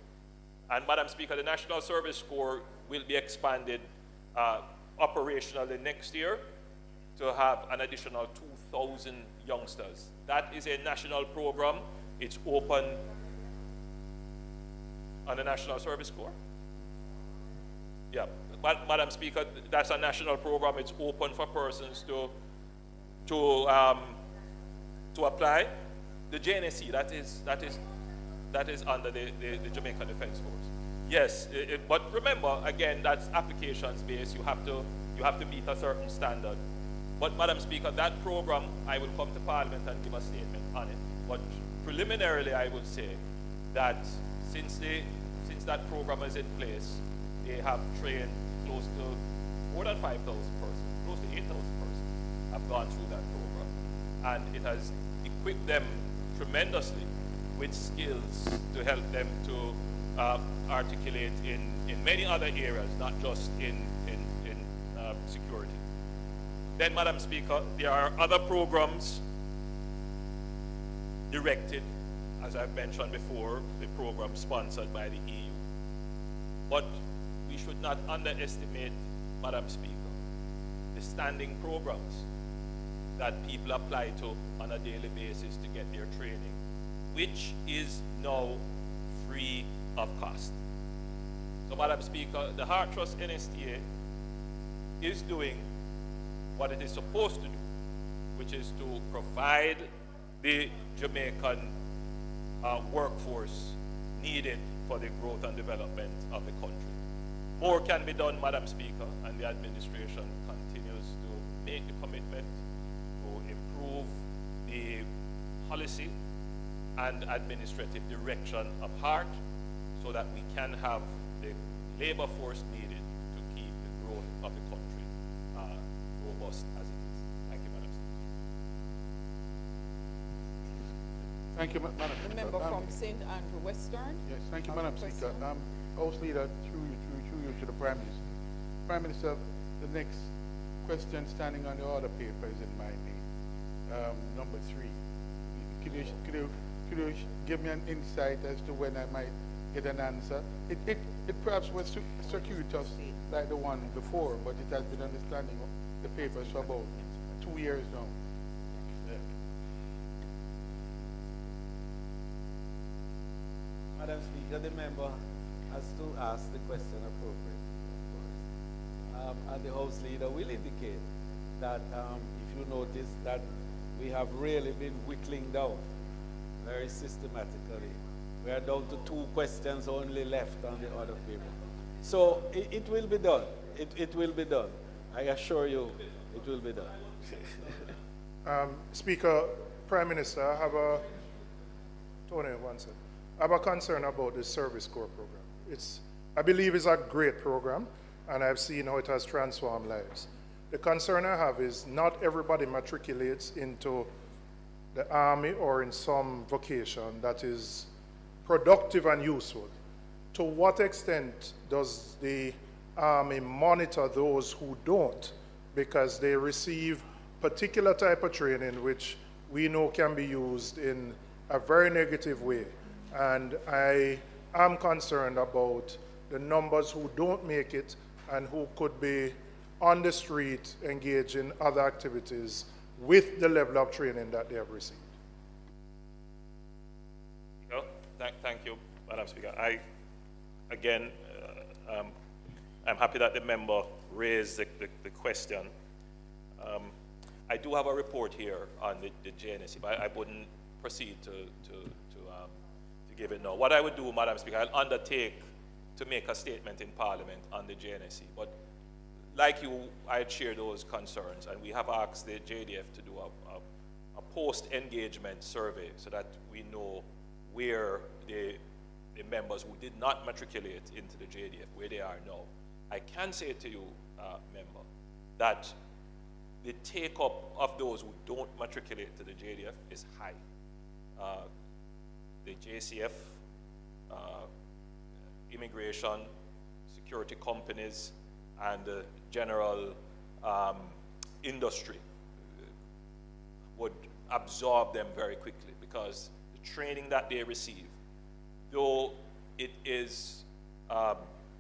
And Madam Speaker, the National Service Corps will be expanded operationally next year to have an additional 2,000 youngsters. That is a national program. It's open on the National Service Corps. Yeah, Madam Speaker, that's a national program. It's open for persons to apply. The JNSC, that is under the Jamaica Defense Force. Yes, but remember, again, that's applications based. You have to meet a certain standard But, Madam Speaker, that program, I will come to Parliament and give a statement on it. But preliminarily, I will say that since that program is in place, they have trained close to more than 5,000 persons, close to 8,000 persons have gone through that program. And it has equipped them tremendously with skills to help them to articulate in many other areas, not just in security. Then, Madam Speaker, there are other programs directed, as I've mentioned before, the program sponsored by the EU. But we should not underestimate, Madam Speaker, the standing programs that people apply to on a daily basis to get their training, which is now free of cost. So, Madam Speaker, the Heart Trust NSTA is doing what it is supposed to do, which is to provide the Jamaican workforce needed for the growth and development of the country. More can be done, Madam Speaker, and the administration continues to make the commitment to improve the policy and administrative direction of HEART so that we can have the labor force needed to keep the growth of the country robust as it is. Thank you, Madam Speaker. Thank you, Madam The Speaker. member from St. Andrew Western. Yes, thank you, Madam Speaker. House Leader, through you to the Prime Minister. Prime Minister, the next question standing on the order paper is in my name. Number 3. Could you give me an insight as to when I might get an answer? It perhaps was circuitous like the one before, but it has been understanding of the papers for about 2 years now. Madam Speaker, the member has to ask the question appropriately, of course. And the House Leader will indicate that if you notice that we have really been whittling down very systematically. We are down to 2 questions only left on the order paper. So it will be done. It will be done. I assure you, it will be done. Speaker, Prime Minister, I have a, Tony, one second. I have a concern about the Service Corps program. I believe it's a great program, and I've seen how it has transformed lives. The concern I have is not everybody matriculates into the Army or in some vocation that is productive and useful. To what extent does the Army monitor those who don't? Because they receive particular type of training which we know can be used in a very negative way. And I am concerned about the numbers who don't make it and who could be on the street engaged in other activities with the level of training that they have received. Thank you, Madam Speaker. I'm happy that the member raised the question. I do have a report here on the JNSC, but I wouldn't proceed to give it now. What I would do, Madam Speaker, I'll undertake to make a statement in Parliament on the JNSC. But like you, I share those concerns, and we have asked the JDF to do a post-engagement survey so that we know where the members who did not matriculate into the JDF, where they are now. I can say to you, member, that the take-up of those who don't matriculate to the JDF is high. The JCF, immigration, security companies, and the general industry would absorb them very quickly because the training that they receive, though it is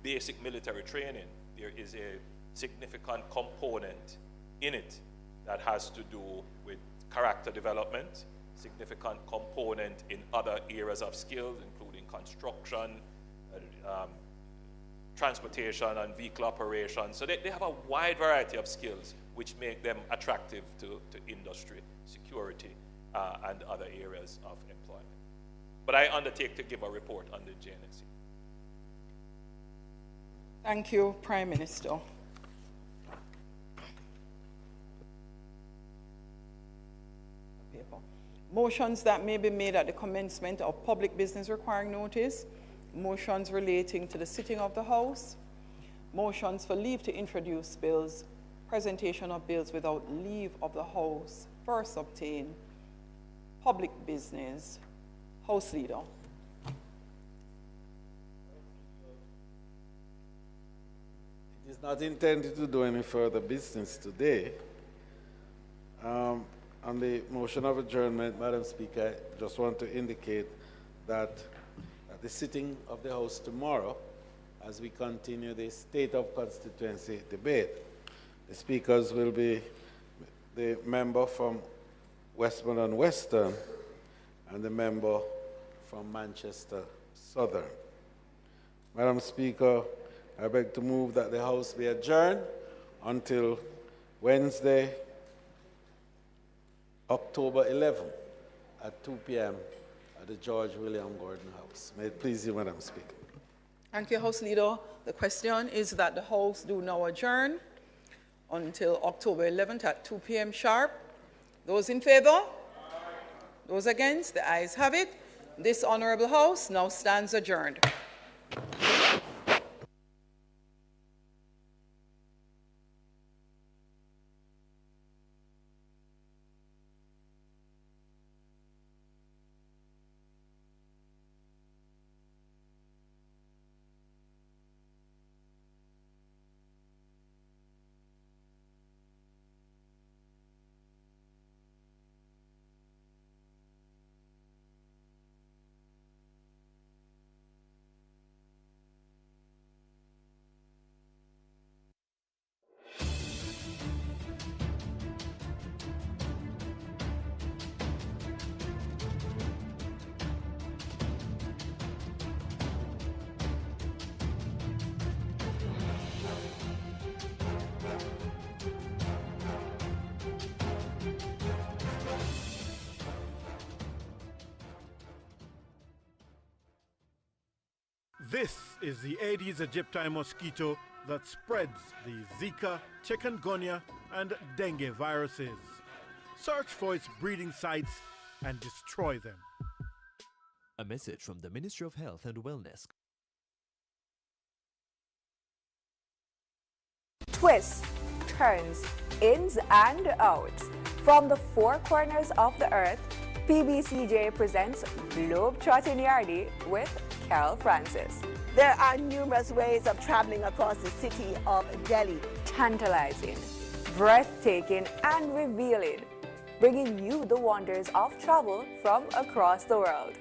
basic military training, there is a significant component in it that has to do with character development, significant component in other areas of skills, including construction, transportation and vehicle operation. So they have a wide variety of skills which make them attractive to industry, security, and other areas of employment. But I undertake to give a report on the JNSC. Thank you, Prime Minister. motions that may be made at the commencement of public business requiring notice, motions relating to the sitting of the House, motions for leave to introduce bills, presentation of bills without leave of the House, first obtained, public business. House Leader. It is not intended to do any further business today. On the motion of adjournment, Madam Speaker, I just want to indicate that at the sitting of the House tomorrow, as we continue the State of Constituency debate, the speakers will be the member from Westmoreland Western and the member from Manchester Southern. Madam Speaker, I beg to move that the House be adjourned until Wednesday, October 11th at 2 p.m. at the George William Gordon House. May it please you, Madam Speaker. Thank you, House Leader. The question is that the House do now adjourn until October 11th at 2 p.m. sharp. Those in favor? Those against? The ayes have it. This Honorable House now stands adjourned. This is the Aedes aegypti mosquito that spreads the Zika, chikungunya, and dengue viruses. Search for its breeding sites and destroy them. A message from the Ministry of Health and Wellness. Twists, turns, ins and outs. From the four corners of the earth, PBCJ presents Globe-Trotting Yardie with Carol Francis. There are numerous ways of traveling across the city of Delhi. Tantalizing, breathtaking, and revealing, bringing you the wonders of travel from across the world.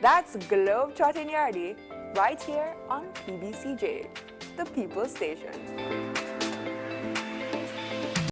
That's Globe-Trotting Yardie right here on PBCJ, the People's Station.